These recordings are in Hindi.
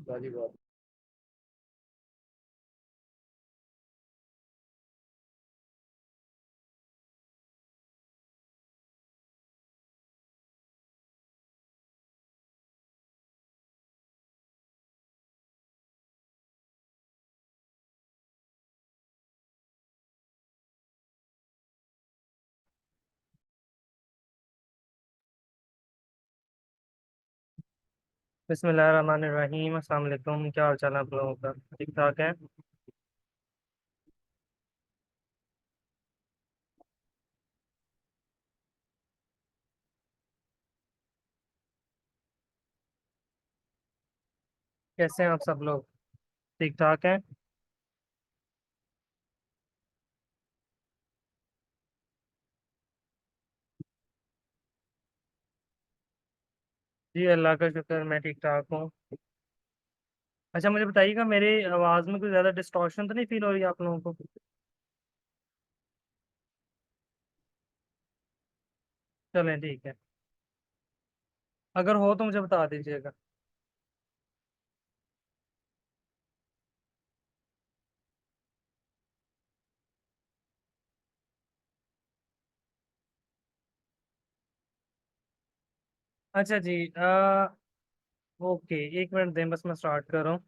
वाली बात। बिस्मिल्लाहिर्रहमानिर्रहीम। अस्सलाम वालेकुम। क्या हाल चाल है आप लोगों का? ठीक ठाक है? कैसे हैं आप सब लोग? ठीक ठाक हैं? जी, अल्लाह का शुक्र, मैं ठीक ठाक हूँ। अच्छा, मुझे बताइएगा, मेरी आवाज़ में कोई ज़्यादा डिस्टॉर्शन तो नहीं फील हो रही है आप लोगों को? चलें, ठीक है। अगर हो तो मुझे बता दीजिएगा। अच्छा जी। ओके, एक मिनट दें, बस मैं स्टार्ट कर रहा हूँ।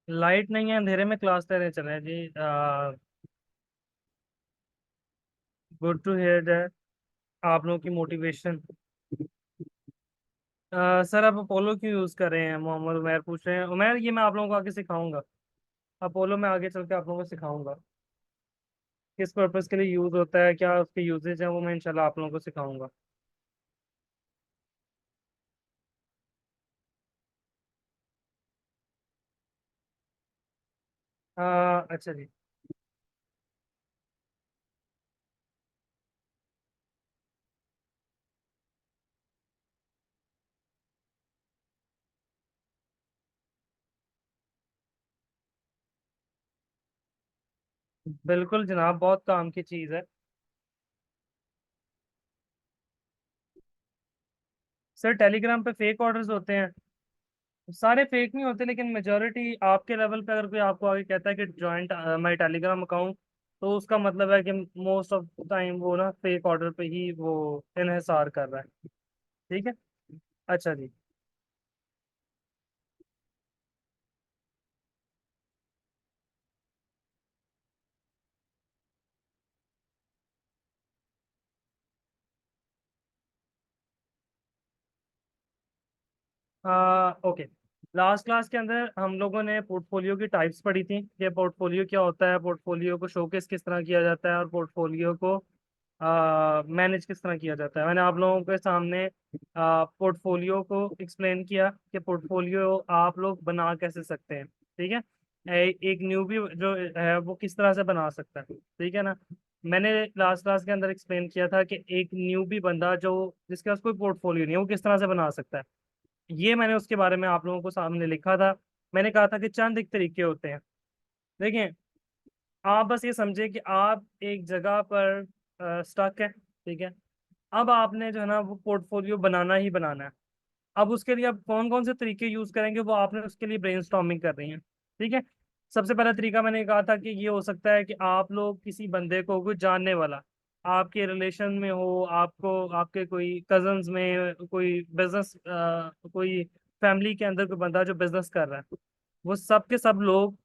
लाइट नहीं है, अंधेरे में क्लास ले रहे चले जी। Good to hear that. आप लोगों की मोटिवेशन। सर, आप अपोलो क्यों यूज़ कर रहे हैं? मोहम्मद उमैर पूछ रहे हैं। उमैर, ये मैं आप लोगों को आगे सिखाऊंगा। अपोलो में आगे चल के आप लोगों को सिखाऊंगा किस पर्पस के लिए यूज़ होता है, क्या उसके यूजेज हैं, वो मैं इंशाल्लाह आप लोगों को सिखाऊंगा। अच्छा जी। बिल्कुल जनाब, बहुत काम की चीज़ है। सर, टेलीग्राम पे फेक ऑर्डर्स होते हैं। सारे फेक नहीं होते, लेकिन मेजोरिटी आपके लेवल पे अगर कोई आपको आगे कहता है कि ज्वाइंट माई टेलीग्राम अकाउंट, तो उसका मतलब है कि मोस्ट ऑफ टाइम वो ना फेक ऑर्डर पे ही वो इन्हिसार कर रहा है। ठीक है। अच्छा जी। ओके। लास्ट क्लास के अंदर हम लोगों ने पोर्टफोलियो की टाइप्स पढ़ी थी कि पोर्टफोलियो क्या होता है, पोर्टफोलियो को शोकेस किस तरह किया जाता है, और पोर्टफोलियो को मैनेज किस तरह किया जाता है। मैंने आप लोगों के सामने पोर्टफोलियो को एक्सप्लेन किया कि पोर्टफोलियो आप लोग बना कैसे सकते हैं। ठीक है। एक न्यूबी जो है वो किस तरह से बना सकता है, ठीक है ना। मैंने लास्ट क्लास के अंदर एक्सप्लेन किया था कि एक न्यूबी बंदा जो जिसके पास कोई पोर्टफोलियो नहीं है, वो किस तरह से बना सकता है। ये मैंने उसके बारे में आप लोगों को सामने लिखा था। मैंने कहा था कि चंद एक तरीके होते हैं। देखिए, आप बस ये समझे कि आप एक जगह पर स्टक है, ठीक है। अब आपने जो है ना वो पोर्टफोलियो बनाना ही बनाना है। अब उसके लिए आप कौन कौन से तरीके यूज करेंगे, वो आपने उसके लिए ब्रेनस्टॉर्मिंग कर रही है। ठीक है। सबसे पहला तरीका मैंने कहा था कि ये हो सकता है कि आप लोग किसी बंदे को, कोई जानने वाला आपके रिलेशन में हो, आपको आपके कोई कजन्स में कोई बिजनेस, कोई फैमिली के अंदर कोई बंदा जो बिजनेस कर रहा है, वो सब के सब लोग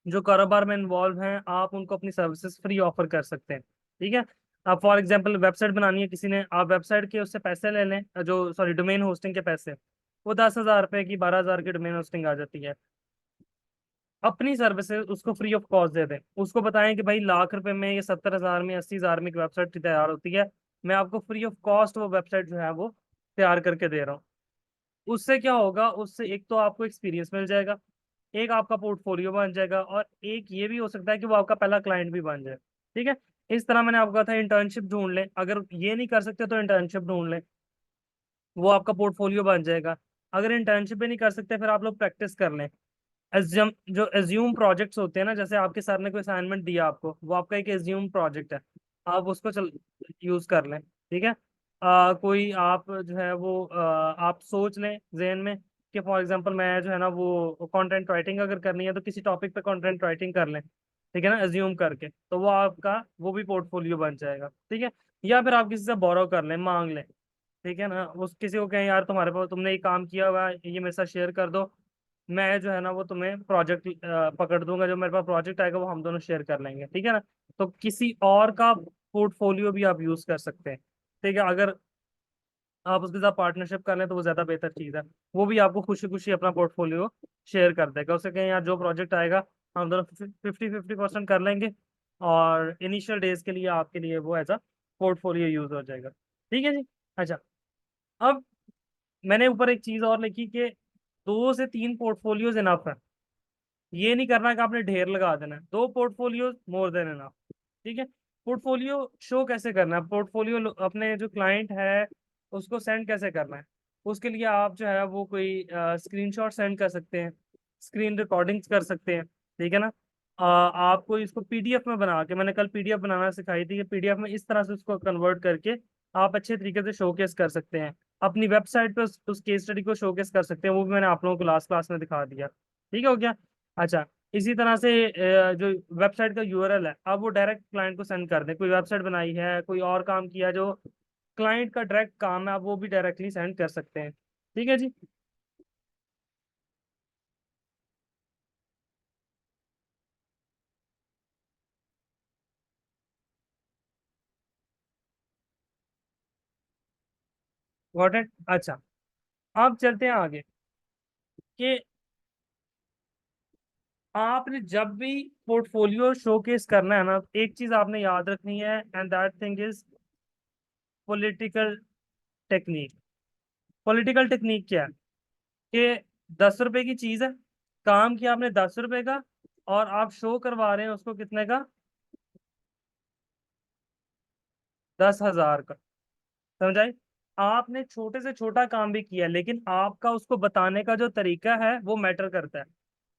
जो कारोबार में इन्वॉल्व हैं, आप उनको अपनी सर्विसेज फ्री ऑफर कर सकते हैं। ठीक है। आप फॉर एग्जांपल वेबसाइट बनानी है किसी ने, आप वेबसाइट के उससे पैसे ले लें, जो सॉरी डोमेन होस्टिंग के पैसे, वो 10,000 रुपए की, 12,000 की डोमेन होस्टिंग आ जाती है। अपनी सर्विसेज उसको फ्री ऑफ कॉस्ट दे दें, उसको बताएं कि भाई लाख रुपए में, ये 70,000 में, 80,000 में एक वेबसाइट तैयार होती है, मैं आपको फ्री ऑफ कॉस्ट वो वेबसाइट जो है वो तैयार करके दे रहा हूँ। उससे क्या होगा, उससे एक तो आपको एक्सपीरियंस मिल जाएगा, एक आपका पोर्टफोलियो बन जाएगा, और एक ये भी हो सकता है कि वो आपका पहला क्लाइंट भी बन जाए। ठीक है। इस तरह मैंने आपको कहा था इंटर्नशिप ढूंढ लें, अगर ये नहीं कर सकते तो इंटर्नशिप ढूंढ लें, वो आपका पोर्टफोलियो बन जाएगा। अगर इंटर्नशिप भी नहीं कर सकते, फिर आप लोग प्रैक्टिस कर लें। एज्यूम जो एज्यूम प्रोजेक्ट्स होते हैं ना, जैसे आपके सर ने कोई असाइनमेंट दिया आपको, वो आपका एक एज्यूम प्रोजेक्ट है, आप उसको चल यूज कर लें। ठीक है। कोई आप जो है वो आप सोच लें जहन में कि फॉर एग्जांपल मैं जो है ना वो कंटेंट राइटिंग अगर करनी है तो किसी टॉपिक पे कंटेंट राइटिंग कर लें, ठीक है ना, अज्यूम करके, तो वो आपका वो भी पोर्टफोलियो बन जाएगा, ठीक है। या फिर आप किसी से बोरो कर लें, मांग लें, ठीक है ना, उस किसी को कहें यार तुम्हारे पास तुमने ये काम किया हुआ है, ये मेरे साथ शेयर कर दो, मैं जो है ना वो तुम्हें प्रोजेक्ट पकड़ दूंगा, जो मेरे पास प्रोजेक्ट आएगा वो हम दोनों शेयर कर लेंगे, ठीक है ना। तो किसी और का पोर्टफोलियो भी आप यूज कर सकते हैं, ठीक है। अगर आप उसके साथ पार्टनरशिप कर लें तो वो ज्यादा बेहतर चीज है। वो भी आपको खुशी खुशी अपना पोर्टफोलियो शेयर कर देगा, उससे कहें यार जो प्रोजेक्ट आएगा हम दोनों 50-50% कर लेंगे, और इनिशियल डेज के लिए आपके लिए वो एज अ पोर्टफोलियो यूज हो जाएगा, ठीक है जी। अच्छा, अब मैंने ऊपर एक चीज और लिखी कि 2 से 3 पोर्टफोलियोज इनफ है। ये नहीं करना कि आपने ढेर लगा देना है, 2 पोर्टफोलियो मोर देन इनफ, ठीक है। पोर्टफोलियो शो कैसे करना है, पोर्टफोलियो अपने जो क्लाइंट है उसको सेंड कैसे करना है, उसके लिए आप जो है वो कोई स्क्रीनशॉट सेंड कर सकते हैं, स्क्रीन रिकॉर्डिंग्स कर सकते हैं, ठीक है ना। आपको इसको पीडीएफ में बना के, मैंने कल पीडीएफ बनाना सिखाई थी, कि पीडीएफ में इस तरह से उसको कन्वर्ट करके आप अच्छे तरीके से शोकेस कर सकते हैं, अपनी वेबसाइट पे उस केस स्टडी को शोकेस कर सकते हैं, वो भी मैंने आप लोगों को लास्ट क्लास में दिखा दिया, ठीक है, हो गया। अच्छा, इसी तरह से जो वेबसाइट का यूआरएल है, अब वो डायरेक्ट क्लाइंट को सेंड कर दें, कोई वेबसाइट बनाई है, कोई और काम किया जो क्लाइंट का डायरेक्ट काम है, आप वो भी डायरेक्टली सेंड कर सकते हैं, ठीक है जी। Got it. अच्छा, अब चलते हैं आगे कि आपने जब भी पोर्टफोलियो शोकेस करना है ना, एक चीज आपने याद रखनी है, and that thing is political technique. Political technique क्या है कि 10 रुपए की चीज है, काम किया आपने 10 रुपए का, और आप शो करवा रहे हैं उसको कितने का, 10,000 का, समझाई। आपने छोटे से छोटा काम भी किया, लेकिन आपका उसको बताने का जो तरीका है वो मैटर करता है।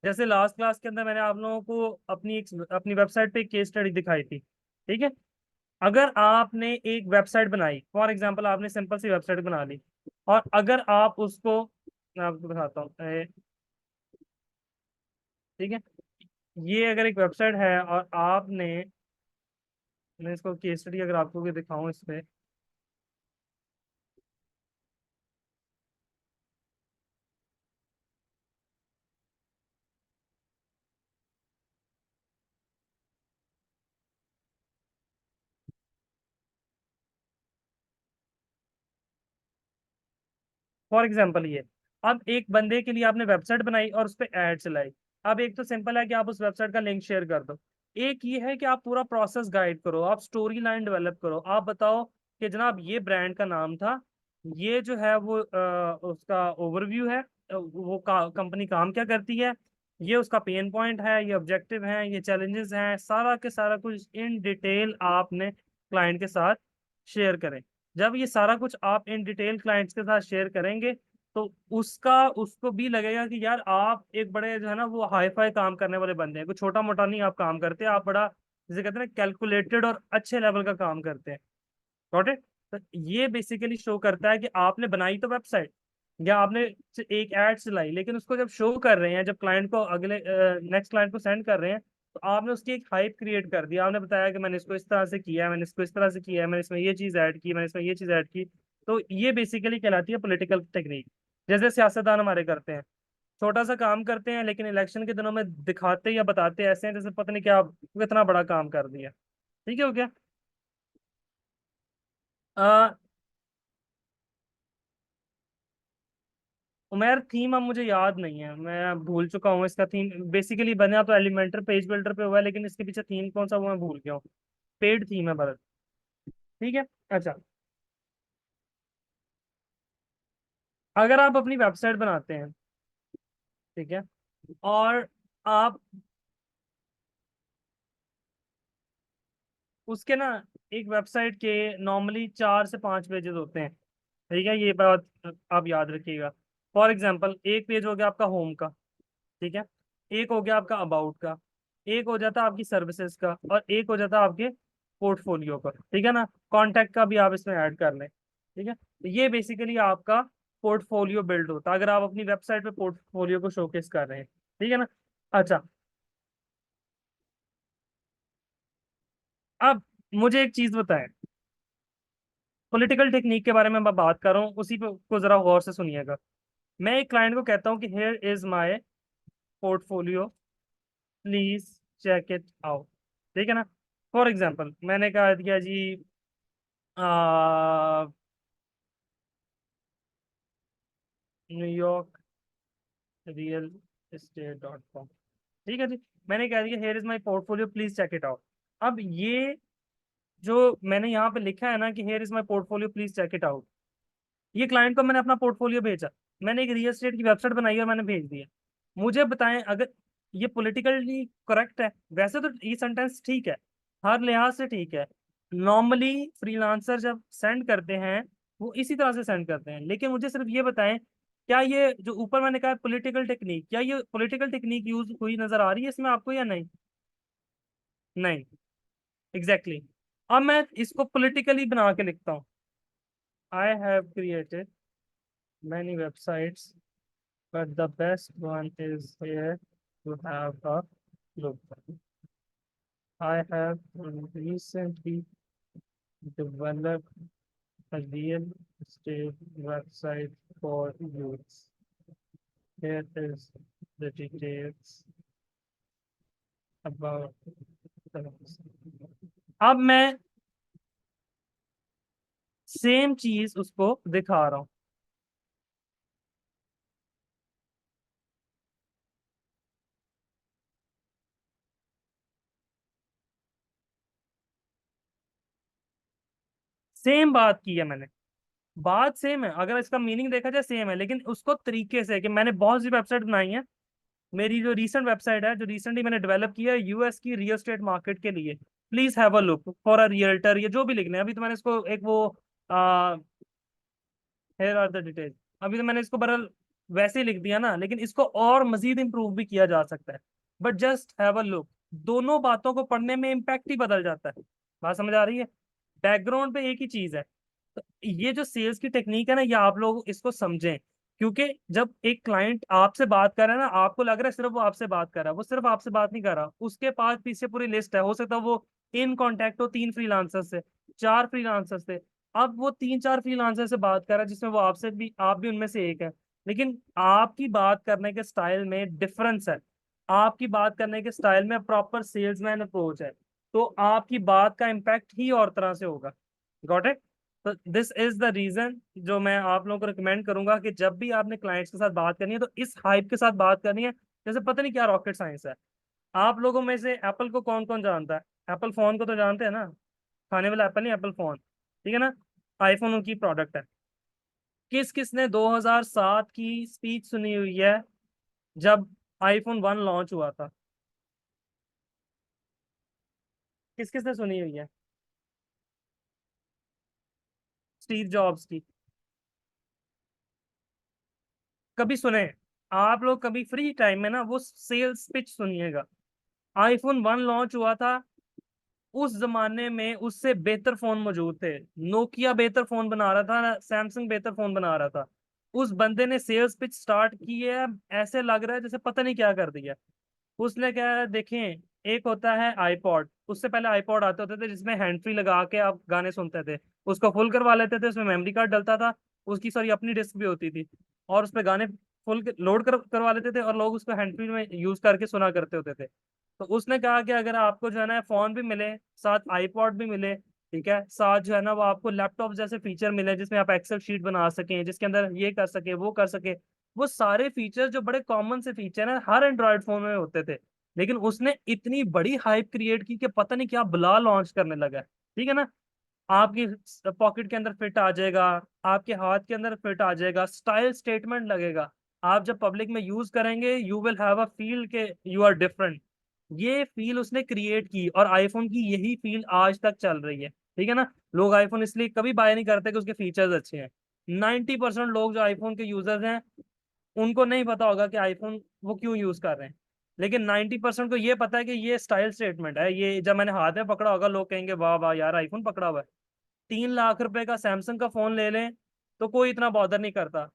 जैसे लास्ट क्लास के अंदर मैंने आप लोगों को अपनी वेबसाइट पे एक केस स्टडी दिखाई थी, ठीक है। अगर आपने एक वेबसाइट बनाई, फॉर एग्जांपल आपने सिंपल सी वेबसाइट बना ली, और अगर आप उसको, मैं आपको दिखाता हूँ, ठीक है, ये अगर एक वेबसाइट है और आपने, मैं इसको केस स्टडी अगर आपको भी दिखाऊं इस पे, फॉर एग्जांपल ये, अब एक बंदे के लिए आपने वेबसाइट बनाई और उस पर एड चलाई। अब एक तो सिंपल है कि आप उस वेबसाइट का लिंक शेयर कर दो, एक ये है कि आप पूरा प्रोसेस गाइड करो, आप स्टोरी लाइन डेवलप करो, आप बताओ कि जनाब ये ब्रांड का नाम था, ये जो है वो उसका ओवरव्यू है, वो कंपनी काम क्या करती है, ये उसका पेन पॉइंट है, ये ऑब्जेक्टिव है, ये चैलेंजेस हैं, सारा के सारा कुछ इन डिटेल आपने क्लाइंट के साथ शेयर करें। जब ये सारा कुछ आप इन डिटेल क्लाइंट्स के साथ शेयर करेंगे, तो उसका उसको भी लगेगा कि यार आप एक बड़े जो है ना वो हाई फाई काम करने वाले बंदे हैं, कुछ छोटा मोटा नहीं आप काम करते, आप बड़ा जिसे कहते हैं ना कैलकुलेटेड और अच्छे लेवल का काम करते हैं। Got it. तो ये बेसिकली शो करता है कि आपने बनाई तो वेबसाइट, या आपने एक एड चलाई, लेकिन उसको जब शो कर रहे हैं, जब क्लाइंट को अगले नेक्स्ट क्लाइंट को सेंड कर रहे हैं, तो आपने उसकी एक हाइप क्रिएट कर दिया, आपने बताया कि मैंने इसको इस तरह से किया है, मैंने इसको इस तरह से किया है, मैंने इसमें ये चीज ऐड की, मैंने इसमें ये चीज ऐड की। तो ये बेसिकली कहलाती है पॉलिटिकल टेक्निक। जैसे सियासतदान हमारे करते हैं, छोटा सा काम करते हैं, लेकिन इलेक्शन के दिनों में दिखाते या बताते ऐसे हैं जैसे पता नहीं क्या कितना बड़ा काम कर दिया, ठीक है, हो गया। उमेर थीम अब मुझे याद नहीं है, मैं भूल चुका हूँ इसका थीम, बेसिकली बना तो एलिमेंटर पेज बिल्डर पे हुआ है, लेकिन इसके पीछे थीम कौन सा वो मैं भूल गया हूँ। पेड थीम है भरत, ठीक है। अच्छा, अगर आप अपनी वेबसाइट बनाते हैं, ठीक है, और आप उसके ना, एक वेबसाइट के नॉर्मली 4 से 5 पेजेस होते हैं, ठीक है, ये बात आप याद रखिएगा। फॉर एग्जाम्पल एक पेज हो गया आपका होम का, ठीक है, एक हो गया आपका अबाउट का, एक हो जाता आपकी सर्विसेज का, और एक हो जाता आपके पोर्टफोलियो का, ठीक है ना। कॉन्टैक्ट का भी आप इसमें ऐड कर लें, ठीक है, तो ये बेसिकली आपका पोर्टफोलियो बिल्ड होता है अगर आप अपनी वेबसाइट पे पोर्टफोलियो को शोकेस कर रहे हैं। ठीक है ना। अच्छा, अब मुझे एक चीज बताएं, पॉलिटिकल टेक्निक के बारे में मैं बात कर रहा हूँ, उसी पे को जरा गौर से सुनिएगा। मैं एक क्लाइंट को कहता हूँ कि here is my portfolio, please check it out. ठीक है ना। फॉर एग्जाम्पल मैंने कहा दिया जी New York real estate dot com. ठीक है जी, मैंने कह दिया here is my portfolio please check it out. अब ये जो मैंने यहाँ पे लिखा है ना कि here is my portfolio please check it out, ये क्लाइंट को मैंने अपना पोर्टफोलियो भेजा, मैंने एक रियल एस्टेट की वेबसाइट बनाई और मैंने भेज दिया। मुझे बताएं अगर ये पॉलिटिकली करेक्ट है? वैसे तो ये सेंटेंस ठीक है, हर लिहाज से ठीक है। नॉर्मली फ्रीलांसर जब सेंड करते हैं वो इसी तरह से सेंड करते हैं, लेकिन मुझे सिर्फ ये बताएं क्या ये जो ऊपर मैंने कहा पॉलिटिकल टेक्निक, क्या ये पॉलिटिकल टेक्निक यूज हुई नजर आ रही है इसमें आपको या नहीं? नहीं, एग्जैक्टली exactly. अब मैं इसको पॉलिटिकली बना के लिखता हूँ। I have created many websites but the best one is here to have a look. I have recently developed a real estate website for youths. Here is the details about the website. अब मैं सेम चीज उसको दिखा रहा हूँ। सेम बात की है मैंने, बात सेम है, अगर इसका मीनिंग देखा जाए सेम है, लेकिन उसको तरीके से कि मैंने बहुत सी वेबसाइट बनाई है। मेरी जो रीसेंट वेबसाइट है जो रिसेंटली मैंने डेवलप किया है यूएस की रियल एस्टेट मार्केट के लिए, please have a look for a realtor, ये जो भी लिखना है। अभी तो मैंने इसको एक वो हेयर आर द डिटेल्स, अभी तो मैंने इसको बरल वैसे ही लिख दिया ना, लेकिन इसको और मजीद इंप्रूव भी किया जा सकता है। But just have a look, दोनों बातों को पढ़ने में इम्पैक्ट ही बदल जाता है। बात समझ आ रही है? बैकग्राउंड पे एक ही चीज है। तो ये जो सेल्स की टेक्निक है ना, ये आप लोग इसको समझें, क्योंकि जब एक क्लाइंट आपसे बात कर रहा है ना, आपको लग रहा है सिर्फ वो आपसे बात कर रहा है, वो सिर्फ आपसे बात नहीं कर रहा, उसके पास पीछे पूरी लिस्ट है। हो सकता है वो इन कांटेक्ट हो 3 फ्रीलांसर से, 4 फ्रीलांसर से। अब वो 3 4 फ्रीलांसर से बात कर रहा है जिसमें वो आपसे भी, आप भी उनमें से एक है, लेकिन आपकी बात करने के स्टाइल में डिफरेंस है, आपकी बात करने के स्टाइल में प्रॉपर सेल्समैन अप्रोच है, तो आपकी बात का इम्पैक्ट ही और तरह से होगा। Got it? तो दिस इज द रीजन जो मैं आप लोगों को रिकमेंड करूंगा कि जब भी आपने क्लाइंट्स के साथ बात करनी है तो इस हाइप के साथ बात करनी है, जैसे पता नहीं क्या रॉकेट साइंस है। आप लोगों में से एप्पल को कौन कौन जानता है? एप्पल फोन को तो जानते हैं ना, खाने वाला एप्पल नहीं, एप्पल फोन। ठीक है ना। आईफोन उनकी प्रोडक्ट है। किस किस ने 2007 की स्पीच सुनी हुई है जब आईफोन 1 लॉन्च हुआ था? किस किस ने सुनी हुई है? स्टीव जॉब्स की। कभी सुने? आप लोग कभी फ्री टाइम में ना वो सेल्स पिच सुनिएगा। आईफोन 1 लॉन्च हुआ था, उस जमाने में उससे बेहतर फोन मौजूद थे। नोकिया बेहतर फोन बना रहा था, सैमसंग बेहतर फोन बना रहा था। उस बंदे ने सेल्स पिच स्टार्ट की है, ऐसे लग रहा है जैसे पता नहीं क्या कर दिया। उसने क्या है देखें, एक होता है आईपॉड, उससे पहले आईपॉड आते होते थे जिसमें हैंड फ्री लगा के आप गाने सुनते थे, उसको फुल करवा लेते थे, उसमें मेमोरी कार्ड डलता था, उसकी सॉरी अपनी डिस्क भी होती थी, और उस पर गाने फुल लोड करवा लेते थे और लोग उसको हैंड फ्री में यूज करके सुना करते होते थे। तो उसने कहा कि अगर आपको जो है ना फोन भी मिले, साथ आईपॉड भी मिले, ठीक है, साथ जो है ना वो आपको लैपटॉप जैसे फीचर मिले जिसमें आप एक्सेल शीट बना सकें, जिसके अंदर ये कर सके वो कर सके, वो सारे फीचर जो बड़े कॉमन से फीचर हैं हर एंड्रॉयड फोन में होते थे, लेकिन उसने इतनी बड़ी हाइप क्रिएट की कि पता नहीं क्या बुला लॉन्च करने लगा। ठीक है ना। आपकी पॉकेट के अंदर फिट आ जाएगा, आपके हाथ के अंदर फिट आ जाएगा, स्टाइल स्टेटमेंट लगेगा, आप जब पब्लिक में यूज करेंगे you will have a feel के यू आर डिफरेंट। ये फील उसने क्रिएट की और आईफोन की यही फील आज तक चल रही है। ठीक है ना। लोग आईफोन इसलिए कभी बाय नहीं करते कि उसके फीचर्स अच्छे हैं। 90% लोग जो आईफोन के यूजर्स हैं उनको नहीं पता होगा कि आईफोन वो क्यों यूज कर रहे हैं, लेकिन 90% को ये पता है कि ये स्टाइल स्टेटमेंट है, ये जब मैंने हाथ में पकड़ा होगा लोग कहेंगे वाह वाह यार आईफोन पकड़ा हुआ है। 3 लाख रुपए का सैमसंग का फोन ले लें तो कोई इतना बॉदर नहीं करता।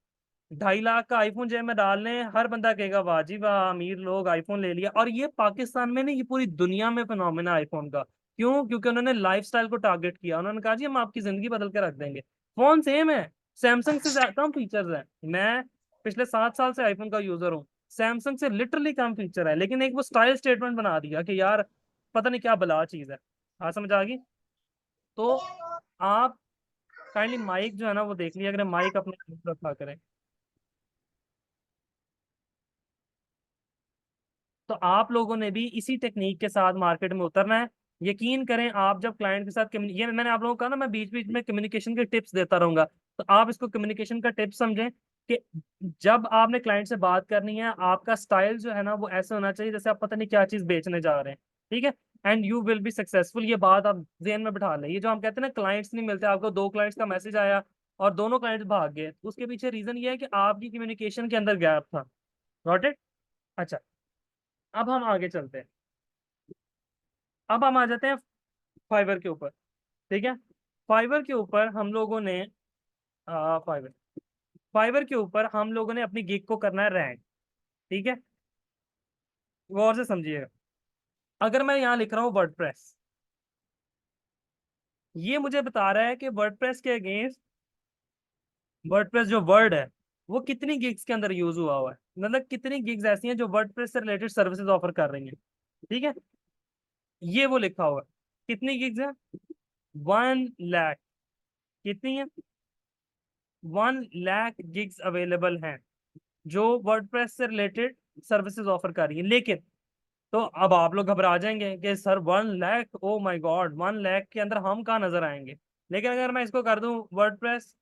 2.5 लाख का आईफोन जेब में डाल लें, हर बंदा कहेगा वाह जी वाह, अमीर लोग आईफोन ले लिया। और ये पाकिस्तान में नहीं, ये पूरी दुनिया में फिनोमेना आईफोन का। क्यों? क्योंकि उन्होंने लाइफस्टाइल को टारगेट किया। उन्होंने कहा जी हम आपकी जिंदगी बदल के रख देंगे। फोन सेम है, सैमसंग से कम फीचर्स हैं। मैं पिछले 7 साल से आईफोन का यूजर हूँ, सैमसंग से लिटरली कम फीचर है, लेकिन एक वो स्टाइल स्टेटमेंट बना दिया कि यार पता नहीं क्या बला चीज है। हाँ समझ आ गई? तो आप काइंडली माइक जो है ना वो देख लिया, अगर माइक अपने मुंह पे रखा करें। तो आप लोगों ने भी इसी टेक्निक के साथ मार्केट में उतरना है। यकीन करें, आप जब क्लाइंट के साथ ये मैंने आप लोगों को कहा ना, मैं बीच बीच में कम्युनिकेशन के टिप्स देता रहूंगा, तो आप इसको कम्युनिकेशन का टिप्स समझें कि जब आपने क्लाइंट से बात करनी है, आपका स्टाइल जो है ना वो ऐसे होना चाहिए जैसे आप पता नहीं क्या चीज बेचने जा रहे हैं। ठीक है? And you will be successful. ये बात आप जेहन में बिठा लें। ये जो हम कहते हैं ना क्लाइंट्स नहीं मिलते, आपको 2 क्लाइंट्स का मैसेज आया और दोनों क्लाइंट्स भाग गए, उसके पीछे रीजन ये है कि आपकी कम्युनिकेशन के अंदर गैप था। Got it? अच्छा, अब हम आगे चलते हैं। अब हम आ जाते हैं फाइवर के ऊपर। ठीक है? फाइवर के ऊपर हम लोगों ने फाइवर फाइवर के ऊपर हम लोगों ने अपनी गिग को करना है रैंक। ठीक है? गौर से समझिएगा। अगर मैं यहाँ लिख रहा हूँ वर्डप्रेस, ये मुझे बता रहा है कि वर्डप्रेस के अगेंस्ट वर्डप्रेस जो वर्ड है वो कितनी गिग्स के अंदर यूज हुआ है, मतलब कितनी गिग्स ऐसी हैं जो वर्डप्रेस से रिलेटेड सर्विसेज ऑफर कर रही हैं। ठीक है? ये वो लिखा हुआ है। कितनी गिग्स है? 1 लाख। कितनी है? 1 लाख गिग्स अवेलेबल हैं जो वर्डप्रेस से रिलेटेड सर्विसेज ऑफर कर रही है। लेकिन तो अब आप लोग घबरा जाएंगे कि sir 1 lakh, oh my God, 1 lakh के अंदर हम कहाँ नजर आएंगे। लेकिन अगर मैं इसको कर दूं वर्डप्रेस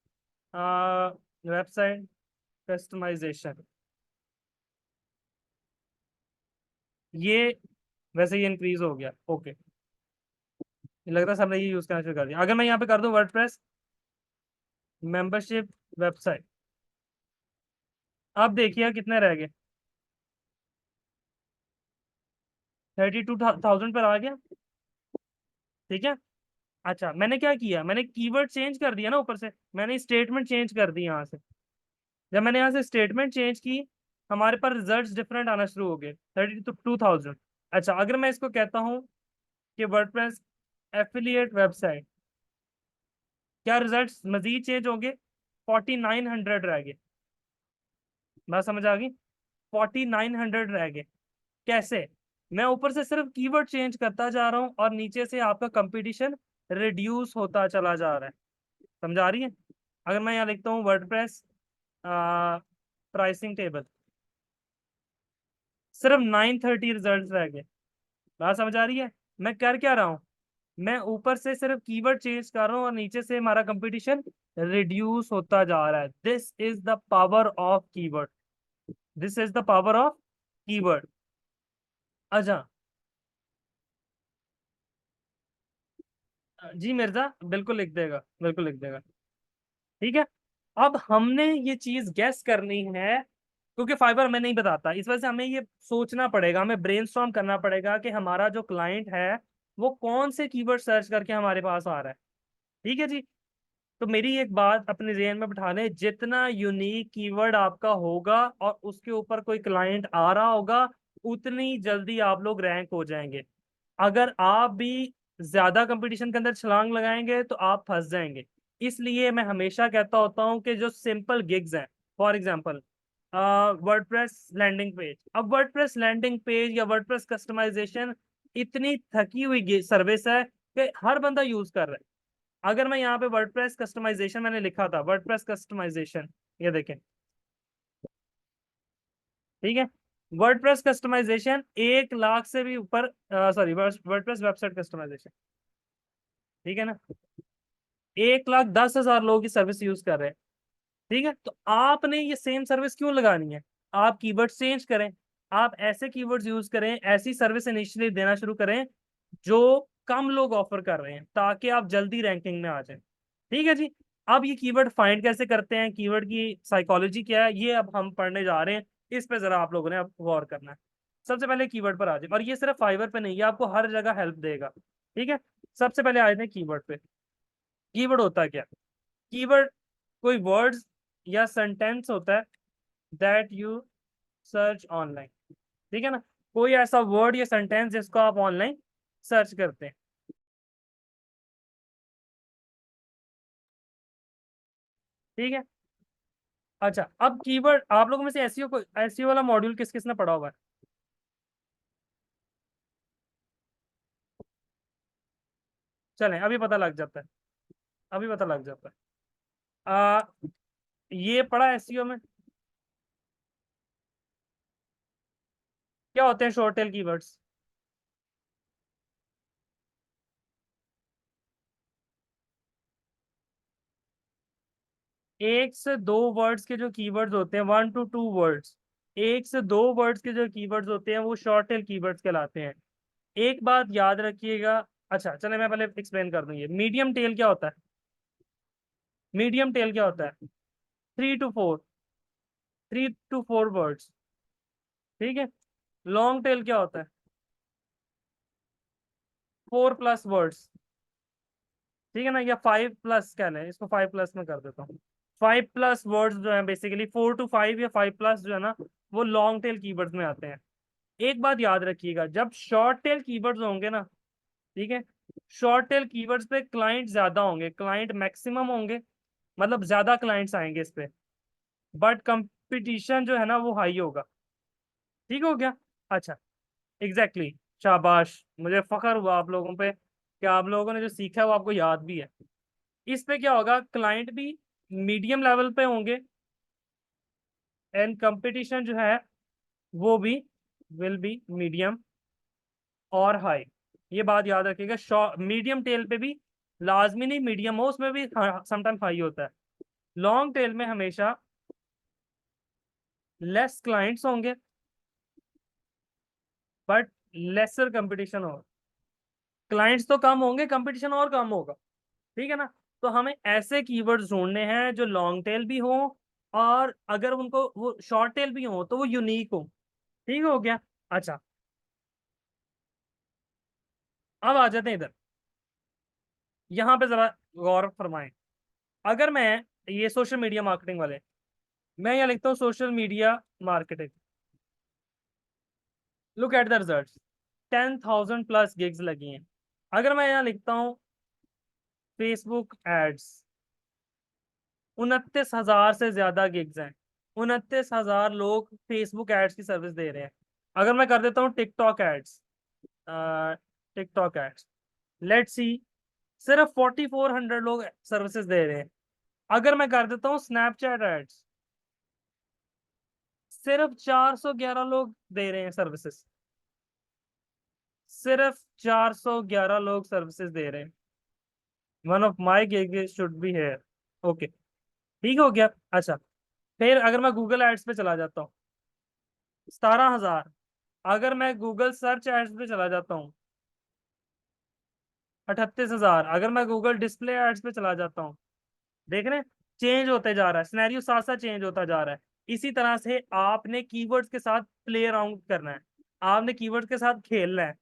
वेबसाइट कस्टमाइजेशन, ये वैसे ही इंक्रीज हो गया। ओके, लग रहा है सबने ये यूज करना शुरू कर दिया। अगर मैं यहाँ पे कर दूं वर्डप्रेस मेंबरशिप वेबसाइट, अब देखिए कितने रह गए। 32,000 पर आ गया। ठीक है? अच्छा, मैंने क्या किया, मैंने कीवर्ड चेंज कर दिया ना ऊपर से, मैंने स्टेटमेंट चेंज कर दी यहाँ से। जब मैंने यहाँ से स्टेटमेंट चेंज की, हमारे पास रिजल्ट्स डिफरेंट आना शुरू हो गए। 32,000। अच्छा, अगर मैं इसको कहता हूँ कि वर्डप्रेस एफिलिएट वेबसाइट, क्या रिजल्ट्स मजीद चेंज होंगे? 4900 रह गए। बात समझ आ गई? 4900 रह गए। कैसे? मैं ऊपर से सिर्फ कीवर्ड चेंज करता जा रहा हूँ और नीचे से आपका कंपटीशन रिड्यूस होता चला जा रहा है। समझा रही है? अगर मैं यहाँ लिखता हूँ वर्डप्रेस प्राइसिंग टेबल, सिर्फ 930 रिजल्ट रह गए। बात समझ आ रही है? मैं कर क्या रहा हूँ? मैं ऊपर से सिर्फ कीवर्ड चेंज कर रहा हूँ और नीचे से हमारा कंपटीशन रिड्यूस होता जा रहा है। This is the power of keyword. This is the power of keyword. अच्छा, जी मिर्जा, बिल्कुल लिख देगा, बिल्कुल लिख देगा। ठीक है? अब हमने ये चीज गैस करनी है, क्योंकि फाइबर हमें नहीं बताता, इस वजह से हमें ये सोचना पड़ेगा, हमें ब्रेनस्टॉर्म करना पड़ेगा कि हमारा जो क्लाइंट है वो कौन से कीवर्ड सर्च करके हमारे पास आ रहा है। ठीक है जी? तो मेरी एक बात अपने जहन में बिठा लें, जितना यूनिक कीवर्ड आपका होगा और उसके ऊपर कोई क्लाइंट आ रहा होगा, उतनी जल्दी आप लोग रैंक हो जाएंगे। अगर आप भी ज्यादा कंपटीशन के अंदर छलांग लगाएंगे तो आप फंस जाएंगे। इसलिए मैं हमेशा कहता होता हूं कि जो सिंपल गिग्स हैं, for example WordPress landing page, अब वर्डप्रेस लैंडिंग पेज या वर्डप्रेस कस्टमाइजेशन इतनी थकी हुई सर्विस है कि हर बंदा यूज कर रहा है। अगर मैं यहाँ पे वर्डप्रेस कस्टमाइजेशन मैंने लिखा था, वर्डप्रेस कस्टमाइजेशन, ये देखें। ठीक है? वर्डप्रेस कस्टमाइजेशन 1 लाख से भी ऊपर, सॉरी, वर्डप्रेस वेबसाइट कस्टमाइजेशन, ठीक है ना, 1,10,000 लोग की सर्विस यूज कर रहे हैं। ठीक है? तो आपने ये सेम सर्विस क्यों लगानी है? आप कीवर्ड चेंज करें, आप ऐसे कीवर्ड्स यूज करें, ऐसी सर्विस इनिशियली देना शुरू करें जो कम लोग ऑफर कर रहे हैं, ताकि आप जल्दी रैंकिंग में आ जाए। ठीक है जी? अब ये कीवर्ड फाइंड कैसे करते हैं, कीवर्ड की साइकोलॉजी क्या है, ये अब हम पढ़ने जा रहे हैं। इस पे जरा आप लोगों ने अब गौर करना है। सबसे पहले कीवर्ड पर आ जाए, और ये सिर्फ फाइवर पे नहीं, ये आपको हर जगह हेल्प देगा। ठीक है? सबसे पहले आ जाते हैं कीवर्ड पे। कीवर्ड होता क्या? कीवर्ड कोई वर्ड्स या सेंटेंस होता है दैट यू सर्च ऑनलाइन। ठीक है ना, कोई ऐसा वर्ड या सेंटेंस जिसको आप ऑनलाइन सर्च करते हैं। ठीक है। अच्छा, अब कीवर्ड आप लोगों में से एसईओ को एसईओ वाला मॉड्यूल किस किसने पढ़ा हुआ है? चलें, अभी पता लग जाता है, अभी पता लग जाता है। आ, ये पढ़ा एसईओ में क्या होते हैं शॉर्ट टेल कीवर्ड्स? एक से दो वर्ड्स के जो कीवर्ड्स होते हैं, 1 to 2 वर्ड्स, एक से दो वर्ड्स के जो कीवर्ड्स होते हैं वो शॉर्ट टेल कीवर्ड्स कहलाते हैं। एक बात याद रखिएगा। अच्छा चले, मैं पहले एक्सप्लेन कर दूं। ये मीडियम टेल क्या होता है? मीडियम टेल क्या होता है? 3 to 4, 3 to 4 वर्ड्स। ठीक है। लॉन्ग टेल क्या होता है? 4+ वर्ड्स। ठीक है ना, या 5+ कह लें, इसको 5+ में कर देता हूँ। 5+ वर्ड्स जो है बेसिकली 4 to 5 या 5+ जो है ना, वो लॉन्ग टेल कीवर्ड्स में आते हैं। एक बात याद रखिएगा, जब शॉर्ट टेल कीवर्ड्स होंगे ना, ठीक है, शॉर्ट टेल कीवर्ड्स पे क्लाइंट ज्यादा होंगे, क्लाइंट मैक्सिमम होंगे, मतलब ज्यादा क्लाइंट्स आएंगे इस पे, बट कंपटीशन जो है ना वो हाई होगा। ठीक हो गया? अच्छा, एग्जैक्टली exactly. शाबाश, मुझे फख्र हुआ आप लोगों पे कि आप लोगों ने जो सीखा है वो आपको याद भी है। इस पे क्या होगा, क्लाइंट भी मीडियम लेवल पे होंगे एंड कंपटीशन जो है वो भी विल बी मीडियम और हाई। ये बात याद रखिएगा, मीडियम टेल पे भी लाजमी नहीं मीडियम हो, उसमें भी समटाइम हाई होता है। लॉन्ग टेल में हमेशा लेस क्लाइंट्स होंगे बट लेसर कंपटीशन होगा। क्लाइंट्स तो कम होंगे, कंपटीशन और कम होगा। ठीक है ना, तो हमें ऐसे कीवर्ड्स ढूंढने हैं जो लॉन्ग टेल भी हो, और अगर उनको वो शॉर्ट टेल भी हो तो वो यूनिक हो। ठीक हो गया? अच्छा, अब आ जाते हैं इधर, यहाँ पे जरा गौर फरमाएं। अगर मैं ये सोशल मीडिया मार्केटिंग वाले, मैं यहाँ लिखता हूँ social media marketing, look at the result, 10,000+ gigs लगी हैं। अगर मैं यहाँ लिखता हूँ फेसबुक एड्स, 29,000 से ज्यादा गिग्स हैं, 29,000 लोग फेसबुक एड्स की सर्विस दे रहे हैं। अगर मैं कर देता हूँ TikTok ads, TikTok ads, let's see, सिर्फ 4,400 लोग सर्विसेज दे रहे हैं। अगर मैं कर देता हूँ स्नैपचैट एड्स, सिर्फ 411 लोग दे रहे हैं सर्विसेज, सिर्फ 411 लोग सर्विसेज दे रहे हैं। One of my gig should be here. Okay, ठीक हो गया। अच्छा, फिर अगर मैं गूगल एड्स पे चला जाता हूँ, 17,000। अगर मैं गूगल सर्च एड्स पे चला जाता हूँ, 38,000। अगर मैं गूगल डिस्प्ले एड्स पे चला जाता हूँ, देख रहे हैं, चेंज होते जा रहा है, सिनेरियो साथ साथ चेंज होता जा रहा है। इसी तरह से आपने कीवर्ड्स के साथ प्ले अराउंड करना है, आपने कीवर्ड्स के साथ खेलना है।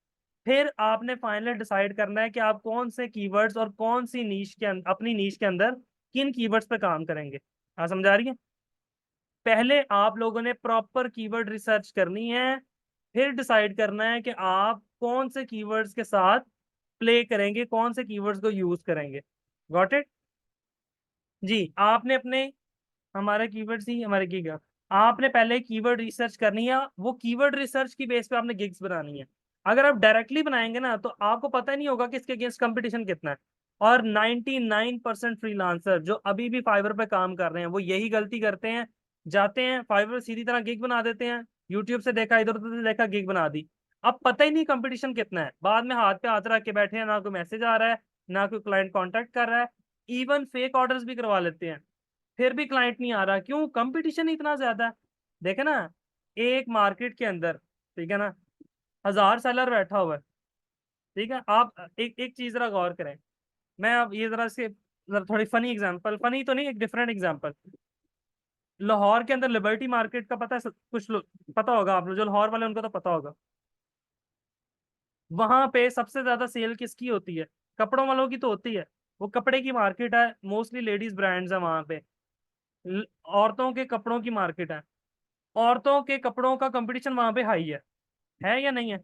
फिर आपने फाइनली डिसाइड करना है कि आप कौन से कीवर्ड्स और कौन सी नीश के अंदर, अपनी नीश के अंदर किन कीवर्ड्स पे काम करेंगे। हाँ, समझा रही है? पहले आप लोगों ने प्रॉपर कीवर्ड रिसर्च करनी है, फिर डिसाइड करना है कि आप कौन से कीवर्ड्स के साथ प्ले करेंगे, कौन से कीवर्ड्स को यूज करेंगे। Got it? जी, आपने अपने, हमारे कीवर्ड्स ही हमारे गिग है। आपने पहले कीवर्ड रिसर्च करनी है, वो कीवर्ड रिसर्च की बेस पे आपने गिग्स बनानी है। अगर आप डायरेक्टली बनाएंगे ना तो आपको पता ही नहीं होगा कि इसके अगेंस्ट कंपटीशन कितना है। और 99% फ्रीलांसर जो अभी भी फाइवर पे काम कर रहे हैं वो यही गलती करते हैं, जाते हैं फाइवर सीधी तरह गिग बना देते हैं, यूट्यूब से देखा, इधर उधर से देखा, गिग बना दी। अब पता ही नहीं कंपटीशन कितना है, बाद में हाथ पे हाथ रख के बैठे हैं, ना कोई मैसेज आ रहा है, ना कोई क्लाइंट कांटेक्ट कर रहा है, इवन फेक ऑर्डर्स भी करवा लेते हैं, फिर भी क्लाइंट नहीं आ रहा। क्यों? कंपटीशन इतना ज्यादा है। देखे ना, एक मार्केट के अंदर, ठीक है ना, 1,000 सेलर बैठा हुआ है। ठीक है, आप एक एक चीज जरा गौर करें। मैं अब ये जरा से जरा थोड़ी फनी एग्जांपल, फनी तो नहीं, एक डिफरेंट एग्जांपल। लाहौर के अंदर लिबर्टी मार्केट का पता है, कुछ लोग पता होगा, आप लोग जो लाहौर वाले उनको तो पता होगा। वहां पे सबसे ज्यादा सेल किसकी होती है? कपड़ों वालों की तो होती है। वो कपड़े की मार्केट है, मोस्टली लेडीज ब्रांड्स है वहां पे। औरतों के कपड़ों की मार्केट है, औरतों के कपड़ों का कंपटीशन वहां पे हाई है या नहीं है?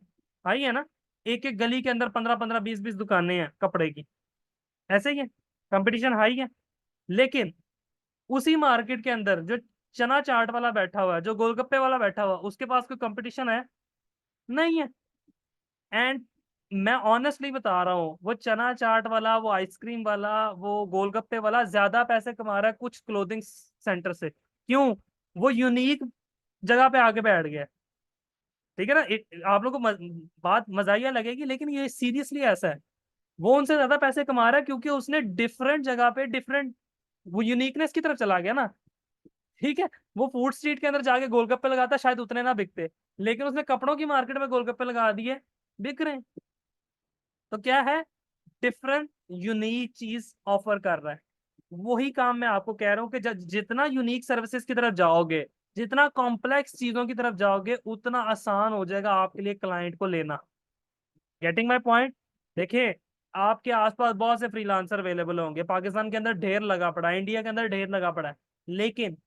हाई है ना। एक एक गली के अंदर 15-15 20-20 दुकानें हैं कपड़े की, ऐसे ही है, कंपटीशन हाई है। लेकिन उसी मार्केट के अंदर जो चना चाट वाला बैठा हुआ है, जो गोलगप्पे वाला बैठा हुआ है, उसके पास कोई कंपटीशन है? नहीं है। एंड मैं ऑनेस्टली बता रहा हूँ, वो चना चाट वाला, वो आइसक्रीम वाला, वो गोलगप्पे वाला ज्यादा पैसे कमा रहा है कुछ क्लोथिंग सेंटर से। क्यों? वो यूनिक जगह पे आके बैठ गया है। ठीक है ना, आप लोगों को बात मजाइया लगेगी, लेकिन ये सीरियसली ऐसा है। वो उनसे ज्यादा पैसे कमा रहा है क्योंकि उसने डिफरेंट जगह पे डिफरेंट, वो यूनिकनेस की तरफ चला गया ना। ठीक है। वो फूड स्ट्रीट के अंदर जाके गोलगप्पे लगाता, शायद उतने ना बिकते, लेकिन उसने कपड़ों की मार्केट में गोलगप्पे लगा दिए, बिक रहे हैं। तो क्या है? डिफरेंट यूनिक चीज ऑफर कर रहा है। वही काम मैं आपको कह रहा हूँ कि जितना यूनिक सर्विसेज की तरफ जाओगे, जितना कॉम्प्लेक्स चीजों की तरफ जाओगे, उतना आसान हो जाएगा आपके लिए क्लाइंट को लेना। Getting my point? देखिए, आपके आसपास बहुत से फ्रीलांसर अवेलेबल होंगे, पाकिस्तान के अंदर ढेर लगा पड़ा है, इंडिया के अंदर ढेर लगा पड़ा है। लेकिन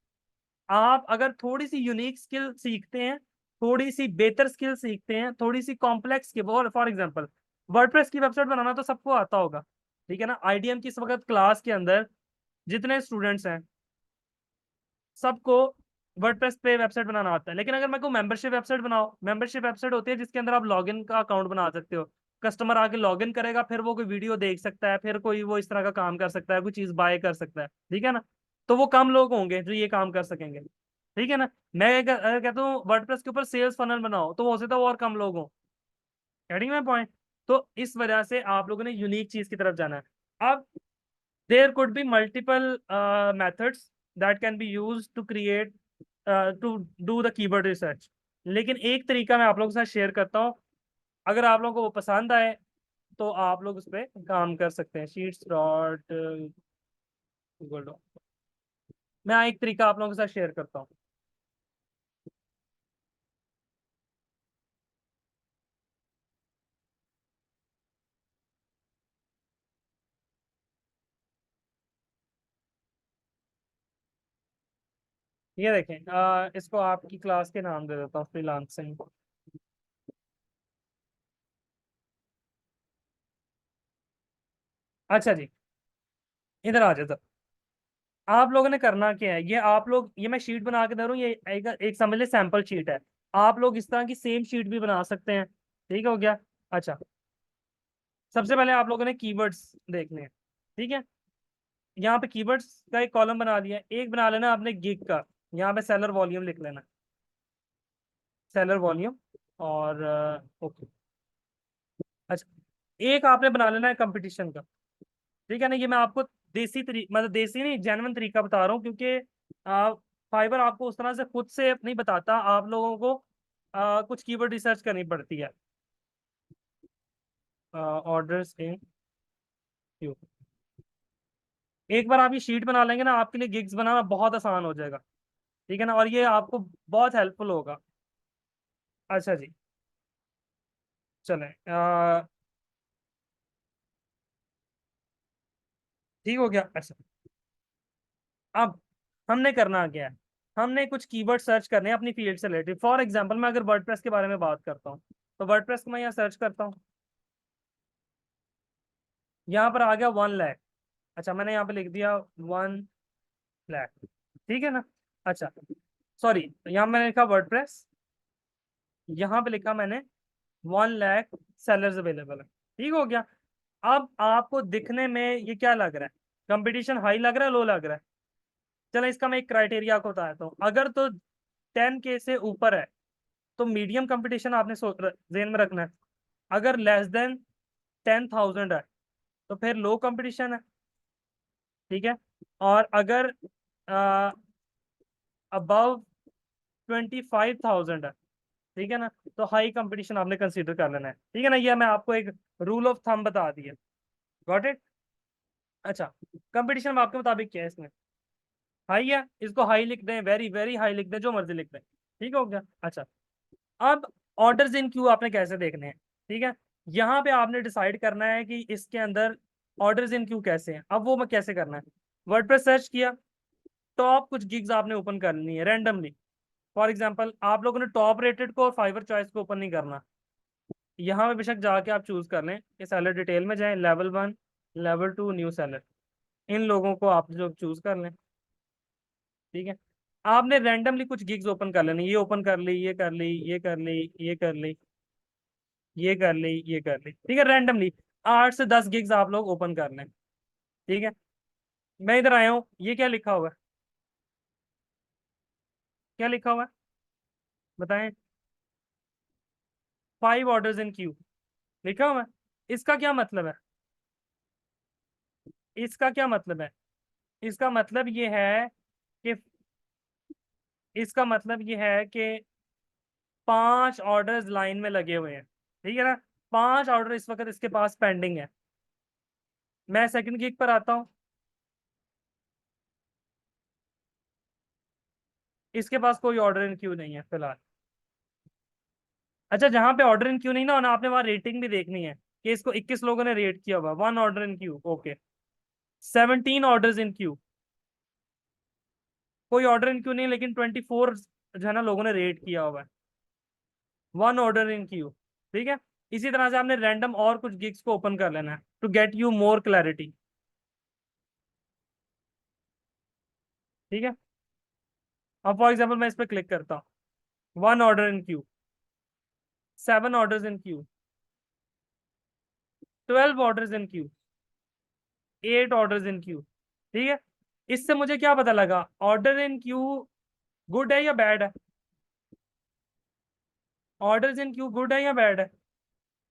आप अगर थोड़ी सी यूनिक स्किल सीखते हैं, थोड़ी सी बेहतर स्किल सीखते हैं, थोड़ी सी कॉम्प्लेक्स की, फॉर एग्जांपल वर्डप्रेस की वेबसाइट बनाना तो सबको आता होगा। ठीक है ना। आईडीएम की इस वक्त क्लास के अंदर जितने स्टूडेंट्स हैं, सबको वर्डप्रेस पे वेबसाइट बनाना आता है। लेकिन अगर मैं को मेंबरशिप वेबसाइट बनाओ, मेंबरशिप वेबसाइट होती है जिसके अंदर आप लॉगिन का अकाउंट बना सकते हो। कस्टमर आके लॉगिन करेगा, फिर वो कोई वीडियो देख सकता है, फिर कोई वो इस तरह का काम कर सकता है, कोई चीज बाय कर सकता है। ठीक है ना। तो वो कम लोग होंगे जो ये काम कर सकेंगे। ठीक है ना। मैं अगर कहता हूँ वर्डप्रेस के ऊपर सेल्स फनल बनाओ, तो हो सकता है वो और कम लोग हों। Getting my point? तो इस वजह से आप लोगों ने यूनिक चीज की तरफ जाना है। अब there could be multiple methods that can be used to create to do the keyword research। लेकिन एक तरीका मैं आप लोगों के साथ शेयर करता हूँ, अगर आप लोगों को वो पसंद आए तो आप लोग उस पर काम कर सकते हैं। शीट्स डॉट गूगल डॉट, मैं एक तरीका आप लोगों के साथ शेयर करता हूँ। ये देखें, इसको आपकी क्लास के नाम दे देता हूँ, फ्रीलांसिंग। अच्छा जी, इधर आ जाता। आप लोगों ने करना क्या है, ये आप लोग, ये मैं शीट बना के दे रहा हूँ, ये एक समझ ले सैंपल शीट है। आप लोग इस तरह की सेम शीट भी बना सकते हैं। ठीक हो गया। अच्छा, सबसे पहले आप लोगों ने कीवर्ड्स देखने हैं। ठीक है। यहाँ पे कीवर्ड्स का एक कॉलम बना दिया, एक बना लेना आपने गिग का। यहाँ पे सेलर वॉल्यूम लिख लेना, सेलर वॉल्यूम। और ओके। अच्छा, एक आपने बना लेना है कंपटीशन का। ठीक है ना। ये मैं आपको देसी तरीका, मतलब देसी नहीं, जेन्युइन तरीका बता रहा हूँ, क्योंकि फाइबर आपको उस तरह से खुद से नहीं बताता, आप लोगों को कुछ कीवर्ड रिसर्च करनी पड़ती है। ऑर्डर्स इन क्यू, एक बार आप ये शीट बना लेंगे ना, आपके लिए गिग्स बनाना बहुत आसान हो जाएगा। ठीक है ना, और ये आपको बहुत हेल्पफुल होगा। अच्छा जी, चलें, ठीक हो गया। अच्छा, अब हमने करना क्या है, हमने कुछ कीवर्ड सर्च करने हैं अपनी फील्ड से रिलेटेड। फॉर एग्जांपल मैं अगर वर्डप्रेस के बारे में बात करता हूँ, तो वर्डप्रेस को मैं यहाँ सर्च करता हूँ, यहाँ पर आ गया 1 लाख। अच्छा, मैंने यहाँ पे लिख दिया 1 लाख। ठीक है ना। अच्छा, सॉरी, यहाँ मैंने लिखा वर्डप्रेस, यहाँ पे लिखा मैंने 1 लाख सेलर्स अवेलेबल है। ठीक हो गया। अब आपको दिखने में ये क्या लग रहा है, कंपटीशन हाई लग रहा है, लो लग रहा है? चलो, इसका मैं एक क्राइटेरिया आपको बताता हूँ। अगर तो 10K से ऊपर है तो मीडियम कंपटीशन आपने जेन में रखना है। अगर लेस देन 10,000 है तो फिर लो कंपटीशन है। ठीक है। और अगर अबव 25,000 है, ठीक है ना, तो हाई कंपटीशन आपने कंसीडर कर लेना है। ठीक है ना, ये मैं आपको एक रूल ऑफ थंब बता दिया। Got it? अच्छा, कंपटीशन आपके मुताबिक क्या है इसमें? हाई है, इसको हाई लिख दें, वेरी वेरी हाई लिख दें, जो मर्जी लिख दें। ठीक हो गया। अच्छा, अब ऑर्डर्स इन क्यू आपने कैसे देखने हैं? ठीक है। यहाँ पे आपने डिसाइड करना है कि इसके अंदर ऑर्डर्स इन क्यू कैसे हैं, अब वो मैं कैसे करना है। वर्डप्रेस सर्च किया, टॉप कुछ गिग्स आपने ओपन करनी है रैंडमली। फॉर एग्जांपल आप लोगों ने टॉप रेटेड को और फाइवर चॉइस को ओपन नहीं करना। यहाँ पे बेशक जाके आप चूज कर लें कि सेलर डिटेल में जाएं, लेवल 1, लेवल 2, न्यू सेलर, इन लोगों को आप जो चूज कर लें। ठीक है, आपने रैंडमली कुछ गिग्स ओपन कर लेनी, ये ओपन कर ली, ये कर ली, ये कर ली, ये कर ली, ये कर ली, ये कर ली। ठीक है, रैंडमली 8 से 10 गिग्स आप लोग ओपन कर लें। ठीक है, मैं इधर आया हूँ, ये क्या लिखा हुआ है, क्या लिखा हुआ है बताएं। 5 ऑर्डर्स इन क्यू लिखा हुआ है। इसका क्या मतलब है, इसका क्या मतलब है, इसका मतलब ये है कि, इसका मतलब ये है कि 5 ऑर्डर्स लाइन में लगे हुए हैं। ठीक है ना, 5 ऑर्डर इस वक्त इसके पास पेंडिंग है। मैं सेकंड गिग पर आता हूँ, इसके पास कोई ऑर्डर इन क्यू नहीं है फिलहाल। अच्छा, जहां पे ऑर्डर इन क्यू नहीं ना होना, आपने वहां रेटिंग भी देखनी है कि इसको 21 लोगों ने रेट किया हुआ, 1 order in Q, okay. 17 orders in Q, कोई ऑर्डर इन क्यू नहीं, लेकिन 24 जो है ना लोगों ने रेट किया हुआ है, 1 ऑर्डर इन क्यू। ठीक है, इसी तरह से आपने रैंडम और कुछ गिग्स को ओपन कर लेना है to get you more clarity. ठीक है, अब फॉर एग्जाम्पल मैं इस पर क्लिक करता हूँ, 1 order in Q, 7 orders in Q, 12 orders in Q, 8 orders in Q. ठीक है, इससे मुझे क्या पता लगा, ऑर्डर इन क्यू गुड है या बैड है, ऑर्डर्स इन क्यू गुड है या बैड है,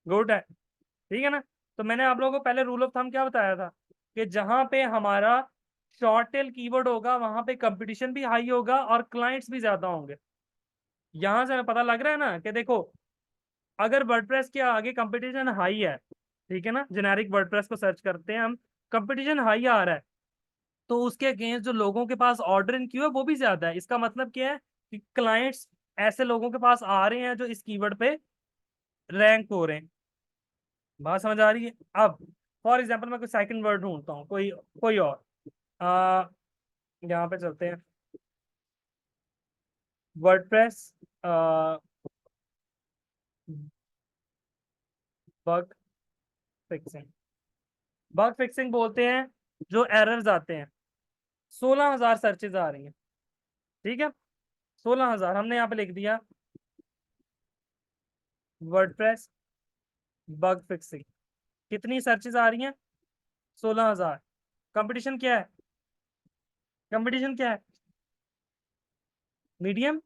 गुड है। ठीक है ना, तो मैंने आप लोगों को पहले रूल ऑफ थंब क्या बताया था, कि जहां पे हमारा शॉर्ट टेल कीवर्ड होगा वहां पे कंपटीशन भी हाई होगा और क्लाइंट्स भी ज्यादा होंगे। यहां से हमें पता लग रहा है ना कि देखो, अगर वर्डप्रेस के आगे कंपटीशन हाई है, ठीक है ना, जेनेरिक वर्डप्रेस को सर्च करते हैं हम, कंपटीशन हाई आ रहा है, तो उसके अगेंस्ट जो लोगों के पास ऑर्डर इन क्यू है वो भी ज्यादा है। इसका मतलब क्या है कि क्लाइंट्स ऐसे लोगों के पास आ रहे हैं जो इस कीवर्ड पे रैंक हो रहे हैं। बात समझ आ रही है। अब फॉर एग्जाम्पल मैं कोई सेकंड वर्ड ढूंढता हूँ, कोई कोई और, आ, यहाँ पे चलते हैं, WordPress bug fixing. Bug fixing बोलते हैं जो एरर्स आते हैं। 16,000 सर्चेज आ रही हैं। ठीक है, 16,000 हमने यहाँ पे लिख दिया, वर्डप्रेस बग फिक्सिंग। कितनी सर्चेज आ रही हैं, 16,000। कंपटीशन क्या है, कंपटीशन क्या है, मीडियम।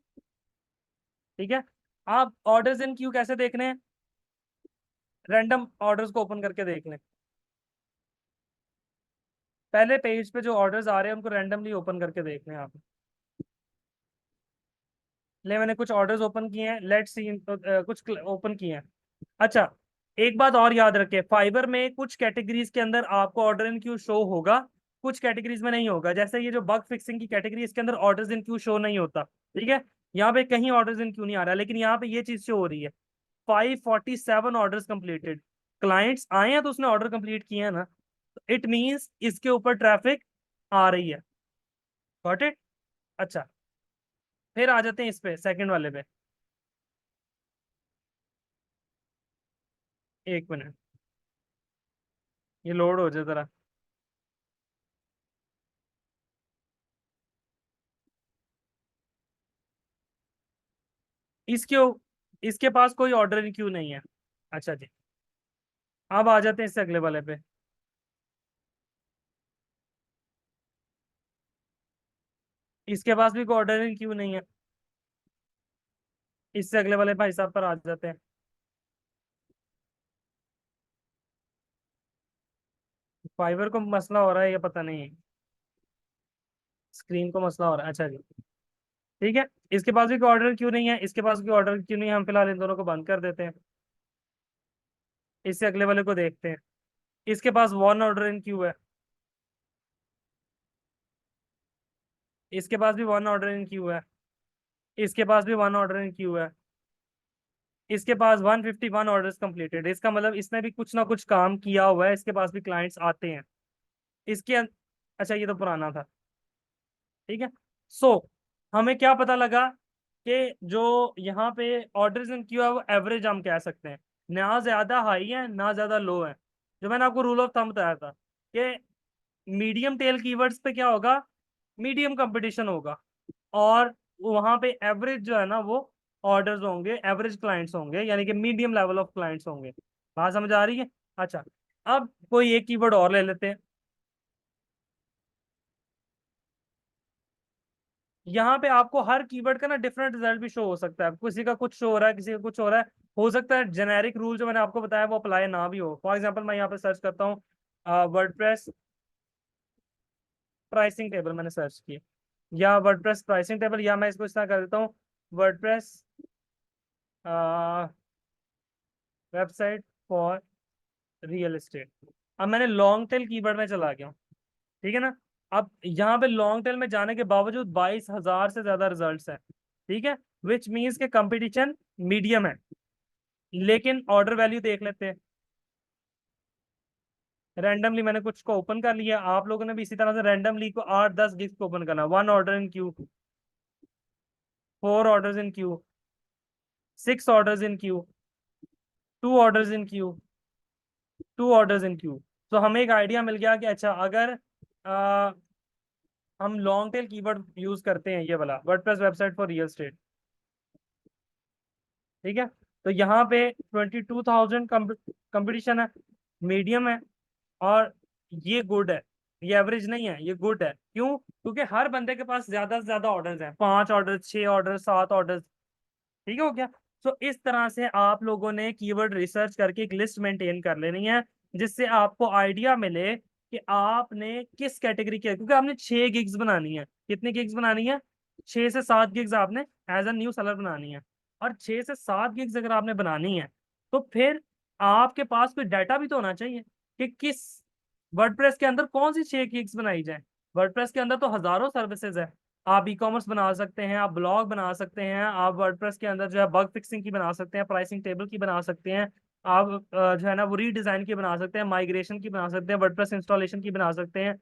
ठीक है, आप ऑर्डर्स इन क्यू कैसे देखने हैं, रैंडम ऑर्डर्स को ओपन करके देख लें। पहले पेज पे जो ऑर्डर्स आ रहे हैं उनको रैंडमली ओपन करके देख लें आप। ले मैंने कुछ ऑर्डर्स ओपन किए हैं, लेट्स सी, कुछ ओपन किए हैं। अच्छा, एक बात और याद रखें, फाइबर में कुछ कैटेगरीज के अंदर आपको ऑर्डर इन क्यू शो होगा, कुछ कैटेगरीज में नहीं होगा। जैसे ये जो बग फिक्सिंग की कैटेगरी, इसके अंदर ऑर्डर्स इन क्यू शो नहीं होता। ठीक है, यहाँ पे कहीं ऑर्डर्स इन क्यू नहीं आ रहा, लेकिन यहाँ पे ये चीज शो हो रही है, 547 ऑर्डर्स कंप्लीटेड। क्लाइंट्स आए हैं तो उसने ऑर्डर कंप्लीट किया है ना, इट मींस इसके ऊपर ट्रैफिक आ रही है। Got it. अच्छा, फिर आ जाते हैं इस पे, सेकंड वाले पे। एक मिनट, ये लोड हो जाए जरा। इसके इसके पास कोई ऑर्डर इन क्यू नहीं है। अच्छा जी, अब आ जाते हैं इससे अगले वाले पे। इसके पास भी कोई ऑर्डर इन क्यू नहीं है। इससे अगले वाले भाई साहब पर आ जाते हैं। फाइबर को मसला हो रहा है या पता नहीं, स्क्रीन को मसला हो रहा है। अच्छा जी, ठीक है, इसके पास भी कोई ऑर्डर क्यों नहीं है, इसके पास कोई ऑर्डर क्यों नहीं है, हम फिलहाल इन दोनों को बंद कर देते हैं। इससे अगले वाले को देखते हैं, इसके पास 1 ऑर्डर इन क्यू है, इसके पास भी 1 ऑर्डर इन क्यू है, इसके पास भी 1 ऑर्डर इन क्यू है, इसके पास 151 ऑर्डर्स कंप्लीटेड, इसका मतलब इसने भी कुछ ना कुछ काम किया हुआ है, इसके पास भी क्लाइंट्स आते हैं। अच्छा ये तो पुराना था, ठीक है। सो हमें क्या पता लगा कि जो यहाँ पे ऑर्डर्स इन क्यू है वो एवरेज हम कह सकते हैं, ना ज्यादा हाई है ना ज्यादा लो है। जो मैंने आपको रूल ऑफ थंब बताया था कि मीडियम टेल कीवर्ड्स पे क्या होगा, मीडियम कंपटीशन होगा, और वहां पे एवरेज जो है ना वो ऑर्डर्स होंगे, एवरेज क्लाइंट्स होंगे, यानी कि मीडियम लेवल ऑफ क्लाइंट्स होंगे। बात समझ आ रही है? अच्छा, अब कोई एक कीवर्ड और ले लेते हैं। यहाँ पे आपको हर कीवर्ड का ना डिफरेंट रिजल्ट भी शो हो सकता है, किसी का कुछ शो हो रहा है, किसी का कुछ हो रहा है। हो सकता है जेनेरिक रूल जो मैंने आपको बताया वो अप्लाई ना भी हो। फॉर एग्जांपल मैं यहाँ पे सर्च करता हूँ वर्डप्रेस प्राइसिंग टेबल, मैंने सर्च किया, या वर्डप्रेस प्राइसिंग टेबल, या मैं इसको इस तरह कर देता हूँ WordPress website for real estate. अब मैंने लॉन्ग टेल कीवर्ड में चला गया हूँ, ठीक है ना। अब यहाँ पे लॉन्ग टेल में जाने के बावजूद 22,000 से ज्यादा रिजल्ट्स हैं, ठीक है, विच मीन्स के कंपटीशन मीडियम है। लेकिन ऑर्डर वैल्यू देख लेते हैं। रैंडमली मैंने कुछ को ओपन कर लिया, आप लोगों ने भी इसी तरह से रैंडमली को 8-10 गिग्स को ओपन करना। 1 order in Q, 4 orders in Q, 6 orders in Q, 2 orders in Q, 2 orders in Q. तो हमें एक आइडिया मिल गया कि अच्छा अगर हम लॉन्ग टेल कीवर्ड यूज करते हैं, ये वाला WordPress website for real estate, ठीक है, तो यहाँ पे 22,000 कंपटीशन है, मीडियम है, और ये गुड है। ये एवरेज नहीं है, ये गुड है। क्यों? क्योंकि हर बंदे के पास ज्यादा से ज्यादा ऑर्डर्स हैं, 5 ऑर्डर, 6 ऑर्डर, 7 ऑर्डर, ठीक है, हो गया। तो इस तरह से आप लोगों ने कीवर्ड रिसर्च करके एक लिस्ट मेंटेन कर लेनी है, जिससे आपको आइडिया मिले कि आपने किस कैटेगरी के, क्योंकि आपने 6 गिग्स बनानी है। कितनी गिग्स बनानी है? 6 से 7 गिग्स आपने एज अ न्यू सेलर बनानी है। और 6 से 7 गिग्स अगर आपने बनानी है, तो फिर आपके पास कोई डाटा भी तो होना चाहिए कि किस वर्डप्रेस के अंदर कौन सी 6 गिग्स बनाई जाए। वर्डप्रेस के अंदर तो हजारों सर्विसेज है। आप ई कॉमर्स बना सकते हैं, आप ब्लॉग बना सकते हैं, आप वर्डप्रेस के अंदर जो है बग फिक्सिंग की बना सकते हैं, प्राइसिंग टेबल की बना सकते हैं, आप जो है ना वो रीडिजाइन की बना सकते हैं, माइग्रेशन की बना सकते हैं, वर्डप्रेस इंस्टॉलेशन की बना सकते हैं,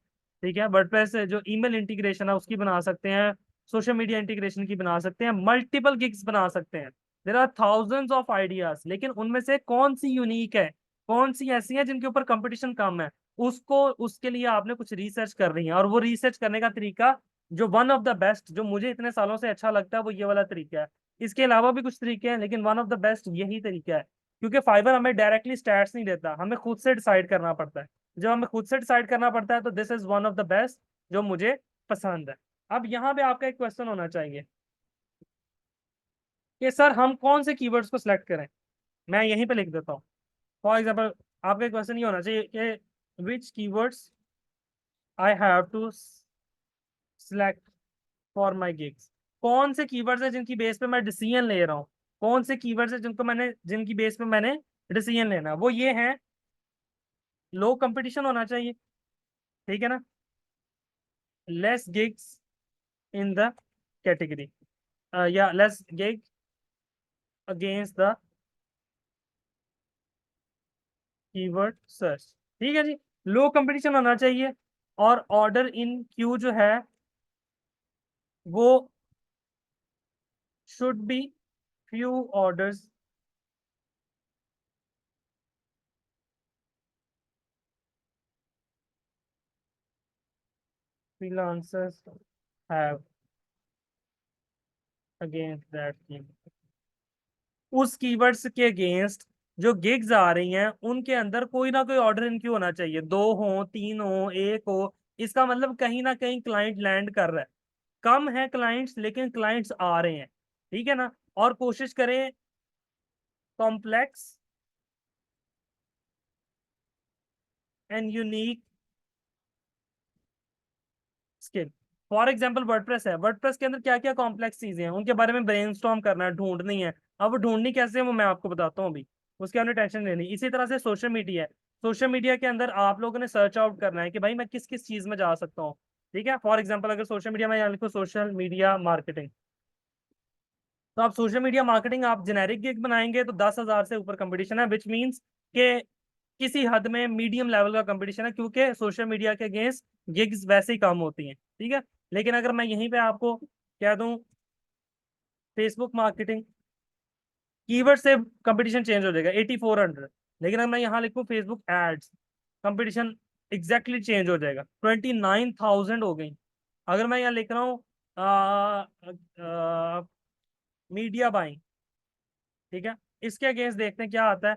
ठीक है, वर्डप्रेस जो ईमेल इंटीग्रेशन है उसकी बना सकते हैं, सोशल मीडिया इंटीग्रेशन की बना सकते हैं, मल्टीपल गिग्स बना सकते हैं। There are thousands of ideas, लेकिन उनमें से कौन सी यूनिक है, कौन सी ऐसी है जिनके ऊपर कंपटीशन कम है, उसको उसके लिए आपने कुछ रिसर्च कर रही है। और वो रिसर्च करने का तरीका जो वन ऑफ द बेस्ट, जो मुझे इतने सालों से अच्छा लगता है, वो ये वाला तरीका है। इसके अलावा भी कुछ तरीके हैं, लेकिन वन ऑफ द बेस्ट यही तरीका है। क्योंकि फाइवर हमें डायरेक्टली स्टैट्स नहीं देता, हमें खुद से डिसाइड करना पड़ता है। जब हमें खुद से डिसाइड करना पड़ता है तो this is one of the best जो मुझे पसंद है। अब यहाँ पे आपका एक क्वेश्चन होना चाहिए कि सर हम कौन से कीवर्ड्स को सिलेक्ट करें। मैं यहीं पे लिख देता हूँ। फॉर एग्जाम्पल आपका क्वेश्चन ये होना चाहिए कि which keywords I have to select for my gigs. कौन से कीवर्ड्स हैं जिनकी बेस पे मैं डिसीजन ले रहा हूँ, कौन से कीवर्ड्स हैं जिनकी बेस पे मैंने डिसीजन लेना है, वो ये है। लो कंपटीशन होना चाहिए, ठीक है ना, less gigs in the category, या less gig against the keyword search, ठीक है जी। लो कंपटीशन होना चाहिए, और ऑर्डर इन क्यू जो है वो should be few orders freelancers have against that keyword। उस कीवर्ड्स के अगेंस्ट जो गिग्स आ रही हैं उनके अंदर कोई ना कोई ऑर्डर इनक्यू होना चाहिए, 2 हो, 3 हो, 1 हो। इसका मतलब कहीं ना कहीं क्लाइंट लैंड कर रहा है। कम है क्लाइंट्स, लेकिन क्लाइंट्स आ रहे हैं, ठीक है ना। और कोशिश करें complex and unique skill. For example WordPress है, वर्डप्रेस के अंदर क्या क्या कॉम्प्लेक्स चीजें हैं उनके बारे में ब्रेनस्टॉर्म करना है, ढूंढनी है। अब वो ढूंढनी कैसे है वो मैं आपको बताता हूँ अभी, उसके हमने टेंशन लेनी। इसी तरह से सोशल मीडिया है, सोशल मीडिया के अंदर आप लोगों ने सर्च आउट करना है कि भाई मैं किस किस चीज में जा सकता हूँ, ठीक है। फॉर एग्जाम्पल अगर सोशल मीडिया में यहाँ लिखो सोशल मीडिया मार्केटिंग, तो आप सोशल मीडिया मार्केटिंग आप जेनेरिक गिग बनाएंगे तो 10,000 से ऊपर कंपटीशन है, विच मीन्स के किसी हद में मीडियम लेवल का कंपटीशन है, क्योंकि सोशल मीडिया के अगेंस्ट गिग्स वैसे ही कम होती हैं, ठीक है। लेकिन अगर मैं यहीं पे आपको कह दूं फेसबुक मार्केटिंग, कीवर्ड से कंपटीशन चेंज हो जाएगा 8400, लेकिन अगर मैं यहाँ लिखूँ Facebook ads, competition exactly change हो जाएगा, 29,000 हो गई। अगर मैं यहाँ लिख रहा हूँ मीडिया बाइंग, ठीक है, इसके अगेंस्ट देखते हैं क्या आता है,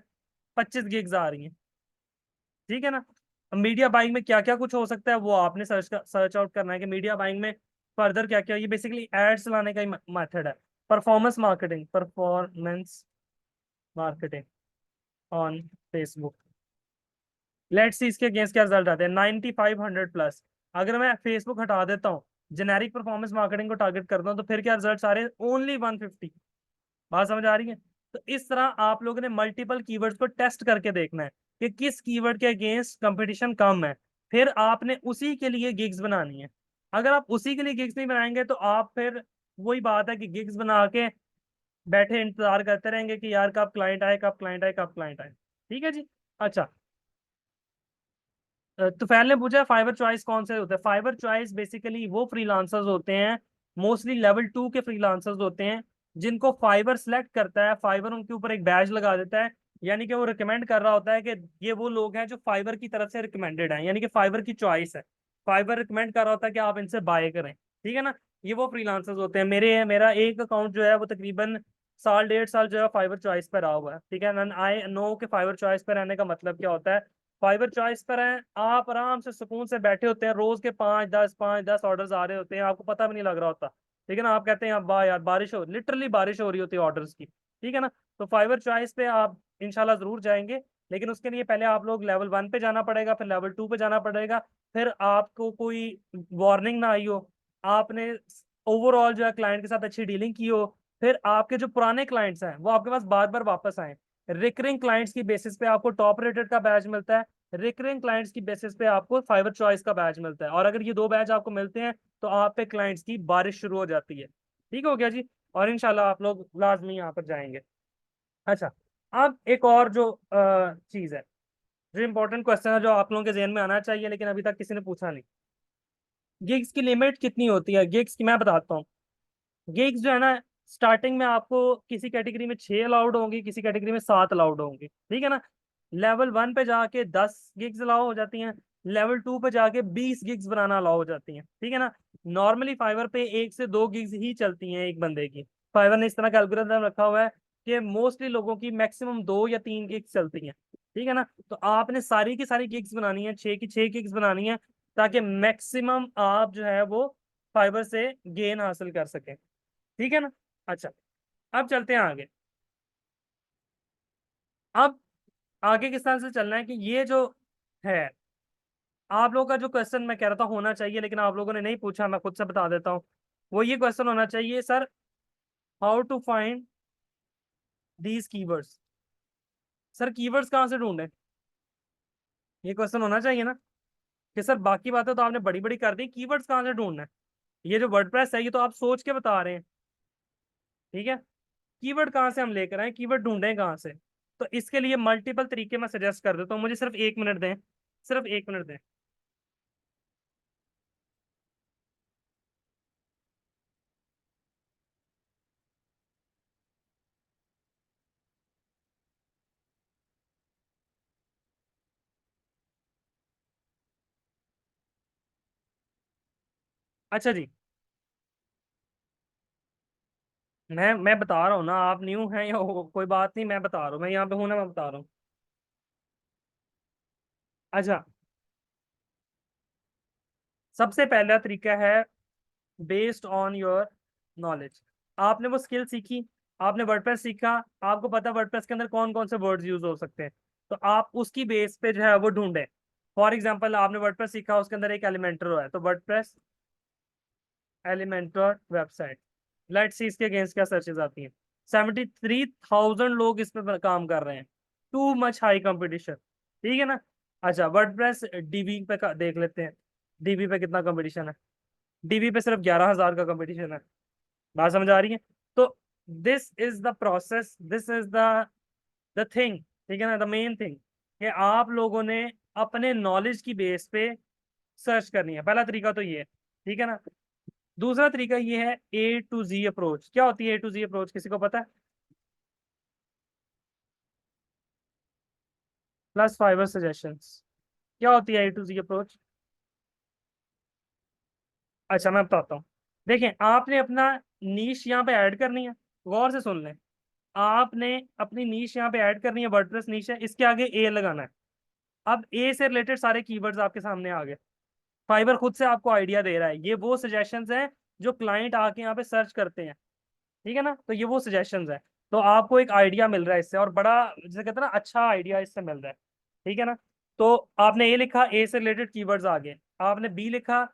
25 गिग्स आ रही हैं, ठीक है ना। अब मीडिया बाइंग में क्या क्या कुछ हो सकता है वो आपने सर्च आउट करना है कि मीडिया बाइंग में फर्दर क्या क्या, ये बेसिकली एड्स लाने का ही मेथड है। Performance marketing on Facebook, let's see इसके अगेंस्ट क्या रिजल्ट आते हैं, 9500 प्लस। अगर मैं फेसबुक हटा देता हूँ, जेनेरिक परफॉर्मेंस मार्केटिंग को टारगेट करता हूँ, तो फिर क्या रिजल्ट आ रहे हैं, ओनली 150। बात समझ आ रही है। तो इस तरह आप लोगों ने मल्टीपल कीवर्ड्स को टेस्ट करके देखना है कि किस कीवर्ड के अगेंस्ट कंपटीशन कम है, फिर आपने उसी के लिए गिग्स बनानी है। अगर आप उसी के लिए गिग्स नहीं बनाएंगे तो आप फिर वही बात है कि गिग्स बना के बैठे इंतजार करते रहेंगे कि यार कब क्लाइंट आए, कब क्लाइंट आए, कब क्लाइंट आए। ठीक है जी। अच्छा, तो फैल ने पूछा फाइबर चॉइस कौन से होते हैं। फाइबर चॉइस बेसिकली वो फ्रीलांसर्स होते हैं, मोस्टली लेवल 2 के फ्रीलांसर्स होते हैं, जिनको फाइबर सेलेक्ट करता है, फाइबर उनके ऊपर एक बैज लगा देता है, यानी कि वो रिकमेंड कर रहा होता है कि ये वो लोग हैं जो फाइबर की तरफ से रिकमेंडेड हैं, यानी कि फाइबर की चॉइस है, फाइबर रिकमेंड कर रहा होता है कि आप इनसे बाय करें, ठीक है ना। ये वो फ्रीलांसर्स होते हैं। मेरा एक अकाउंट जो है वो तकरीबन साल 1.5 साल जो है फाइबर चॉइस पर रहा हुआ है, ठीक है। आई नो कि फाइबर चॉइस पर रहने का मतलब क्या होता है। फाइबर चॉइस पर हैं आप, आराम से सुकून से बैठे होते हैं, रोज के 5-10 ऑर्डर्स आ रहे होते हैं, आपको पता भी नहीं लग रहा होता, ठीक है ना। आप कहते हैं वाह यार बारिश हो, लिटरली बारिश हो रही होती है ऑर्डर्स की, ठीक है ना। तो फाइबर चॉइस पे आप इंशाल्लाह जरूर जाएंगे, लेकिन उसके लिए पहले आप लोग लेवल 1 पे जाना पड़ेगा, फिर लेवल 2 पे जाना पड़ेगा, फिर आपको कोई वार्निंग ना आई हो, आपने ओवरऑल जो है क्लाइंट के साथ अच्छी डीलिंग की हो, फिर आपके जो पुराने क्लाइंट्स हैं वो आपके पास बार बार वापस आए, रिकरिंग क्लाइंट्स की बेसिस पे आपको टॉप रेटेड का बैच मिलता है, रिकरिंग क्लाइंट्स की बेसिस पे आपको फाइबर चॉइस का बैच मिलता है, और अगर ये दो बैच आपको मिलते हैं तो आप पे क्लाइंट्स की बारिश शुरू हो जाती है। ठीक हो गया जी। और इंशाल्लाह आप लोग लाजमी यहाँ पर जाएंगे। अच्छा, अब एक और जो चीज है, जो इंपॉर्टेंट क्वेश्चन है, जो आप लोगों के जहन में आना चाहिए लेकिन अभी तक किसी ने पूछा नहीं, गिग्स की लिमिट कितनी होती है। गिग्स की मैं बताता हूँ। गिग्स जो है ना, स्टार्टिंग में आपको किसी कैटेगरी में 6 अलाउड होंगी, किसी कैटेगरी में 7 अलाउड होंगी, ठीक है ना। लेवल 1 पे जाके 10 गिग्स अलाउ हो जाती हैं, लेवल 2 पे जाके 20 गिग्स बनाना अलाउ हो जाती हैं, ठीक है ना। नॉर्मली फाइवर पे 1 से 2 गिग्स ही चलती हैं एक बंदे की। फाइवर ने इस तरह का एल्गोरिथम रखा हुआ है कि मोस्टली लोगों की मैक्सिमम 2 या 3 गिग्स चलती हैं, ठीक है ना। तो आपने सारी की सारी गिग्स बनानी है, 6 की 6 गिग्स बनानी है, ताकि मैक्सिमम आप जो है वो फाइबर से गेन हासिल कर सकें, ठीक है ना। अच्छा, अब चलते हैं आगे। अब आगे किस तरह से चलना है कि ये जो है, आप लोगों का जो क्वेश्चन मैं कह रहा था होना चाहिए लेकिन आप लोगों ने नहीं पूछा, मैं खुद से बता देता हूँ। वो ये क्वेश्चन होना चाहिए, sir how to find these keywords. Sir keywords कहाँ से ढूंढें, ये क्वेश्चन होना चाहिए ना। कि सर बाकी बातें तो आपने बड़ी बड़ी कर दी, कीवर्ड्स कहाँ से ढूंढना है। ये जो वर्डप्रेस है ये तो आप सोच के बता रहे हैं, ठीक है। कीवर्ड कहाँ से हम लेकर आए, कीवर्ड ढूंढें कहाँ से। तो इसके लिए मल्टीपल तरीके मैं सजेस्ट कर देता हूँ, मुझे सिर्फ 1 मिनट दें, सिर्फ 1 मिनट दें। अच्छा जी, मैं बता रहा हूँ ना, आप न्यू हैं या कोई बात नहीं, मैं बता रहा हूँ, मैं यहाँ पे हूँ ना, मैं बता रहा हूँ। अच्छा, सबसे पहला तरीका है बेस्ड ऑन योर नॉलेज। आपने वो स्किल सीखी, आपने वर्डप्रेस सीखा, आपको पता है वर्डप्रेस के अंदर कौन कौन से वर्ड्स यूज हो सकते हैं, तो आप उसकी बेस पे जो है वो ढूंढें। फॉर एग्जाम्पल आपने वर्डप्रेस सीखा, उसके अंदर एक एलिमेंटर है, तो WordPress Elementor website, let's see इसके अगेंस्ट क्या सर्चेज आती हैं। 73,000 लोग इस पे काम कर रहे हैं, टू मच हाई कंपटीशन, ठीक है ना। अच्छा, वर्डप्रेस डीबी पे देख लेते हैं, डीबी पे कितना कंपटीशन है। डीबी पे सिर्फ 11,000 का कंपटीशन है। बात समझ आ रही है। तो this is the process, this is the thing, ठीक है ना, द मेन थिंग, कि आप लोगों ने अपने नॉलेज की बेस पे सर्च करनी है। पहला तरीका तो ये है, ठीक है ना। दूसरा तरीका ये है A to Z अप्रोच। क्या होती है A to Z अप्रोच, किसी को पता है? Plus fibre suggestions. क्या होती है A to Z अप्रोच? अच्छा, मैं बताता हूँ। देखें, आपने अपना नीश यहाँ पे ऐड करनी है, गौर से सुन लें। आपने अपनी नीश यहाँ पे ऐड करनी है, वर्डप्रेस नीश है, इसके आगे ए लगाना है। अब ए से रिलेटेड सारे कीवर्ड्स आपके सामने आ गए। फाइबर खुद से आपको आइडिया दे रहा है, ये वो सजेशंस हैं जो क्लाइंट आके यहाँ पे सर्च करते हैं, ठीक है ना। तो ये वो सजेशंस है, तो आपको एक आइडिया मिल रहा है इससे, और बड़ा जैसे कहते हैं ना, अच्छा आइडिया इससे मिल रहा है, ठीक है ना। तो आपने ए लिखा, ए से रिलेटेड कीवर्ड्स आ गए। आपने बी लिखा,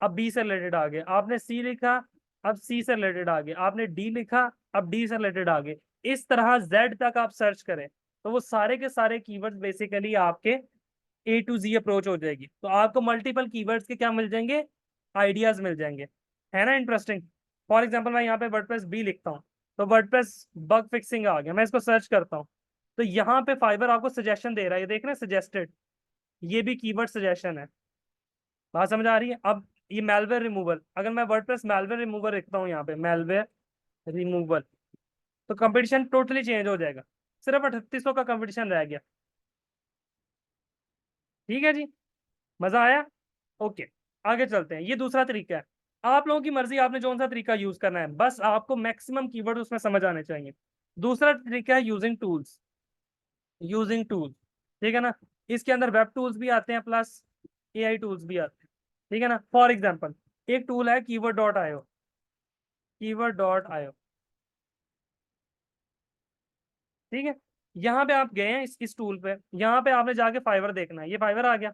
अब बी से रिलेटेड आ गए। आपने सी लिखा, अब सी से रिलेटेड आ गए। आपने डी लिखा, अब डी से रिलेटेड आ गए। इस तरह जेड तक आप सर्च करें तो वो सारे के सारे कीवर्ड्स बेसिकली आपके A to Z अप्रोच हो जाएगी। तो आपको मल्टीपल कीवर्ड्स के क्या मिल जाएंगे, आइडियाज मिल जाएंगे। है ना इंटरेस्टिंग। फॉर एग्जांपल मैं यहाँ पे वर्डप्रेस बी लिखता हूँ, तो वर्डप्रेस बग फिक्सिंग आ गया, मैं इसको सर्च करता हूँ, तो यहाँ पे फाइबर आपको सजेशन दे रहा है, ये देख रहे हैं सजेस्टेड, ये भी कीवर्ड सजेशन है। बात समझ आ रही है? अब ये मेलवेयर रिमूवल, अगर मैं वर्डप्रेस मेलवेयर रिमूवल लिखता हूँ यहाँ पे, मेलवेयर रिमूवल, तो कंपटीशन टोटली चेंज हो जाएगा। सिर्फ 3800 का कंपटीशन रह गया। ठीक है जी, मजा आया? ओके, आगे चलते हैं। ये दूसरा तरीका है, आप लोगों की मर्जी, आपने कौन सा तरीका यूज करना है, बस आपको मैक्सिमम कीवर्ड उसमें समझ आने चाहिए। दूसरा तरीका है यूजिंग टूल्स। यूजिंग टूल, ठीक है ना। इसके अंदर वेब टूल्स भी आते हैं, प्लस AI टूल्स भी आते हैं, ठीक है ना। फॉर एग्जाम्पल एक टूल है कीवर्ड.io, कीवर्ड.io, ठीक है। यहाँ पे आप गए हैं इस टूल पे, यहाँ पे आपने जाके फाइवर देखना है, ये फाइवर आ गया।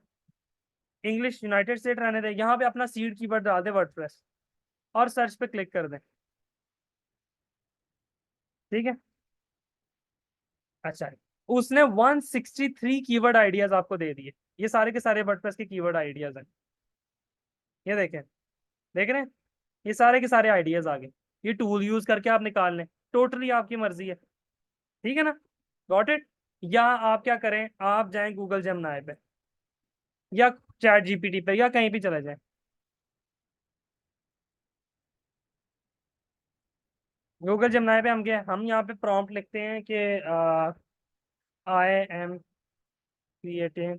इंग्लिश यूनाइटेड स्टेट रहने दें, यहाँ पे अपना सीड कीवर्ड डाल दे वर्डप्रेस, और सर्च पे क्लिक कर दें, ठीक है। अच्छा, उसने 163 कीवर्ड आइडियाज आपको दे दिए। ये सारे के सारे वर्डप्रेस के कीवर्ड आइडियाज हैं, ये देखें, देख रहे हैं, ये सारे के सारे आइडियाज आ गए। ये टूल यूज करके आप निकाल लें, टोटली आपकी मर्जी है, ठीक है ना। Got it? या आप क्या करें, आप जाएं गूगल जेमिनी पे, या ChatGPT पे, या कहीं भी चले जाएं। गूगल जेमिनी पे हम गए, हम यहाँ पे प्रॉम्प्ट लिखते हैं कि I am creating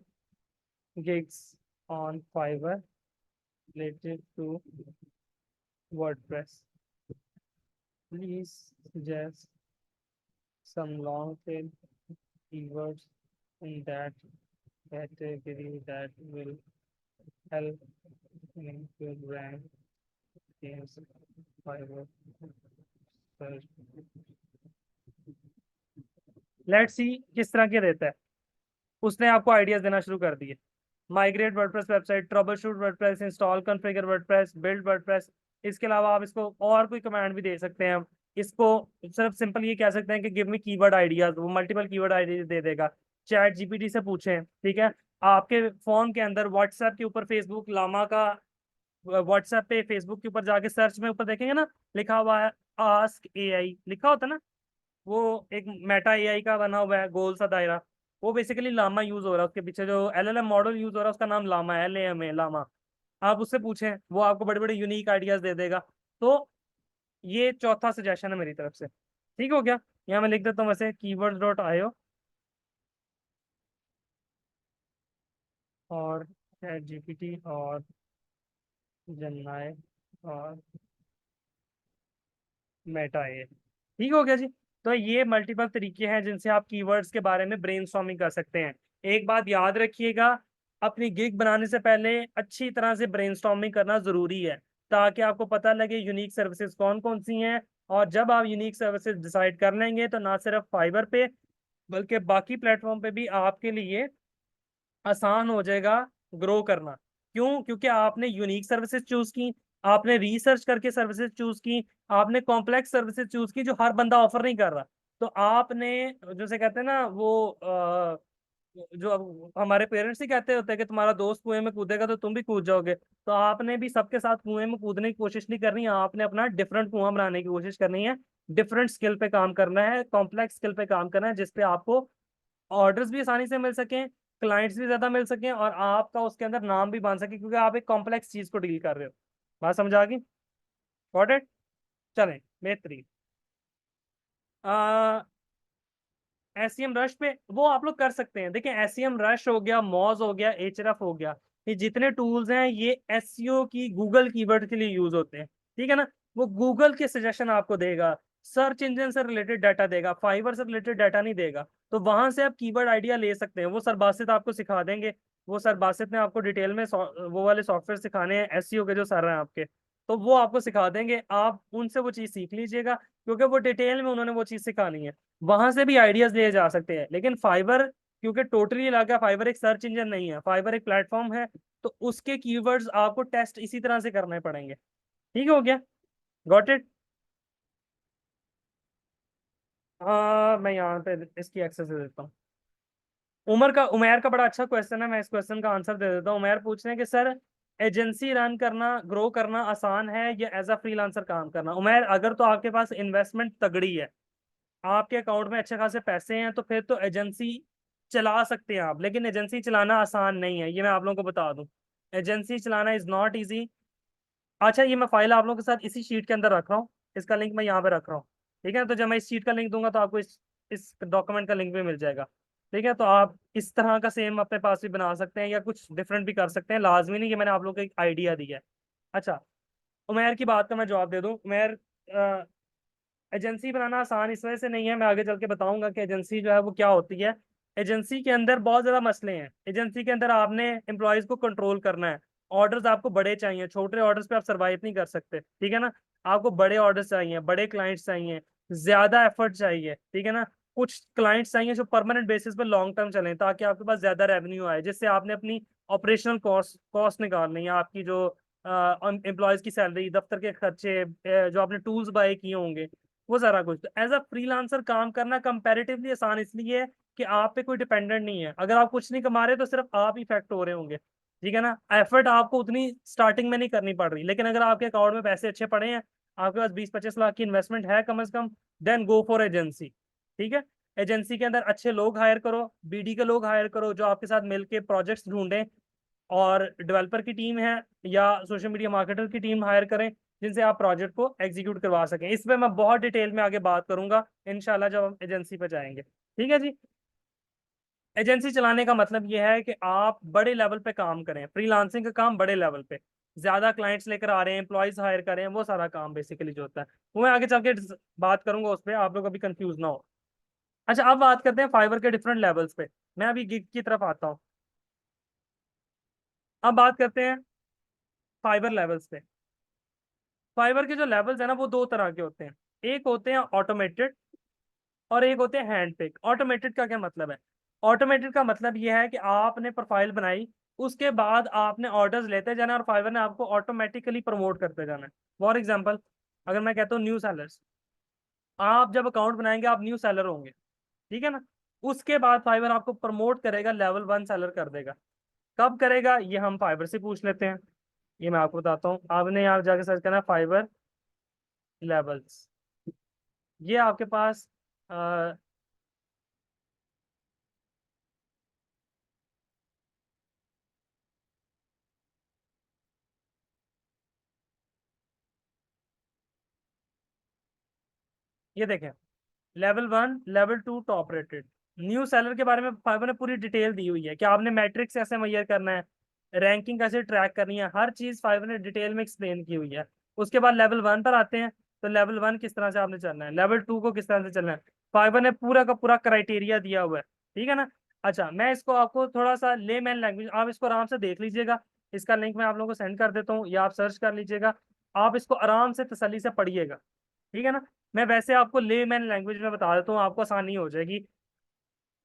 gigs on Fiverr related to WordPress. Please suggest some long tail keywords in that category that will help in your brand against Fiverr search. Let's see किस तरह के देता है। उसने आपको आइडियाज देना शुरू कर दिए। Migrate WordPress website, trouble shoot WordPress, install configure WordPress, build WordPress. इसके अलावा आप इसको और कोई कमांड भी दे सकते हैं। इसको सिर्फ सिंपल ये कह सकते हैं कि गिव मी कीवर्ड आइडियाज, वो मल्टीपल कीवर्ड आइडियाज दे देगा। ChatGPT से पूछें, ठीक है। आपके फोन के अंदर व्हाट्सएप के ऊपर फेसबुक लामा का, व्हाट्सएप पे फेसबुक के ऊपर जाके सर्च में ऊपर देखेंगे ना, लिखा हुआ है आस्क AI, लिखा होता है ना। वो एक मेटा AI का बना हुआ है गोल सा दायरा, वो बेसिकली लामा यूज हो रहा है, उसके पीछे जो LLM मॉडल यूज हो रहा है उसका नाम लामा है, LAMA, लामा। आप उससे पूछें, वो आपको बड़े बड़े यूनिक आइडियाज दे देगा। तो ये चौथा सजेशन है मेरी तरफ से, ठीक हो गया। यहाँ मैं लिख देता हूँ वैसे keywords.io और ChatGPT और Gemini और मेटा AI, ठीक हो गया जी। तो ये मल्टीपल तरीके हैं जिनसे आप कीवर्ड्स के बारे में ब्रेनस्टॉर्मिंग कर सकते हैं। एक बात याद रखिएगा, अपनी गिग बनाने से पहले अच्छी तरह से ब्रेनस्टॉर्मिंग करना जरूरी है, ताकि आपको पता लगे यूनिक सर्विसेज कौन कौन सी हैं। और जब आप यूनिक सर्विसेज डिसाइड कर लेंगे तो ना सिर्फ फाइबर पे बल्कि बाकी प्लेटफॉर्म पे भी आपके लिए आसान हो जाएगा ग्रो करना। क्यों? क्योंकि आपने यूनिक सर्विसेज चूज की, आपने रिसर्च करके सर्विसेज चूज की, आपने कॉम्प्लेक्स सर्विसेज चूज की जो हर बंदा ऑफर नहीं कर रहा। तो आपने, जैसे कहते हैं ना वो जो अब हमारे पेरेंट्स ही कहते होते हैं कि तुम्हारा दोस्त कुएं में कूदेगा तो तुम भी कूद जाओगे, तो आपने भी सबके साथ कुएं में कूदने की कोशिश नहीं करनी है, आपने अपना डिफरेंट कुआं बनाने की कोशिश करनी है। डिफरेंट स्किल पे काम करना है, कॉम्प्लेक्स स्किल पे काम करना है, जिसपे आपको ऑर्डर्स भी आसानी से मिल सकें, क्लाइंट्स भी ज्यादा मिल सकें, और आपका उसके अंदर नाम भी बन सके, क्योंकि आप एक कॉम्प्लेक्स चीज को डील कर रहे हो। बात समझ आ गई? Got it? चलें, बेहतरीन। एसईएम रश पे वो आप लोग कर सकते हैं। देखिए, एसईएम रश हो गया, मॉज हो गया, एचरएफ हो गया, ये जितने टूल्स हैं ये एसईओ की गूगल कीवर्ड के लिए यूज होते हैं, ठीक है ना। वो गूगल के सजेशन आपको देगा, सर्च इंजन से रिलेटेड डाटा देगा, फाइवर से रिलेटेड डाटा नहीं देगा। तो वहां से आप कीवर्ड आइडिया ले सकते हैं। वो सर बासित आपको सिखा देंगे, वो सर बासित ने आपको डिटेल में वो वाले सॉफ्टवेयर सिखाने हैं एसईओ के, जो सर हैं आपके, तो वो आपको सिखा देंगे। आप उनसे वो चीज सीख लीजिएगा, क्योंकि वो डिटेल में उन्होंने वो चीज सिखानी है। वहां से भी आइडियाज लिए जा सकते हैं। लेकिन फाइवर क्योंकि टोटली अलग है, फाइवर एक सर्च इंजन नहीं है, फाइवर एक प्लेटफॉर्म है, तो उसके कीवर्ड्स आपको टेस्ट इसी तरह से करने पड़ेंगे। ठीक हो गया? Got it? हाँ, मैं यहाँ पे इसकी एक्सेस दे देता हूँ। उमेर का बड़ा अच्छा क्वेश्चन है, मैं इस क्वेश्चन का आंसर दे देता हूँ। उमेर पूछ रहे हैं कि सर, एजेंसी रन करना, ग्रो करना आसान है या एज अ फ्रीलांसर काम करना? उमेर, अगर तो आपके पास इन्वेस्टमेंट तगड़ी है, आपके अकाउंट में अच्छे खासे पैसे हैं, तो फिर तो एजेंसी चला सकते हैं आप। लेकिन एजेंसी चलाना आसान नहीं है, ये मैं आप लोगों को बता दूं। एजेंसी चलाना इज नॉट इजी। अच्छा, ये मैं फाइल आप लोगों के साथ इसी शीट के अंदर रख रहा हूँ, इसका लिंक मैं यहाँ पे रख रहा हूँ। ठीक है, तो जब मैं इस शीट का लिंक दूंगा तो आपको इस डॉक्यूमेंट का लिंक भी मिल जाएगा। ठीक है, तो आप इस तरह का सेम अपने पास भी बना सकते हैं, या कुछ डिफरेंट भी कर सकते हैं, लाजमी नहीं कि मैंने आप लोगों को एक आइडिया दिया है। अच्छा, उमेर की बात का मैं जवाब दे दूं। उमेर, एजेंसी बनाना आसान इस वजह से नहीं है, मैं आगे चल के बताऊंगा कि एजेंसी जो है वो क्या होती है। एजेंसी के अंदर बहुत ज्यादा मसले हैं। एजेंसी के अंदर आपने एम्प्लॉयज को कंट्रोल करना है। ऑर्डर्स आपको बड़े चाहिए, छोटे ऑर्डर्स पे आप सर्वाइव नहीं कर सकते, ठीक है ना। आपको बड़े ऑर्डर्स चाहिए, बड़े क्लाइंट्स चाहिए, ज्यादा एफर्ट चाहिए, ठीक है ना। कुछ क्लाइंट्स चाहिए जो परमानेंट बेसिस पे लॉन्ग टर्म चलें, ताकि आपके पास ज्यादा रेवेन्यू आए, जिससे आपने अपनी ऑपरेशनल कॉस्ट कॉस्ट निकालनी है, आपकी जो एम्प्लॉयज की सैलरी, दफ्तर के खर्चे, जो आपने टूल्स बाय किए होंगे, वो सारा कुछ। तो एज अ फ्रीलांसर काम करना कंपैरेटिवली आसान इसलिए है कि आप पे कोई डिपेंडेंट नहीं है। अगर आप कुछ नहीं कमा रहे तो सिर्फ आप इफेक्ट हो रहे होंगे, ठीक है ना। एफर्ट आपको उतनी स्टार्टिंग में नहीं करनी पड़ रही, लेकिन अगर आपके अकाउंट में पैसे अच्छे पड़े हैं, आपके पास 20-25 लाख की इन्वेस्टमेंट है कम से कम, देन गो फॉर एजेंसी। ठीक है, एजेंसी के अंदर अच्छे लोग हायर करो, बीडी के लोग हायर करो, जो आपके साथ मिलके प्रोजेक्ट्स ढूंढें, और डेवलपर की टीम है या सोशल मीडिया मार्केटर की टीम हायर करें, जिनसे आप प्रोजेक्ट को एग्जीक्यूट करवा सकें। इस पे मैं बहुत डिटेल में आगे बात करूंगा इंशाल्लाह, जब हम एजेंसी पे जाएंगे। ठीक है जी। एजेंसी चलाने का मतलब यह है कि आप बड़े लेवल पे काम करें, फ्रीलांसिंग का काम बड़े लेवल पे, ज्यादा क्लाइंट्स लेकर आ रहे हैं, एम्प्लॉयज हायर कर रहे हैं, वो सारा काम बेसिकली जो होता है वो मैं आगे चल के बात करूंगा उस पर, आप लोग अभी कंफ्यूज ना हो। अच्छा, अब बात करते हैं फाइवर के डिफरेंट लेवल्स पे। मैं अभी गिग की तरफ आता हूँ। अब बात करते हैं फाइवर लेवल्स पे। फाइबर के जो लेवल्स है ना, वो दो तरह के होते हैं। एक होते हैं ऑटोमेटेड, और एक होते हैं हैंड पिक। ऑटोमेटेड का क्या मतलब है? ऑटोमेटेड का मतलब यह है कि आपने प्रोफाइल बनाई, उसके बाद आपने ऑर्डर्स लेते जाना, और फाइवर ने आपको ऑटोमेटिकली प्रमोट करते जाना है। फॉर एग्जाम्पल, अगर मैं कहता हूँ न्यू सेलर्स, आप जब अकाउंट बनाएंगे आप न्यू सेलर होंगे, ठीक है ना। उसके बाद फाइवर आपको प्रमोट करेगा, लेवल 1 सेलर कर देगा। कब करेगा ये हम फाइबर से पूछ लेते हैं। ये मैं आपको बताता हूँ, आपने यहाँ जाके सर्च करना फाइबर लेवल्स। ये आपके पास आ, ये देखें, level 1, level 2 top rated. New seller के बारे में फाइवर ने पूरी डिटेल दी हुई है कि आपने मैट्रिक्स कैसे मेजर करना है, रैंकिंग कैसे ट्रैक करनी है, हर चीज फाइवर ने डिटेल में एक्सप्लेन की हुई है। उसके बाद लेवल 1 पर आते हैं, तो लेवल 1 किस तरह से आपने चलना है, लेवल 2 को किस तरह से चलना है, फाइवर ने पूरा का पूरा क्राइटेरिया दिया हुआ है, ठीक है ना। अच्छा, मैं इसको आपको थोड़ा सा ले मैन लैंग्वेज, आप इसको आराम से देख लीजिएगा। इसका लिंक मैं आप लोगों को सेंड कर देता हूँ, या आप सर्च कर लीजिएगा। आप इसको आराम से तसल्ली से पढ़िएगा, ठीक है ना। मैं वैसे आपको ले मैन लैंग्वेज में बता देता हूँ, आपको आसानी हो जाएगी।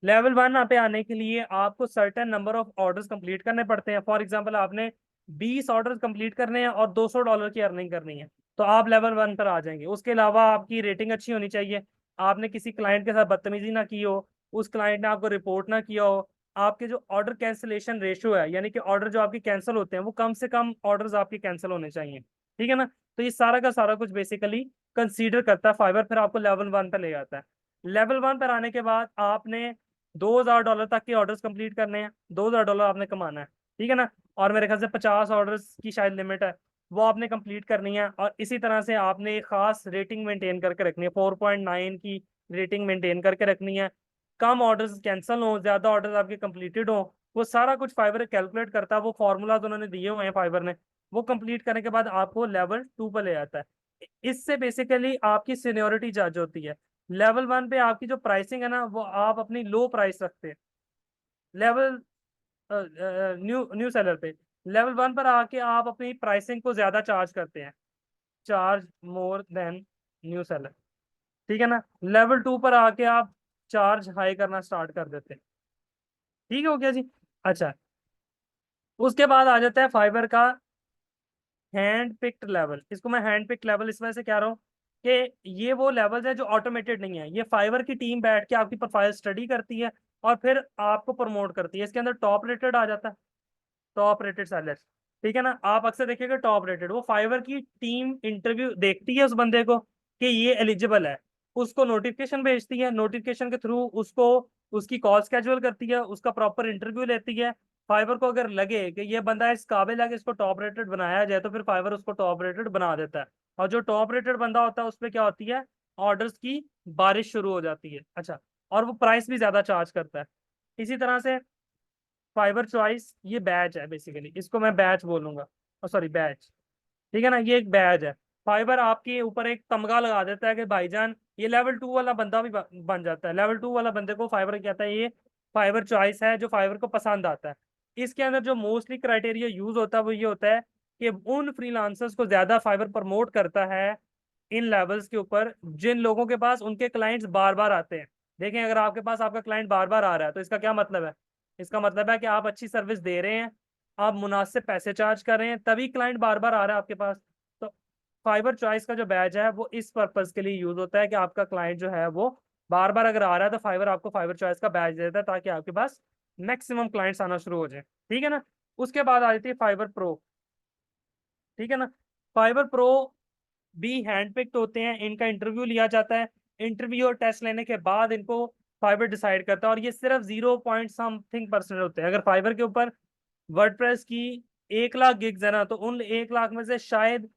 लेवल 1 पे आने के लिए आपको certain number of orders complete करने पड़ते हैं। फॉर एग्जांपल, आपने 20 ऑर्डर्स कंप्लीट करने हैं और $200 की अर्निंग करनी है, तो आप लेवल 1 पर आ जाएंगे। उसके अलावा आपकी रेटिंग अच्छी होनी चाहिए, आपने किसी क्लाइंट के साथ बदतमीजी ना की हो, उस क्लाइंट ने आपको रिपोर्ट ना किया हो, आपके जो ऑर्डर कैंसिलेशन रेशियो है, यानी कि ऑर्डर जो आपके कैंसिल होते हैं, वो कम से कम ऑर्डर्स आपके कैंसिल होने चाहिए, ठीक है ना। तो ये सारा का सारा कुछ बेसिकली कंसीडर करता है फाइबर, फिर आपको लेवल 1 पर ले जाता है। लेवल 1 पर आने के बाद आपने $2000 तक के ऑर्डर्स कंप्लीट करने हैं, $2000 आपने कमाना है, ठीक है ना। और मेरे ख्याल से 50 ऑर्डर्स की शायद लिमिट है, वो आपने कंप्लीट करनी है। और इसी तरह से आपने एक खास रेटिंग मेंटेन करके रखनी है, 4.9 की रेटिंग मेंटेन करके रखनी है। कम ऑर्डर्स कैंसिल हो, ज्यादा ऑर्डर्स आपके कंप्लीटेड हो, वो सारा कुछ फाइबर कैलकुलेट करता है। वो फॉर्मूलाज उन्होंने दिए हुए हैं फाइबर ने, वो कंप्लीट करने के बाद आपको लेवल 2 पर ले जाता है। इससे बेसिकली आपकी सीनियोरिटी जज होती है। लेवल 1 पे आपकी जो प्राइसिंग है ना, वो आप अपनी लो प्राइस रखते हैं। लेवल न्यू न्यू सेलर पे, लेवल 1 पर आके आप अपनी प्राइसिंग को ज्यादा चार्ज करते हैं, charge more than new seller, ठीक है ना। लेवल 2 पर आके आप चार्ज हाई करना स्टार्ट कर देते हैं। ठीक हो गया जी। अच्छा, उसके बाद आ जाता है फाइबर का हैंड पिक्ड लेवल। इसको मैं हैंड पिक्ड लेवल इस वजह से कह रहा हूँ कि ये वो लेवल्स है जो ऑटोमेटेड नहीं है। ये फाइवर की टीम बैठ के आपकी प्रोफाइल स्टडी करती है और फिर आपको प्रमोट करती है। इसके अंदर टॉप रेटेड आ जाता है, टॉप रेटेड सेलर्स, ठीक है ना। आप अक्सर देखिएगा टॉप रेटेड, वो फाइवर की टीम इंटरव्यू देखती है उस बंदे को कि ये एलिजिबल है, उसको नोटिफिकेशन भेजती है, नोटिफिकेशन के थ्रू उसको उसकी कॉल स्केड्यूल करती है, उसका प्रॉपर इंटरव्यू लेती है। फाइवर को अगर लगे कि ये बंदा इस काबिल है कि इसको टॉप रेटेड बनाया जाए, तो फिर फाइवर उसको टॉप रेटेड बना देता है। और जो टॉप रेटेड बंदा होता है उस पर क्या होती है, ऑर्डर्स की बारिश शुरू हो जाती है। अच्छा, और वो प्राइस भी ज्यादा चार्ज करता है। इसी तरह से फाइबर चॉइस ये बैच है बेसिकली, इसको मैं बैच बोलूंगा, सॉरी बैच, ठीक है ना। ये एक बैच है। फाइबर आपके ऊपर एक तमगा लगा देता है कि भाईजान ये लेवल 2 वाला बंदा भी बन जाता है। लेवल 2 वाला बंदे को फाइबर कहता है ये फाइबर चॉइस है, जो फाइबर को पसंद आता है। इसके अंदर जो मोस्टली क्राइटेरिया यूज होता है वो ये होता है कि उन फ्रीलांसर्स को ज्यादा फाइबर प्रमोट करता है इन लेवल्स के ऊपर जिन लोगों के पास उनके क्लाइंट्स बार बार आते हैं। देखें, अगर आपके पास आपका क्लाइंट बार बार आ रहा है तो इसका क्या मतलब है, इसका मतलब है कि आप अच्छी सर्विस दे रहे हैं, आप मुनासिब पैसे चार्ज कर रहे हैं, तभी क्लाइंट बार बार आ रहा है आपके पास। तो फाइबर चॉइस का जो बैच है वो इस पर्पज के लिए यूज होता है कि आपका क्लाइंट जो है वो बार बार अगर आ रहा है तो फाइबर आपको फाइबर चॉइस का बैच देता है ताकि आपके पास मैक्सिमम क्लाइंट्स आना शुरू हो जाए, ठीक है ना। उसके बाद आ जाती है फाइबर प्रो, ठीक है ना। फाइबर प्रो भी हैंड पिक्ड होते हैं, इनका इंटरव्यू लिया जाता है। इंटरव्यू और टेस्ट लेने के बाद इनको फाइबर डिसाइड करता है, और ये सिर्फ 0 पॉइंट समथिंग % होते हैं। अगर फाइबर के ऊपर वर्डप्रेस की 1 लाख गिग्स है ना, तो उन 1 लाख में से शायद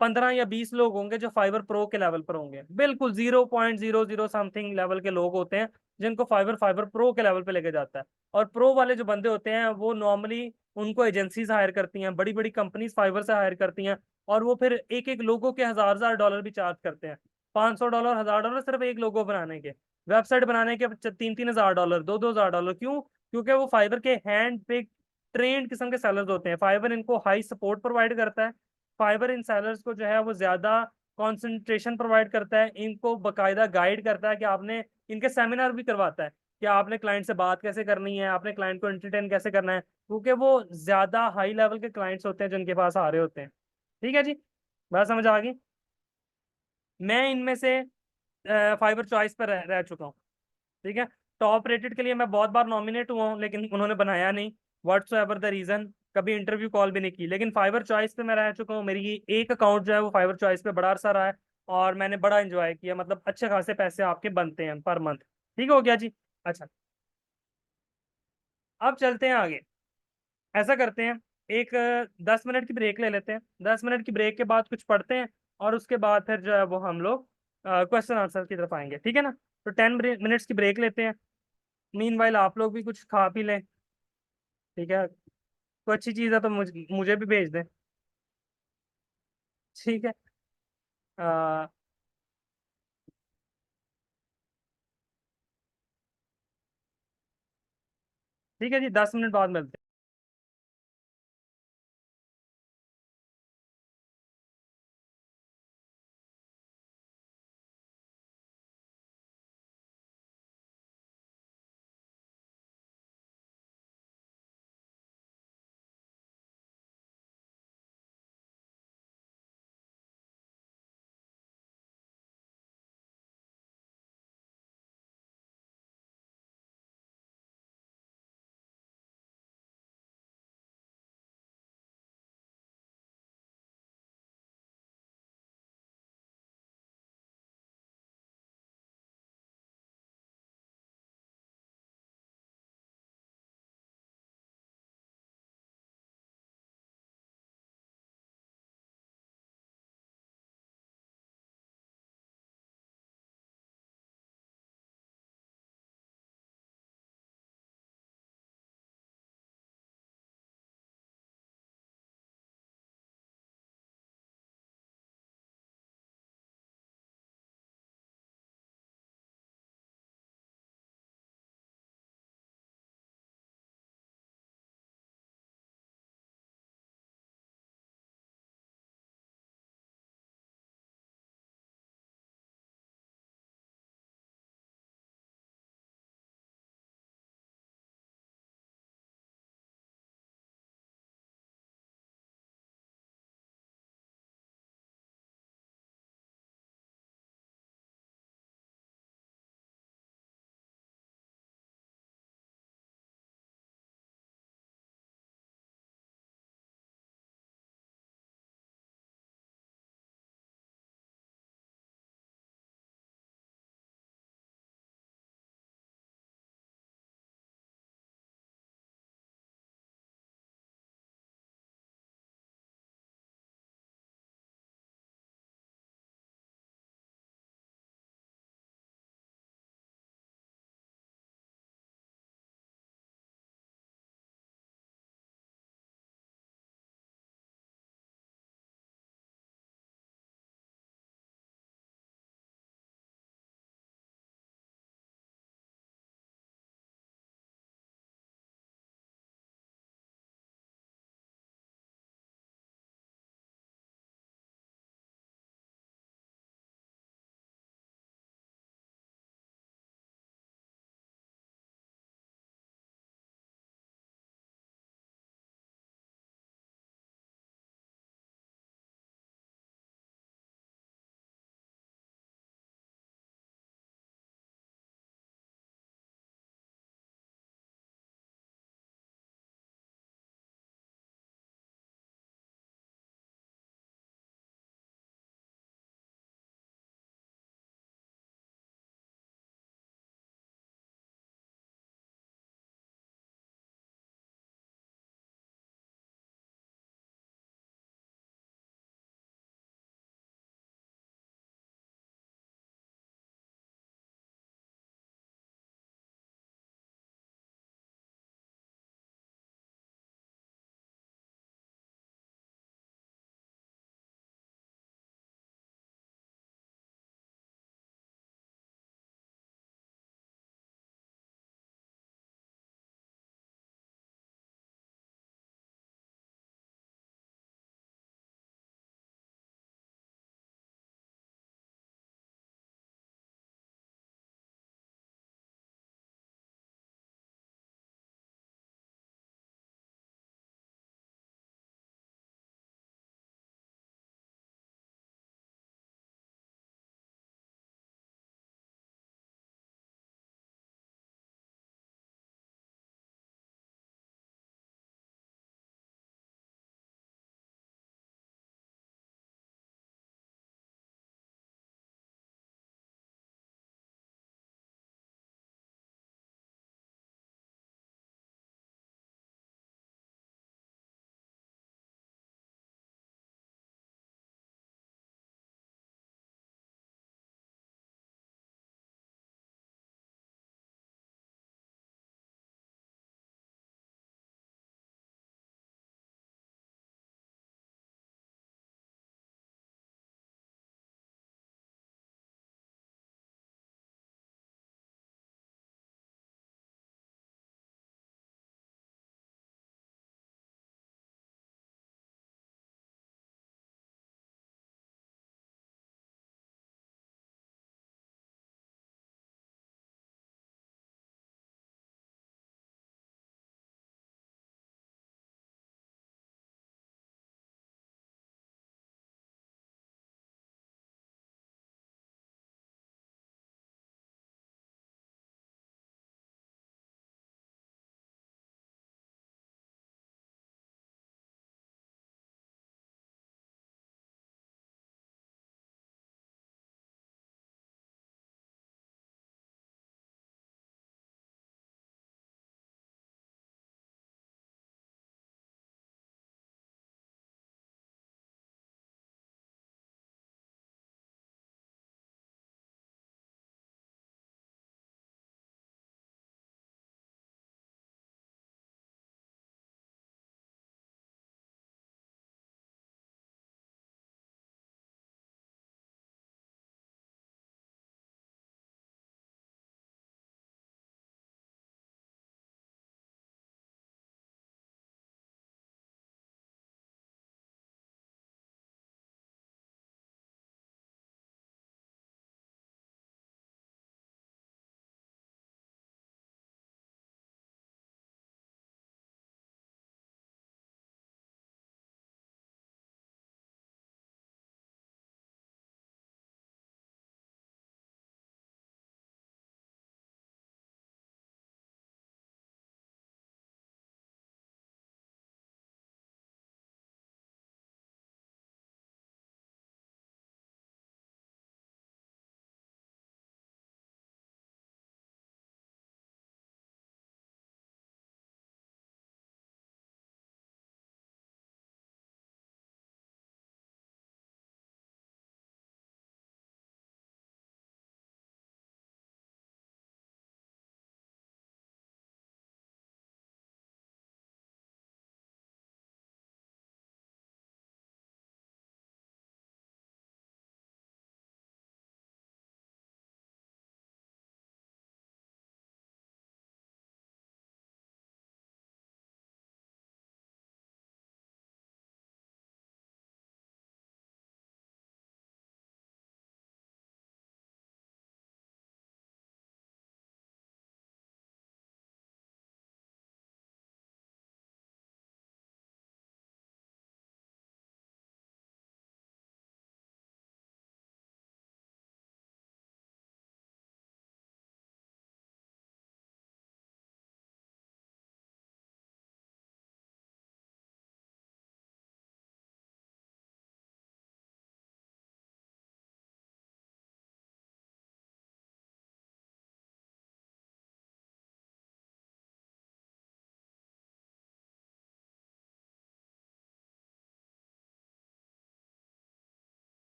15 या 20 लोग होंगे जो फाइबर प्रो के लेवल पर होंगे। बिल्कुल 0.00 लेवल के लोग होते हैं जिनको फाइबर फाइबर प्रो के लेवल पे लेके जाता है। और प्रो वाले जो बंदे होते हैं वो नॉर्मली उनको एजेंसीज हायर करती हैं, बड़ी बड़ी कंपनीज फाइबर से हायर करती हैं, और वो फिर एक एक लोगों के $1000 भी चार्ज करते हैं। $500 $1000 सिर्फ एक लोगो बनाने के, वेबसाइट बनाने के 3-3 हज़ार डॉलर, 2-2 हज़ार डॉलर। क्यों? क्योंकि वो फाइबर के हैंड पिक ट्रेंड किस्म के सेलर्स होते हैं। फाइबर इनको हाई सपोर्ट प्रोवाइड करता है, फाइबर इन सेलर्स को जो है वो ज्यादा कंसंट्रेशन प्रोवाइड करता है, इनको बकायदा गाइड करता है कि आपने, इनके सेमिनार भी करवाता है कि आपने क्लाइंट से बात कैसे करनी है, आपने क्लाइंट को एंटरटेन कैसे करना है, क्योंकि वो ज्यादा हाई लेवल के क्लाइंट्स होते हैं जिनके पास आ रहे होते हैं। ठीक है जी, बात समझ आ गई। मैं इनमें से फाइबर चॉइस पर रह चुका हूँ, ठीक है। टॉप रेटेड के लिए मैं बहुत बार नॉमिनेट हुआ हूँ लेकिन उन्होंने बनाया नहीं, व्हाट्स एवर द रीजन, कभी इंटरव्यू कॉल भी नहीं की। लेकिन फाइबर चॉइस पे मैं रह चुका हूँ, मेरी एक अकाउंट जो है वो फाइबर चॉइस पे बड़ा अरसा रहा है, और मैंने बड़ा इंजॉय किया, मतलब अच्छे खासे पैसे आपके बनते हैं पर मंथ। ठीक हो गया जी। अच्छा, अब चलते हैं आगे। ऐसा करते हैं, एक 10 मिनट की ब्रेक ले लेते हैं। 10 मिनट की ब्रेक के बाद कुछ पढ़ते हैं, और उसके बाद फिर जो है वो हम लोग क्वेश्चन आंसर की तरफ आएंगे, ठीक है ना। तो 10 मिनट्स की ब्रेक लेते हैं। मीन वाइल आप लोग भी कुछ खा पी लें, ठीक है। कोई अच्छी चीज़ है तो मुझे भी भेज दें, ठीक है। अ, ठीक है जी, 10 मिनट बाद मिलते हैं।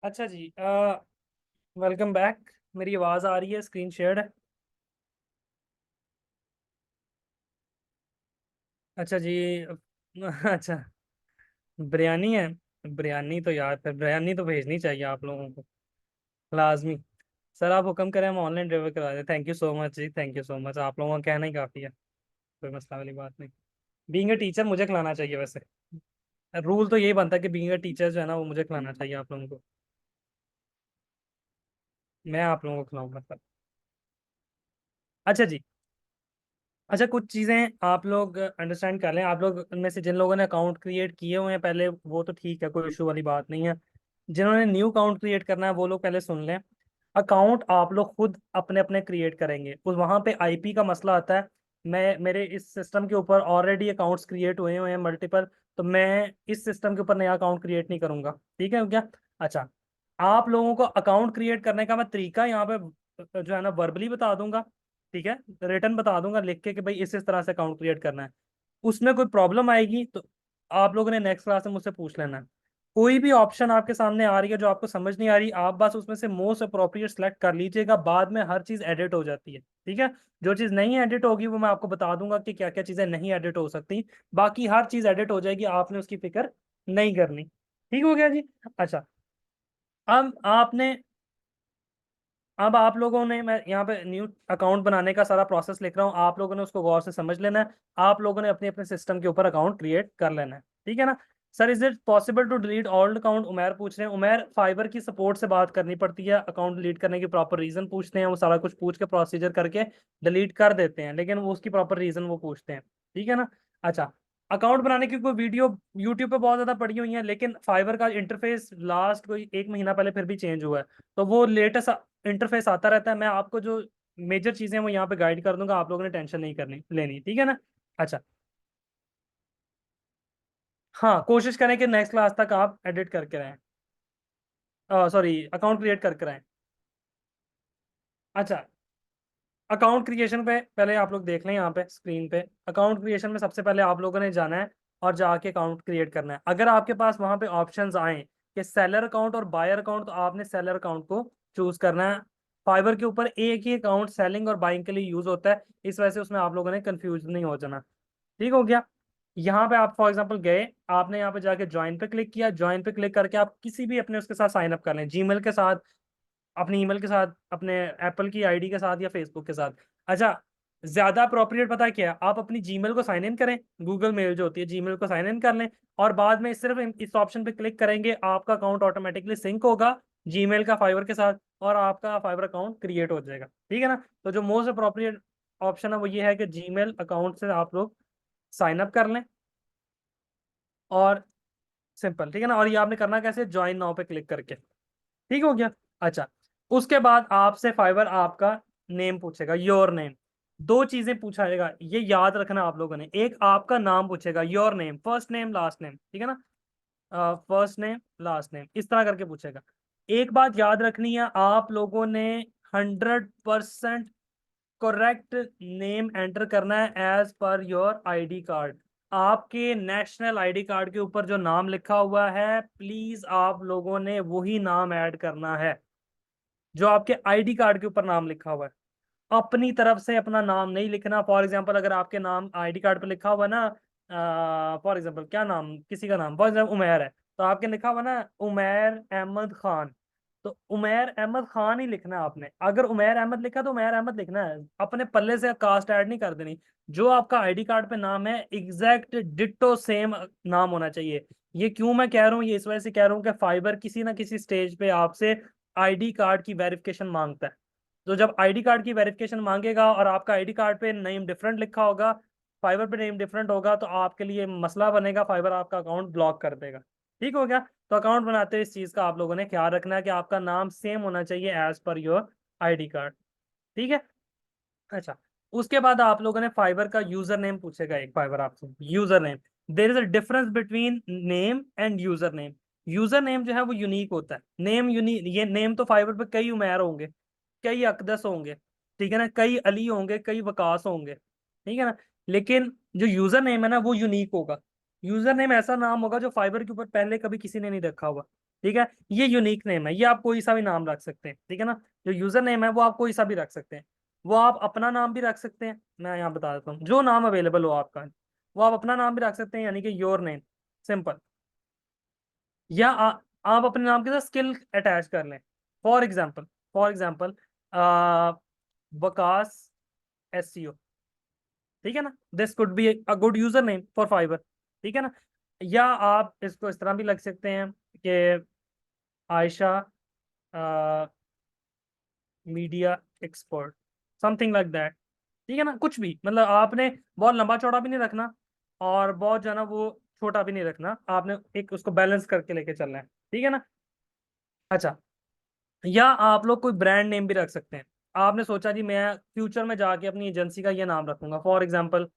अच्छा जी, वेलकम बैक। मेरी आवाज़ आ रही है? स्क्रीन शेयर्ड है? अच्छा जी। अच्छा, बिरयानी है। बिरयानी तो यार, फिर बिरयानी तो भेजनी चाहिए आप लोगों को, लाजमी। सर आप हुक्म करें, हम ऑनलाइन डिलीवर करा दें। थैंक यू सो मच जी, थैंक यू सो मच। आप लोगों का कहना ही काफ़ी है, कोई मसला वाली बात नहीं। बीइंग अ टीचर मुझे खिलाना चाहिए वैसे। रूल तो यही बनता है कि बीइंग अ टीचर जो है ना, वो मुझे खिलाना चाहिए आप लोगों को। मैं आप लोगों को खिलाऊंगा सर। अच्छा जी। अच्छा, कुछ चीज़ें आप लोग अंडरस्टैंड कर लें। आप लोग उनमें से जिन लोगों ने अकाउंट क्रिएट किए हुए हैं पहले, वो तो ठीक है, कोई इशू वाली बात नहीं है। जिन्होंने न्यू अकाउंट क्रिएट करना है वो लोग पहले सुन लें। अकाउंट आप लोग खुद अपने अपने क्रिएट करेंगे, उस वहाँ पे आईपी का मसला आता है। मैं मेरे इस सिस्टम के ऊपर ऑलरेडी अकाउंट्स क्रिएट हुए हुए हैं मल्टीपल, तो मैं इस सिस्टम के ऊपर नया अकाउंट क्रिएट नहीं करूंगा। ठीक है क्या? अच्छा, आप लोगों को अकाउंट क्रिएट करने का मैं तरीका यहाँ पे जो है ना वर्बली बता दूंगा। ठीक है, रिटर्न बता दूंगा लिख के कि भाई इस तरह से अकाउंट क्रिएट करना है। उसमें कोई प्रॉब्लम आएगी तो आप लोगों ने नेक्स्ट क्लास में मुझसे पूछ लेना है। कोई भी ऑप्शन आपके सामने आ रही है जो आपको समझ नहीं आ रही, आप बस उसमें से मोस्ट अप्रोप्रिएट सेलेक्ट कर लीजिएगा। बाद में हर चीज़ एडिट हो जाती है। ठीक है, जो चीज़ नहीं एडिट होगी वो मैं आपको बता दूंगा कि क्या क्या चीज़ें नहीं एडिट हो सकती। बाकी हर चीज़ एडिट हो जाएगी, आपने उसकी फिक्र नहीं करनी। ठीक हो गया जी? अच्छा, अब आपने अब आप लोगों ने, मैं यहाँ पे न्यू अकाउंट बनाने का सारा प्रोसेस लिख रहा हूँ, आप लोगों ने उसको गौर से समझ लेना है। आप लोगों ने अपने अपने सिस्टम के ऊपर अकाउंट क्रिएट कर लेना है। ठीक है ना? Sir is it possible to delete old account? Umer पूछ रहे हैं। उमेर, फाइबर की सपोर्ट से बात करनी पड़ती है, अकाउंट डिलीट करने की प्रॉपर रीजन पूछते हैं, वो सारा कुछ पूछ के प्रोसीजर करके डिलीट कर देते हैं, लेकिन वो उसकी प्रॉपर रीजन वो पूछते हैं। ठीक है ना? अच्छा, अकाउंट बनाने की कोई वीडियो यूट्यूब पे बहुत ज्यादा पड़ी हुई है, लेकिन फाइबर का इंटरफेस लास्ट कोई एक महीना पहले फिर भी चेंज हुआ है, तो वो लेटेस्ट इंटरफेस आता रहता है। मैं आपको जो मेजर चीजें हैं वो यहाँ पे गाइड कर दूंगा, आप लोगों ने टेंशन नहीं करनी लेनी। ठीक है ना? अच्छा, हाँ, कोशिश करें कि नेक्स्ट क्लास तक आप एडिट करके रहें, सॉरी, अकाउंट क्रिएट करके रहें। अच्छा, अकाउंट क्रिएशन पे पहले आप लोग देख लें यहाँ पे स्क्रीन पे। अकाउंट क्रिएशन में सबसे पहले आप लोगों ने जाना है और जाके अकाउंट क्रिएट करना है। अगर आपके पास वहाँ पे ऑप्शंस आए कि सेलर अकाउंट और बायर अकाउंट, तो आपने सेलर अकाउंट को चूज करना है। फाइवर के ऊपर एक ही अकाउंट सेलिंग और बाइंग के लिए यूज होता है, इस वजह से उसमें आप लोगों ने कंफ्यूज नहीं हो जाना। ठीक हो गया? यहाँ पे आप फॉर एग्जांपल गए, आपने यहाँ पे जाके ज्वाइन पे क्लिक किया। ज्वाइन पे क्लिक करके आप किसी भी अपने उसके साथ साइन अप कर लें, जीमेल के साथ, अपनी ईमेल के साथ, अपने एप्पल की आईडी के साथ, या फेसबुक के साथ। अच्छा, ज्यादा अप्रोप्रिएट पता है क्या? आप अपनी जीमेल को साइन इन करें, गूगल मेल जो होती है, जीमेल को साइन इन कर लें, और बाद में सिर्फ इस ऑप्शन पे क्लिक करेंगे, आपका अकाउंट ऑटोमेटिकली सिंक होगा जीमेल का फाइवर के साथ, और आपका फाइवर अकाउंट क्रिएट हो जाएगा। ठीक है ना? तो जो मोस्ट अप्रोप्रिएट ऑप्शन है वो ये है कि जीमेल अकाउंट से आप लोग साइन अप कर लें, और सिंपल। ठीक है ना? और ये आपने करना कैसे? ज्वाइन नाउ पे क्लिक करके। ठीक हो गया? अच्छा, उसके बाद आपसे फाइवर आपका नेम पूछेगा, योर नेम। दो चीजें पूछाएगा, ये याद रखना आप लोगों ने। एक आपका नाम पूछेगा, your name, first name last name. ठीक है ना? फर्स्ट नेम लास्ट नेम इस तरह करके पूछेगा। एक बात याद रखनी है, आप लोगों ने 100% करेक्ट नेम एंटर करना है as per your ID card. आपके नेशनल आईडी कार्ड के ऊपर जो नाम लिखा हुआ है, प्लीज आप लोगों ने वही नाम ऐड करना है जो आपके आईडी कार्ड के ऊपर नाम लिखा हुआ है। अपनी तरफ से अपना नाम नहीं लिखना। फॉर एग्जांपल अगर आपके नाम आईडी कार्ड पे लिखा हुआ ना, फॉर एग्जांपल क्या नाम, किसी का नाम फॉर एग्जांपल उमैर है, तो आपके लिखा हुआ ना उमैर अहमद खान, तो उमैर अहमद खान ही लिखना है आपने। अगर उमैर अहमद लिखा तो उमैर अहमद लिखना है, अपने पल्ले से कास्ट ऐड नहीं कर देनी। जो आपका आईडी कार्ड पे नाम है एग्जैक्ट डिट्टो सेम नाम होना चाहिए। ये क्यों मैं कह रहा हूँ? ये इस वजह से कह रहा हूँ कि फाइबर किसी ना किसी स्टेज पे आपसे आईडी कार्ड की वेरिफिकेशन मांगता है। तो जब आईडी कार्ड की वेरिफिकेशन मांगेगा और आपका आईडी कार्ड पे नेम डिफरेंट लिखा होगा, फाइबर पे नेम डिफरेंट होगा, तो आपके लिए मसला बनेगा, फाइबर आपका अकाउंट ब्लॉक कर देगा। ठीक हो गया? तो अकाउंट बनाते हुए इस चीज का आप लोगों ने ख्याल रखना है कि आपका नाम सेम होना चाहिए as per your ID card. ठीक है? अच्छा, उसके बाद आप लोगों ने फाइबर का यूजर नेम पूछेगा, एक फाइबर आपसे user name. There is a difference between name and user name. User name जो है वो यूनिक होता है, नेम यूनिक। ये नेम तो फाइबर पे कई उमैर होंगे, कई अकदस होंगे, ठीक है ना, कई अली होंगे, कई वकास होंगे, ठीक है ना, लेकिन जो यूजर नेम है ना वो यूनिक होगा। यूजर नेम ऐसा नाम होगा जो फाइबर के ऊपर पहले कभी किसी ने नहीं रखा हुआ। ठीक है, ये यूनिक नेम है, ये आप कोई सा भी नाम रख सकते हैं, ठीक है ना। जो यूजर नेम है वो आप कोई सा भी रख सकते हैं, वो आप अपना नाम भी रख सकते हैं, मैं यहाँ बता देता हूँ, जो नाम अवेलेबल हो आपका वो आप अपना नाम भी रख सकते हैं, यानी कि योर नेम सिंपल। या आप अपने नाम के साथ स्किल अटैच कर लें। फॉर एग्जाम्पल वकास SEO, ठीक है ना, this could be a good user name for fibre, ठीक है ना। या आप इसको इस तरह भी लिख सकते हैं कि Ayesha media expert, something like that, ठीक है ना। कुछ भी, मतलब आपने बहुत लंबा चौड़ा भी नहीं रखना और बहुत जो है ना वो छोटा भी नहीं रखना, आपने एक उसको बैलेंस करके लेके चलना है, ठीक है ना। अच्छा, या आप लोग कोई ब्रांड नेम भी रख सकते हैं। आपने सोचा जी मैं फ्यूचर में जाके अपनी एजेंसी का ये नाम रखूंगा, फॉर एग्जांपल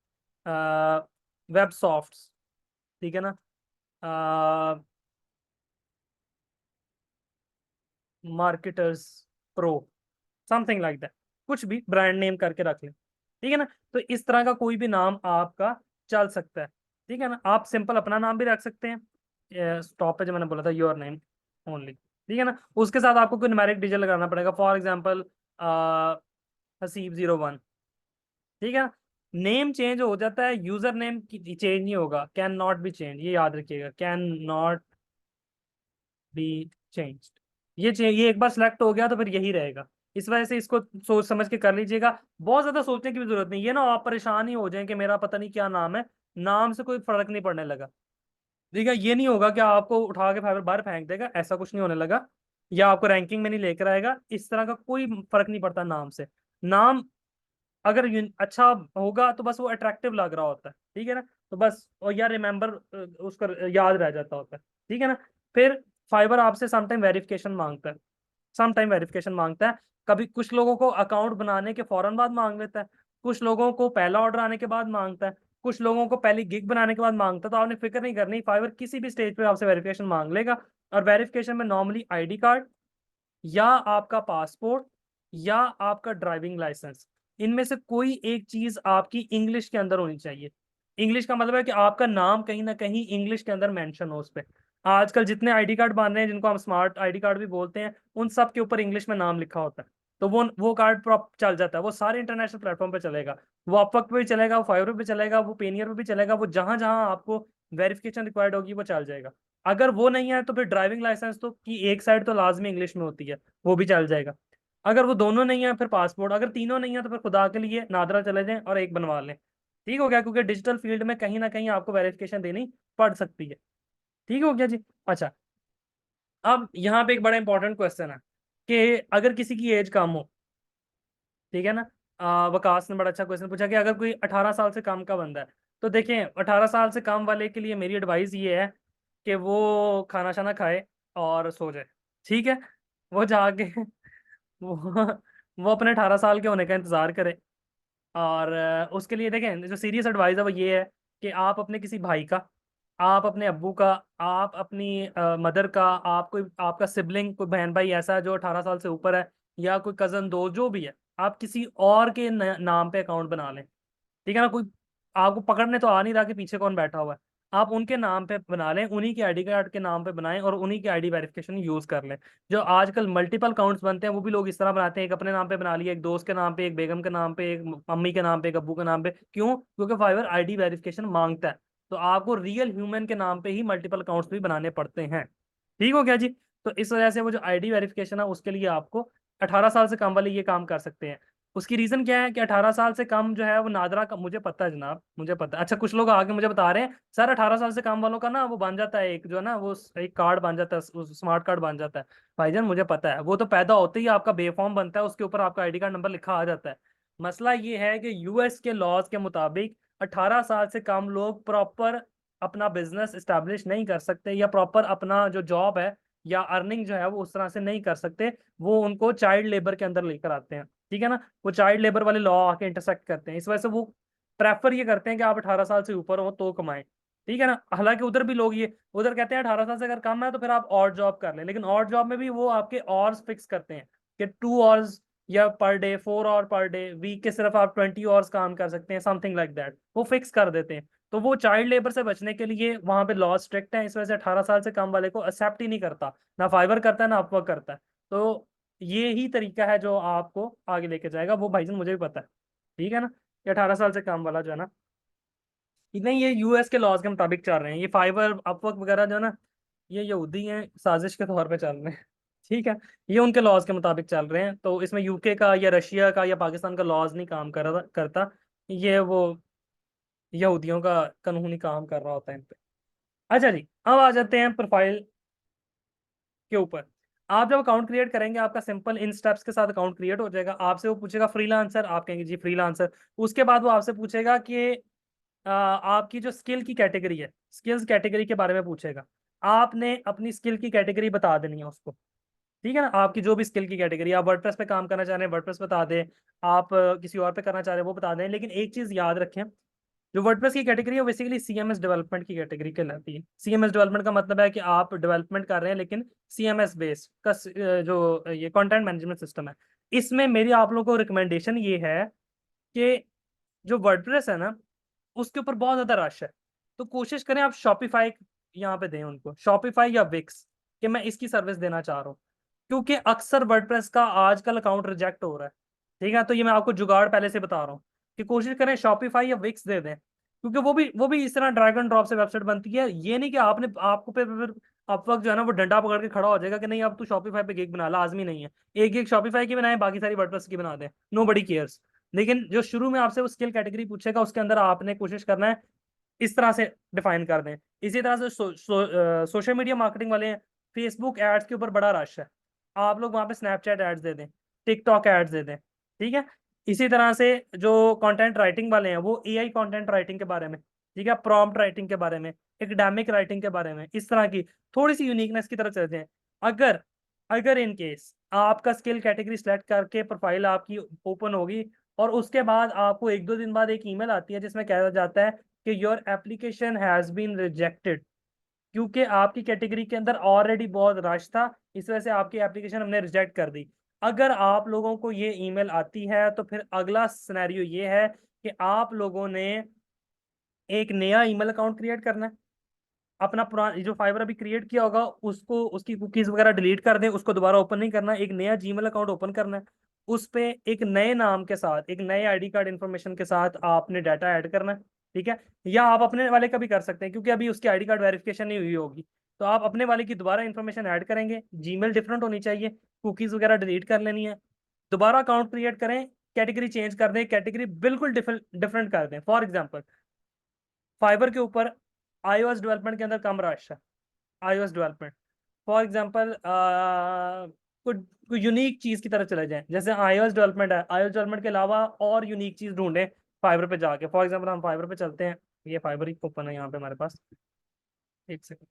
वेब सॉफ्ट्स, ठीक है ना, marketers pro, something like that, कुछ भी ब्रांड नेम करके रख लें, ठीक है ना। तो इस तरह का कोई भी नाम आपका चल सकता है, ठीक है ना। आप सिंपल अपना नाम भी रख सकते हैं, स्टॉप पे जो मैंने बोला था योर नेम ओनली, ठीक है ना। उसके साथ आपको कोई न्यूमेरिक डिजिट लगाना पड़ेगा, फॉर एग्जांपल हसीब 01, ठीक है ना। नेम चेंज हो जाता है, यूजर नेम चेंज नहीं होगा, कैन नॉट बी चेंज, ये याद रखिएगा, कैन नॉट बी चेंज्ड। ये एक बार सेलेक्ट हो गया तो फिर यही रहेगा, इस वजह से इसको सोच समझ के कर लीजिएगा, बहुत ज्यादा सोचने की भी जरूरत नहीं, ये ना आप परेशान ही हो जाए कि मेरा पता नहीं क्या नाम है, नाम से कोई फर्क नहीं पड़ने लगा, ठीक है। ये नहीं होगा कि आपको उठा के फाइबर बाहर फेंक देगा, ऐसा कुछ नहीं होने लगा, या आपको रैंकिंग में नहीं लेकर आएगा, इस तरह का कोई फर्क नहीं पड़ता नाम से। नाम अगर अच्छा होगा तो बस वो अट्रैक्टिव लग रहा होता है, ठीक है ना, तो बस, और यार रिमेंबर उसका याद रह जाता होता है, ठीक है ना। फिर फाइबर आपसे समटाइम वेरिफिकेशन मांगता है, समटाइम वेरिफिकेशन मांगता है, कभी कुछ लोगों को अकाउंट बनाने के फौरन बाद मांग लेता है, कुछ लोगों को पहला ऑर्डर आने के बाद मांगता है, कुछ लोगों को पहली गिग बनाने के बाद मांगता है। तो आपने फिक्र नहीं करनी, फाइबर किसी भी स्टेज पे आपसे वेरिफिकेशन मांग लेगा, और वेरिफिकेशन में नॉर्मली ID कार्ड या आपका पासपोर्ट या आपका ड्राइविंग लाइसेंस, इनमें से कोई एक चीज आपकी इंग्लिश के अंदर होनी चाहिए। इंग्लिश का मतलब है कि आपका नाम कहीं ना कहीं इंग्लिश के अंदर मेंशन हो उस पे। आजकल जितने ID कार्ड बन रहे हैं, जिनको हम स्मार्ट ID कार्ड भी बोलते हैं, उन सब के ऊपर इंग्लिश में नाम लिखा होता है, तो वो कार्ड प्रॉप चल जाता है, वो सारे इंटरनेशनल प्लेटफॉर्म पे चलेगा, वो अपवर्क पे भी चलेगा, वो फाइवर पे भी चलेगा, वो पेनियर पे भी चलेगा, वो जहां जहां आपको वेरिफिकेशन रिक्वायर्ड होगी वो चल जाएगा। अगर वो नहीं है तो फिर ड्राइविंग लाइसेंस तो की एक साइड तो लाजमी इंग्लिश में होती है, वो भी चल जाएगा। अगर वो दोनों नहीं है फिर पासपोर्ट, अगर तीनों नहीं है तो फिर खुदा के लिए नादरा चले जाएं और एक बनवा लें, ठीक हो गया, क्योंकि डिजिटल फील्ड में कहीं ना कहीं आपको वेरिफिकेशन देनी पड़ सकती है, ठीक हो गया जी। अच्छा, अब यहाँ पे एक बड़ा इंपॉर्टेंट क्वेश्चन है कि अगर किसी की एज कम हो, ठीक है ना, वकास ने बड़ा अच्छा क्वेश्चन पूछा कि अगर कोई 18 साल से कम का बंदा है, तो देखें 18 साल से कम वाले के लिए मेरी एडवाइस ये है कि वो खाना शाना खाए और सो जाए, ठीक है। वो जाके वो वो अपने 18 साल के होने का इंतजार करे, और उसके लिए देखें जो सीरियस एडवाइस है वो ये है कि आप अपने किसी भाई का, आप अपने अब्बू का, आप अपनी मदर का, आप कोई आपका सिबलिंग कोई बहन भाई ऐसा है जो 18 साल से ऊपर है, या कोई कजन दोस्त जो भी है, आप किसी और के नाम पे अकाउंट बना लें, ठीक है ना। कोई आपको पकड़ने तो आ नहीं रहा कि पीछे कौन बैठा हुआ है, आप उनके नाम पे बना लें, उन्हीं के ID कार्ड के नाम पे बनाएं और उन्हीं की ID वेरिफिकेशन यूज कर लें। जो आजकल मल्टीपल अकाउंट्स बनते हैं वो भी लोग इस तरह बनाते हैं, एक अपने नाम पे बना लिया, एक दोस्त के नाम पे, एक बेगम के नाम पे, एक मम्मी के नाम पे, एक अब्बू के नाम पे, क्यों? क्योंकि फाइवर ID वेरिफिकेशन मांगता है, तो आपको रियल ह्यूमन के नाम पे ही मल्टीपल अकाउंट्स भी बनाने पड़ते हैं, ठीक हो गया जी। तो इस वजह से वो जो ID वेरिफिकेशन है उसके लिए आपको 18 साल से कम वाले ये काम कर सकते हैं। उसकी रीजन क्या है कि 18 साल से कम जो है वो नादरा का, मुझे पता है जनाब, मुझे पता है। अच्छा, कुछ लोग आगे मुझे बता रहे हैं सर 18 साल से कम वालों का ना वो बन जाता है एक जो है ना वो एक कार्ड बन जाता है, स्मार्ट कार्ड बन जाता है। भाईजान मुझे पता है, वो तो पैदा होते ही आपका बेफॉर्म बनता है, उसके ऊपर आपका ID कार्ड नंबर लिखा आ जाता है। मसला ये है कि US के लॉज के मुताबिक 18 साल से कम लोग प्रॉपर अपना बिजनेस इस्टेब्लिश नहीं कर सकते, या प्रॉपर अपना जो जॉब है या अर्निंग जो है वो उस तरह से नहीं कर सकते, वो उनको चाइल्ड लेबर के अंदर लेकर आते हैं, ठीक है ना। वो चाइल्ड लेबर वाले लॉ आके इंटरसेक्ट करते हैं, इस वजह से वो प्रेफर ये करते हैं कि आप 18 साल से ऊपर हो तो कमाएं, ठीक है ना। हालांकि उधर भी लोग ये उधर कहते हैं 18 साल से अगर कम है तो फिर आप और जॉब कर लें, लेकिन और जॉब में भी वो आपके ऑर्स फिक्स करते हैं कि 2 आवर्स या per day, 4 hour per day, week के सिर्फ आप 20 आवर्स काम कर सकते हैं, समथिंग लाइक दैट, वो फिक्स कर देते हैं। तो वो चाइल्ड लेबर से बचने के लिए वहां पे लॉ स्ट्रिक्ट है, इस वजह से 18 साल से कम वाले को एक्सेप्ट ही नहीं करता, ना फाइवर करता है ना अपवर्क करता है। तो ये ही तरीका है जो आपको आगे लेके जाएगा, वो भाईजान मुझे भी पता है, ठीक है ना। ये 18 साल से कम वाला जो है ना, नहीं ये यूएस के लॉज के मुताबिक चल रहे हैं, ये फाइवर अपवर्क वगैरह जो है ना, ये यहूदी हैं, साजिश के तौर पे चल रहे हैं। ठीक है, ये उनके लॉज के मुताबिक चल रहे हैं, तो इसमें यूके का या रशिया का या पाकिस्तान का लॉज नहीं काम करता, ये वो यहूदियों का कानूनी काम कर रहा होता है इन पे। अच्छा जी, अब आ जाते हैं प्रोफाइल के ऊपर। आप जब अकाउंट क्रिएट करेंगे, आपका सिंपल इन स्टेप्स के साथ अकाउंट क्रिएट हो जाएगा। आपसे वो पूछेगा फ्रीलांसर, आप कहेंगे जी फ्रीलांसर। उसके बाद वो आपसे पूछेगा कि आपकी जो स्किल की कैटेगरी है, स्किल्स कैटेगरी के बारे में पूछेगा। आपने अपनी स्किल की कैटेगरी बता देनी है उसको, ठीक है ना। आपकी जो भी स्किल की कैटेगरी, आप वर्डप्रेस पे काम करना चाह रहे हैं वर्डप्रेस बता दें, आप किसी और पे करना चाह रहे हैं वो बता दें। लेकिन एक चीज याद रखें, जो वर्डप्रेस की कैटेगरी है बेसिकली सीएमएस डेवलपमेंट की कैटेगरी कहलाती है। सीएमएस डेवलपमेंट का मतलब है कि आप डेवलपमेंट कर रहे हैं लेकिन सीएमएस बेस्ड का जो ये कंटेंट मैनेजमेंट सिस्टम है। इसमें मेरी आप लोगों को रिकमेंडेशन ये है कि जो वर्डप्रेस है ना, उसके ऊपर बहुत ज्यादा रश है। तो कोशिश करें आप शॉपिफाई यहाँ पे दें उनको, शॉपिफाई या विक्स, कि मैं इसकी सर्विस देना चाह रहा हूँ। क्योंकि अक्सर वर्डप्रेस का आजकल अकाउंट रिजेक्ट हो रहा है, ठीक है। तो ये मैं आपको जुगाड़ पहले से बता रहा हूँ कि कोशिश करें शॉपिफाई या विक्स दे दें, क्योंकि वो भी इस तरह ड्रैग एंड ड्रॉप से वेबसाइट बनती है। ये नहीं कि आपने आपको फिर अब वक्त जो है ना वो डंडा पकड़ के खड़ा हो जाएगा कि नहीं अब तू शॉपिफाई पे गिग बना, लाजमी नहीं है। एक गिग शॉपिफाई की बनाए, बाकी सारी वर्डप्रेस की बना दें, नो बडी केयर्स। लेकिन जो शुरू में आपसे वो स्किल कैटेगरी पूछेगा, उसके अंदर आपने कोशिश करना है इस तरह से डिफाइन कर दें। इसी तरह से सोशल मीडिया मार्केटिंग वाले हैं, फेसबुक एड्स के ऊपर बड़ा रश है, आप लोग वहां पे स्नैपचैट एड्स दे दें, टिकटॉक एड्स दे दें, ठीक है। इसी तरह से जो कंटेंट राइटिंग वाले हैं वो एआई कंटेंट राइटिंग के बारे में, ठीक है, प्रॉम्प्ट राइटिंग के बारे में, एकेडमिक राइटिंग के बारे में, इस तरह की थोड़ी सी यूनिकनेस की तरफ चलते हैं। अगर अगर इन केस आपका स्किल कैटेगरी सेलेक्ट करके प्रोफाइल आपकी ओपन होगी, और उसके बाद आपको एक दो दिन बाद एक ईमेल आती है जिसमें कहा जाता है कि your application has been rejected, क्योंकि आपकी कैटेगरी के अंदर ऑलरेडी बहुत रश था, इस वजह से आपकी एप्लीकेशन हमने रिजेक्ट कर दी। अगर आप लोगों को ये ईमेल आती है तो फिर अगला सिनेरियो ये है कि आप लोगों ने एक नया ईमेल अकाउंट क्रिएट करना है। अपना पुराना जो फाइबर अभी क्रिएट किया होगा उसको, उसकी कुकीज वगैरह डिलीट कर दें, उसको दोबारा ओपन नहीं करना, एक नया जीमेल अकाउंट ओपन करना है। उस पे एक नए नाम के साथ, एक नए आईडी कार्ड इन्फॉर्मेशन के साथ आपने डाटा ऐड करना है, ठीक है। या आप अपने वाले का भी कर सकते हैं, क्योंकि अभी उसकी आईडी कार्ड वेरिफिकेशन नहीं हुई होगी। तो आप अपने वाले की दोबारा इन्फॉर्मेशन ऐड करेंगे, जीमेल डिफरेंट होनी चाहिए, कुकीज वगैरह डिलीट कर लेनी है, दोबारा अकाउंट क्रिएट करें, कैटेगरी चेंज कर दें, कैटेगरी बिल्कुल डिफरेंट कर दें। फॉर एग्जाम्पल, फाइबर के ऊपर आईओएस डेवलपमेंट के अंदर कम रश है, आईओएस डेवलपमेंट। फॉर एग्जांपल कुछ कोई यूनिक चीज की तरफ चले जाएं, जैसे आईओएस डेवलपमेंट है, आईओएस डेवलपमेंट के अलावा और यूनिक चीज ढूंढें फाइबर पे जाके। फॉर एग्जांपल हम फाइबर पे चलते हैं, ये फाइबर ही ओपन है यहाँ पे हमारे पास, एक सेकंड,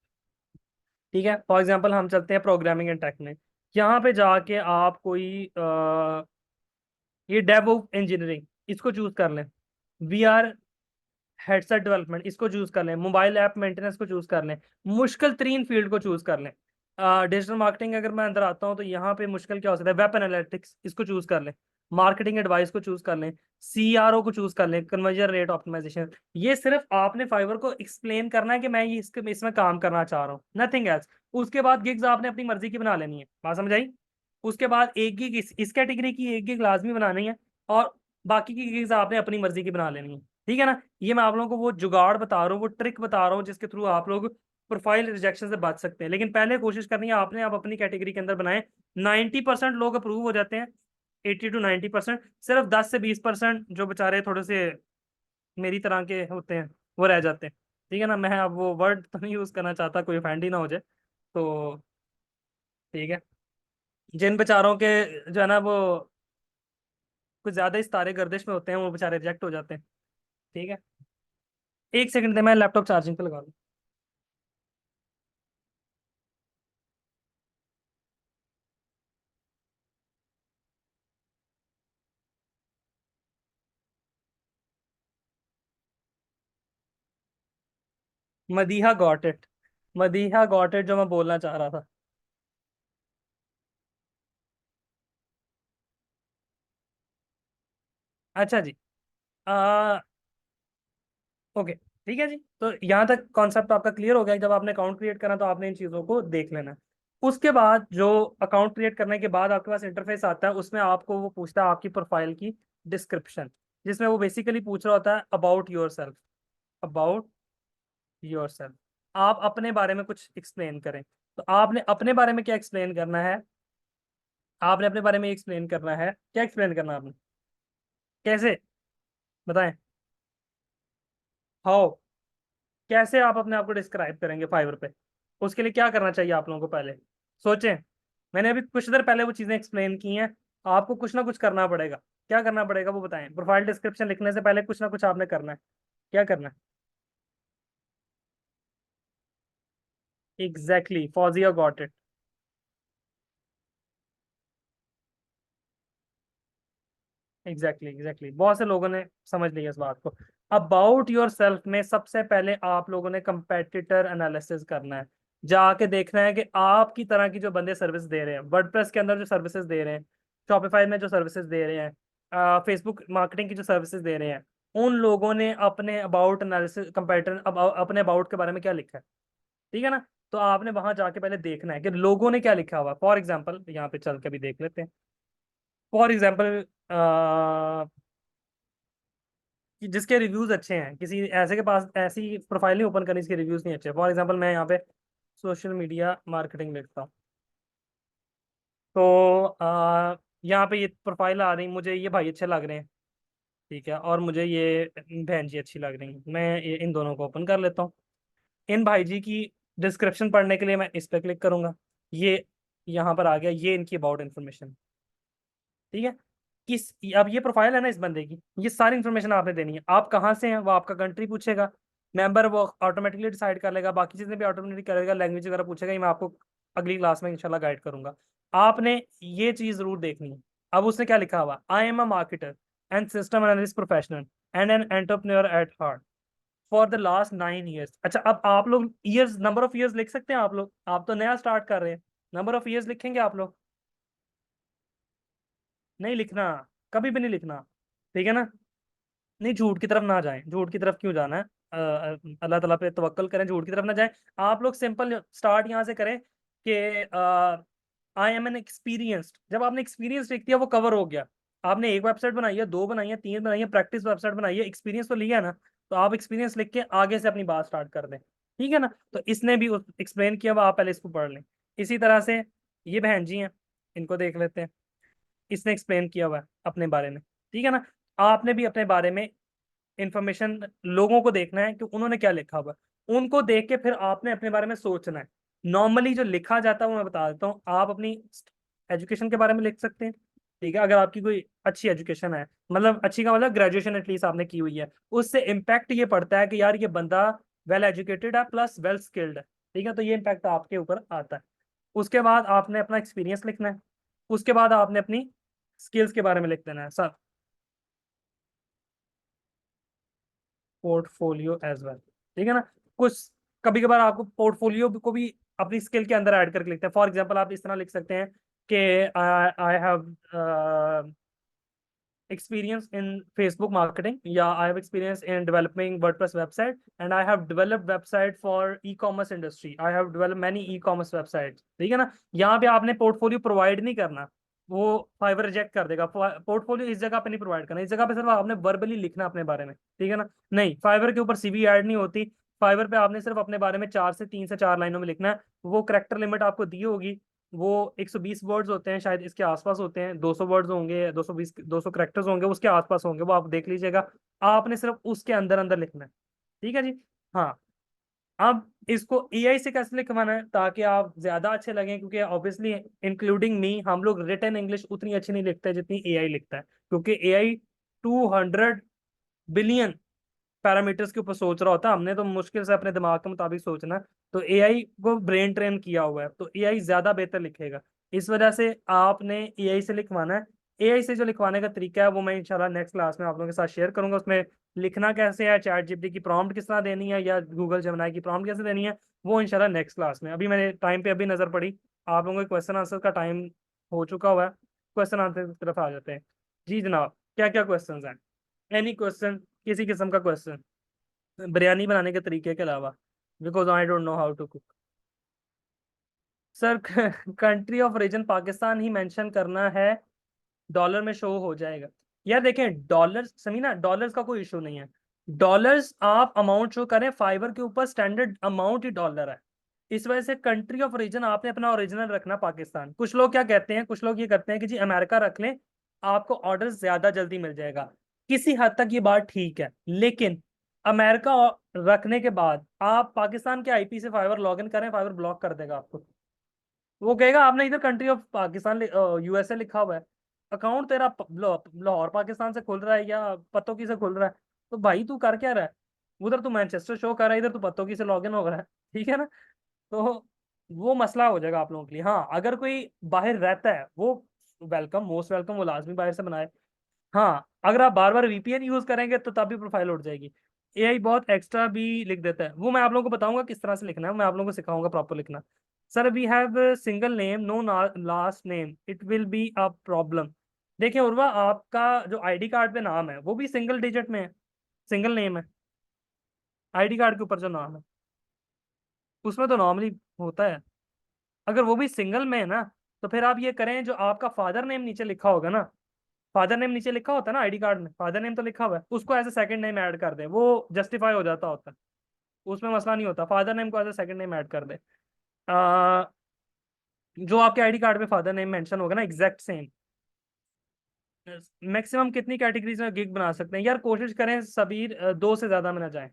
ठीक है। फॉर एग्जांपल हम चलते हैं प्रोग्रामिंग एंड टेक में, यहाँ पे जाके आप कोई ये डेव इंजीनियरिंग इसको चूज कर लें, वी आर हेडसेट डेवलपमेंट इसको चूज कर लें, मोबाइल ऐप मेंटेनेंस को चूज कर लें, मुश्किल तरीन फील्ड को चूज कर लें। डिजिटल मार्केटिंग अगर मैं अंदर आता हूँ तो यहाँ पे मुश्किल क्या हो सकता है, वेब एनालिटिक्स इसको चूज कर लें, मार्केटिंग एडवाइस को चूज कर लें, सीआरओ को चूज कर लें, कन्वर्जन रेट ऑप्टिमाइजेशन। ये सिर्फ आपने फाइवर को एक्सप्लेन करना है कि मैं ये इसमें काम करना चाह रहा हूँ, नथिंग एल्स। उसके बाद गिग्स आपने अपनी मर्जी की बना लेनी है, बात समझ आई। उसके बाद एक गिग इस कैटेगरी की एक गिग लाजमी बनानी है, और बाकी की गिग्स आपने अपनी मर्जी की बना लेनी है, ठीक है ना। ये मैं आप लोगों को वो जुगाड़ बता रहा हूँ, वो ट्रिक बता रहा हूँ जिसके थ्रू आप लोग प्रोफाइल रिजेक्शन से बच सकते हैं। लेकिन पहले कोशिश करनी है आपने, आप अपनी कैटेगरी के अंदर बनाए। 90% लोग अप्रूव हो जाते हैं, 80 to 90%। सिर्फ 10 से 20% जो बेचारे थोड़े से मेरी तरह के होते हैं वो रह जाते हैं, ठीक है ना। मैं अब वो वर्ड तो नहीं यूज करना चाहता, कोई ऑफेंड ही ना हो जाए, तो ठीक है। जिन बेचारों के जो है ना वो कुछ ज्यादा ही तारे गर्दिश में होते हैं, वो बेचारे रिजेक्ट हो जाते हैं, ठीक है। एक सेकंड दे, मैं लैपटॉप चार्जिंग पे लगा दूं। Madiha got it, Madiha got it जो मैं बोलना चाह रहा था। अच्छा जी, आ, ओके। ठीक है जी। तो यहाँ तक कॉन्सेप्ट आपका क्लियर हो गया। जब आपने अकाउंट क्रिएट करना तो आपने इन चीज़ों को देख लेना है। उसके बाद जो अकाउंट क्रिएट करने के बाद आपके पास इंटरफेस आता है, उसमें आपको वो पूछता है आपकी प्रोफाइल की डिस्क्रिप्शन, जिसमें वो बेसिकली पूछ रहा होता है about your self, about your self. आप अपने बारे में कुछ एक्सप्लेन करें। तो आपने अपने बारे में क्या एक्सप्लेन करना है? आपने अपने बारे में एक्सप्लेन करना है। क्या एक्सप्लेन करना है आपने? कैसे? बताएं। हाउ? कैसे आप अपने आप को डिस्क्राइब करेंगे फाइवर पे? उसके लिए क्या करना चाहिए आप लोगों को? पहले सोचें। मैंने अभी कुछ देर पहले वो चीजें एक्सप्लेन की हैं। आपको कुछ ना कुछ करना पड़ेगा। क्या करना पड़ेगा वो बताएं। प्रोफाइल डिस्क्रिप्शन लिखने से पहले कुछ ना कुछ आपने करना है। क्या करना है? Exactly, Fauzia got it. Exactly, बहुत से लोगों ने समझ लिया इस बात को। अबाउट योर सेल्फ में सबसे पहले आप लोगों ने कंपेटिटर एनालिसिस करना है। जाके देखना है कि आपकी तरह की जो बंदे सर्विस दे रहे हैं, वर्डप्रेस के अंदर जो सर्विसेज दे रहे हैं, शॉपिफाई में जो सर्विसेज दे रहे हैं, फेसबुक मार्केटिंग की जो सर्विसेज दे रहे हैं, उन लोगों ने अपने अबाउट एनालिसिस कंपेटिटर अपने अबाउट के बारे में क्या लिखा है। ठीक है ना? तो आपने वहां जाके पहले देखना है कि लोगों ने क्या लिखा हुआ। फॉर एग्जाम्पल यहाँ पे चल के भी देख लेते हैं। फॉर एग्जाम्पल कि जिसके रिव्यूज अच्छे हैं, किसी ऐसे के पास ऐसी प्रोफाइल नहीं ओपन करनी जिसके रिव्यूज नहीं अच्छे। फॉर एग्जांपल मैं यहाँ पे सोशल मीडिया मार्केटिंग लिखता हूँ, तो यहाँ पे ये प्रोफाइल आ रही, मुझे ये भाई अच्छे लग रहे हैं। ठीक है, और मुझे ये बहन जी अच्छी लग रही है। मैं इन दोनों को ओपन कर लेता हूँ। इन भाई जी की डिस्क्रिप्शन पढ़ने के लिए मैं इस पर क्लिक करूंगा। ये यहाँ पर आ गया, ये इनकी अबाउट इन्फॉर्मेशन। ठीक है। किस अब ये प्रोफाइल है ना इस बंदे की, ये सारी इन्फॉर्मेशन आपने देनी है। आप कहाँ से हैं वो आपका कंट्री पूछेगा, मेंबर वो ऑटोमेटिकली डिसाइड कर लेगा, बाकी चीजें भी ऑटोमेटिकली करेगा, लैंग्वेज वगैरह पूछेगा। ये मैं आपको अगली क्लास में इंशाल्लाह गाइड करूंगा। आपने ये चीज जरूर देखनी है। अब उसने क्या लिखा हुआ, I am a marketer and system analyst professional and an entrepreneur at heart for the last 9 years। अच्छा, अब आप लोग ईयर्स, नंबर ऑफ ईयर्स लिख सकते हैं आप लोग? आप तो नया स्टार्ट कर रहे हैं। नंबर ऑफ ईयर्स लिखेंगे आप लोग? नहीं लिखना, कभी भी नहीं लिखना। ठीक है ना? नहीं, झूठ की तरफ ना जाएं। झूठ की तरफ क्यों जाना है? अल्लाह ताला पे तवक्कल करें, झूठ की तरफ ना जाएं। आप लोग सिंपल स्टार्ट यहाँ से करें कि आई एम एन एक्सपीरियंस्ड। जब आपने एक्सपीरियंस लिख दिया वो कवर हो गया। आपने एक वेबसाइट बनाई है, दो बनाई है, तीन बनाई है, प्रैक्टिस वेबसाइट बनाई है, एक्सपीरियंस तो लिया है ना। तो आप एक्सपीरियंस लिख के आगे से अपनी बात स्टार्ट कर दें। ठीक है ना? तो इसने भी एक्सप्लेन किया हुआ, आप पहले इसको पढ़ लें। इसी तरह से ये बहन जी हैं, इनको देख लेते हैं। इसने एक्सप्लेन किया हुआ है अपने बारे में। ठीक है ना? आपने भी अपने बारे में इंफॉर्मेशन लोगों को देखना है कि उन्होंने क्या लिखा हुआ है। उनको देख के फिर आपने अपने बारे में सोचना है। नॉर्मली जो लिखा जाता है वो मैं बता देता हूँ। आप अपनी एजुकेशन के बारे में लिख सकते हैं। ठीक है, अगर आपकी कोई अच्छी एजुकेशन है, मतलब अच्छी का मतलब ग्रेजुएशन एटलीस्ट आपने की हुई है, उससे इम्पैक्ट ये पड़ता है कि यार ये बंदा वेल एजुकेटेड है प्लस वेल स्किल्ड है। ठीक है, तो ये इम्पैक्ट आपके ऊपर आता है। उसके बाद आपने अपना एक्सपीरियंस लिखना है। उसके बाद आपने अपनी स्किल्स के बारे में लिख देना है सर। Portfolio as well. ठीक है ना? कुछ कभी कभार आपको पोर्टफोलियो को भी अपनी स्किल के अंदर ऐड करके लिखते हैं। फॉर एग्जांपल आप इस तरह लिख सकते हैं कि I have experience in Facebook marketing. Yeah, I have experience in developing WordPress website, and I have developed website for e-commerce industry. I have developed many e-commerce websites. ठीक है ना? यहाँ पे आपने पोर्टफोलियो प्रोवाइड नहीं करना, वो फाइवर रिजेक्ट कर देगा। पोर्टफोलियो इस जगह पे नहीं प्रोवाइड करना, इस जगह पे सिर्फ आपने वर्बली लिखना अपने बारे में। ठीक है ना? नहीं, फाइवर के ऊपर सीवी ऐड नहीं होती। फाइवर पे आपने सिर्फ अपने बारे में 4 से 4 लाइनों में लिखना है। वो करेक्टर लिमिट आपको दी होगी, वो 120 वर्ड्स होते हैं शायद, इसके आसपास होते हैं। 200 वर्ड्स होंगे, 220, 200 करेक्टर्स होंगे, उसके आसपास होंगे, वो आप देख लीजिएगा। आपने सिर्फ उसके अंदर अंदर लिखना है। ठीक है जी? हाँ। अब इसको एआई से कैसे लिखवाना है ताकि आप ज्यादा अच्छे लगें, क्योंकि ऑब्वियसली इंक्लूडिंग मी, हम लोग रिटन इंग्लिश उतनी अच्छी नहीं लिखते जितनी एआई लिखता है, क्योंकि एआई 200 बिलियन पैरामीटर्स के ऊपर सोच रहा होता है। हमने तो मुश्किल से अपने दिमाग के मुताबिक सोचना है। तो एआई को ब्रेन ट्रेन किया हुआ है, तो एआई ज्यादा बेहतर लिखेगा। इस वजह से आपने एआई से लिखवाना है। एआई से जो लिखवाने का तरीका है वो मैं इंशाल्लाह नेक्स्ट क्लास में आप लोगों के साथ शेयर करूंगा। उसमें लिखना कैसे है, चैट जीपीटी की प्रॉम्प्ट किस तरह देनी है, या गूगल जेमिनी की प्रॉम्प्ट कैसे देनी है, वो इंशाल्लाह नेक्स्ट क्लास में। अभी मैंने टाइम पे अभी नजर पड़ी, आप लोगों के क्वेश्चन आंसर का टाइम हो चुका हुआ है। क्वेश्चन आंसर की तरफ आ जाते हैं। जी जनाब, क्या क्या क्वेश्चन हैं? एनी क्वेश्चन, किसी किस्म का क्वेश्चन? बिरयानी बनाने के तरीके के अलावा, because I don't know how to cook. Sir country of origin Pakistan ही मेंशन करना है, डॉलर में शो हो जाएगा। यार देखें, डॉलर समीना, डॉलर्स का कोई इशू नहीं है। डॉलर्स आप अमाउंट शो करें, फाइबर के ऊपर स्टैंडर्ड अमाउंट ही डॉलर है। इस वजह से कंट्री ऑफ ओरिजिन आपने अपना ओरिजिनल रखना पाकिस्तान। कुछ लोग क्या कहते हैं, कुछ लोग ये करते हैं कि जी अमेरिका रख लें, आपको ऑर्डर ज्यादा जल्दी मिल जाएगा। किसी हद तक ये बात ठीक है, लेकिन अमेरिका रखने के बाद आप पाकिस्तान के आईपी से फाइबर लॉग इन करें, फाइबर ब्लॉक कर देगा आपको। वो कहेगा आपने इधर कंट्री ऑफ पाकिस्तान यूएसए लिखा हुआ है, अकाउंट तेरा लाहौर पाकिस्तान से खुल रहा है या पत्तों से खुल रहा है, तो भाई तू कर क्या रहा है? उधर तू मैनचेस्टर शो कर रहा है, इधर तू पत्तों से लॉग इन हो रहा है। ठीक है ना? तो वो मसला हो जाएगा आप लोगों के लिए। हाँ, अगर कोई बाहर रहता है वो वेलकम, मोस्ट वेलकम, वो लाजमी बाहर से बनाए। हाँ, अगर आप बार बार वीपीएन यूज करेंगे तो तब भी प्रोफाइल उठ जाएगी। एआई बहुत एक्स्ट्रा भी लिख देता है, वो मैं आप लोगों को बताऊंगा किस तरह से लिखना है, मैं आप लोगों को सिखाऊंगा प्रॉपर लिखना। Sir we have single name no last name, it will be a problem. देखिए उर्वा, आपका जो आईडी कार्ड पे नाम है वो भी सिंगल डिजिट में है, सिंगल नेम है। आईडी कार्ड के ऊपर जो नाम है उसमें तो नॉर्मली होता है। अगर वो भी सिंगल में है ना, तो फिर आप ये करें, जो आपका फादर नेम नीचे लिखा होगा ना, फादर नेम नीचे लिखा होता है ना आईडी कार्ड में, फादर नेम तो लिखा हुआ है, उसको as a second name add कर दे, वो जस्टिफाई हो जाता होता है। उसमें मसला नहीं होता, फादर नेम को as a second name add कर दे। आ, जो आपके आईडी कार्ड पे फादर नेम मेंशन होगा ना, एग्जैक्ट सेम। मैक्सिमम कितनी कैटेगरीज में गिग बना सकते हैं? यार कोशिश करें सबीर, दो से ज्यादा में ना जाए।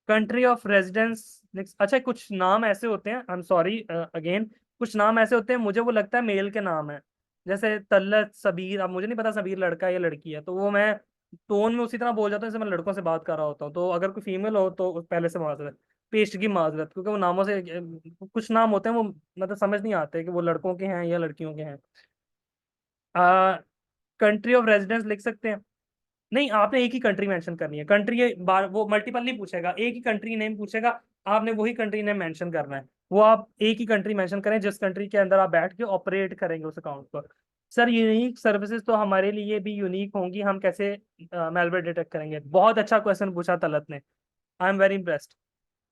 कंट्री ऑफ रेजिडेंस, अच्छा कुछ नाम ऐसे होते हैं, आई एम सॉरी अगेन, कुछ नाम ऐसे होते हैं मुझे वो लगता है मेल के नाम है, जैसे तल्लत, सबीर। अब मुझे नहीं पता सबीर लड़का है या लड़की है, तो वो मैं टोन में उसी तरह बोल जाता हूँ जैसे मैं लड़कों से बात कर रहा होता हूँ। तो अगर कोई फीमेल हो तो पहले से माजरत, पेश की माजरत, क्योंकि वो नामों से कुछ नाम होते हैं वो मतलब समझ नहीं आते कि वो लड़कों के हैं या लड़कियों के हैं। कंट्री ऑफ रेजिडेंस लिख सकते हैं? नहीं, आपने एक ही कंट्री मेंशन करनी है। कंट्री बार वो मल्टीपल नहीं पूछेगा, एक ही कंट्री नेम पूछेगा, आपने वही कंट्री नेम मेंशन करना है। वो आप एक ही कंट्री मेंशन करें जिस कंट्री के अंदर आप बैठ के ऑपरेट करेंगे उस अकाउंट पर। सर यूनिक सर्विसेज तो हमारे लिए भी यूनिक होंगी, हम कैसे मेलवेयर डिटेक्ट करेंगे? बहुत अच्छा क्वेश्चन पूछा तलत ने, आई एम वेरी इम्प्रेस्ड।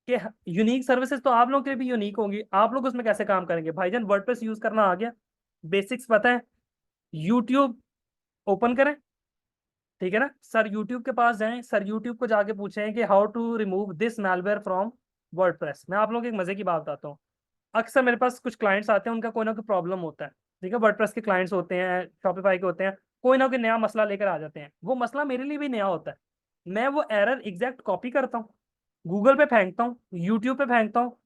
कि यूनिक सर्विसेज तो आप लोगों के लिए भी यूनिक होंगी, आप लोग उसमें कैसे काम करेंगे? भाईजान वर्डप्रेस यूज करना आ गया, बेसिक्स पता है, यूट्यूब ओपन करें, ठीक है ना सर, यूट्यूब के पास जाएं, सर यूट्यूब को जाके पूछें कि how to remove this malware from WordPress. मैं आप लोगों को एक मजे की बात बताता हूँ। अक्सर मेरे पास कुछ क्लाइंट्स आते हैं, उनका कोई ना कोई प्रॉब्लम होता है, ठीक है, वर्डप्रेस के क्लाइंट्स होते हैं, शॉपिफाई के होते हैं, कोई ना कोई नया मसला लेकर आ जाते हैं। वो मसला मेरे लिए भी नया होता है, मैं वो एरर एग्जैक्ट कॉपी करता हूँ, गूगल पे फेंकता हूँ, यूट्यूब पे फेंकता हूँ,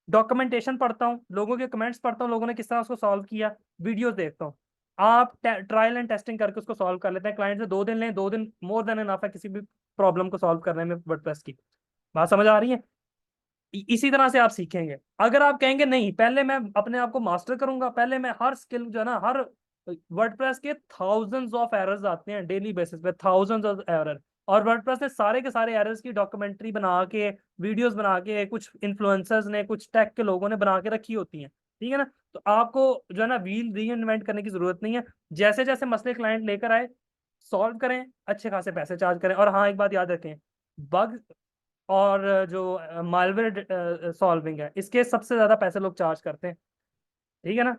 डॉक्यूमेंटेशन पढ़ता हूँ, लोगों के कमेंट्स पढ़ता हूँ, लोगों ने किस तरह उसको सॉल्व किया, वीडियोस देखता हूँ। आप ट्रायल एंड टेस्टिंग करके उसको सॉल्व कर लेते हैं। क्लाइंट से 2 दिन लें, 2 दिन मोर देन एनफ है किसी भी प्रॉब्लम को सॉल्व करने में वर्डप्रेस की। बात समझ आ रही है? इसी तरह से आप सीखेंगे। अगर आप कहेंगे नहीं पहले मैं अपने आप को मास्टर करूंगा, पहले मैं हर स्किल जो है ना, हर वर्डप्रेस के थाउजेंड्स ऑफ एरर्स आते हैं डेली बेसिस पे, थाउजेंड्स ऑफ एरर, और वर्डप्रेस ने सारे के सारे एरर्स की डॉक्यूमेंट्री बना के, वीडियोस बना के, कुछ इन्फ्लुएंसर्स ने, कुछ टेक के लोगों ने बना के रखी होती हैं। ठीक है ना? तो आपको जो है ना व्हील री इन्वेंट करने की जरूरत नहीं है। जैसे जैसे मसले क्लाइंट लेकर आए, सॉल्व करें, अच्छे खासे पैसे चार्ज करें। और हाँ, एक बात याद रखें, बग और जो मालवेयर सॉल्विंग है, इसके सबसे ज्यादा पैसे लोग चार्ज करते हैं। ठीक है ना?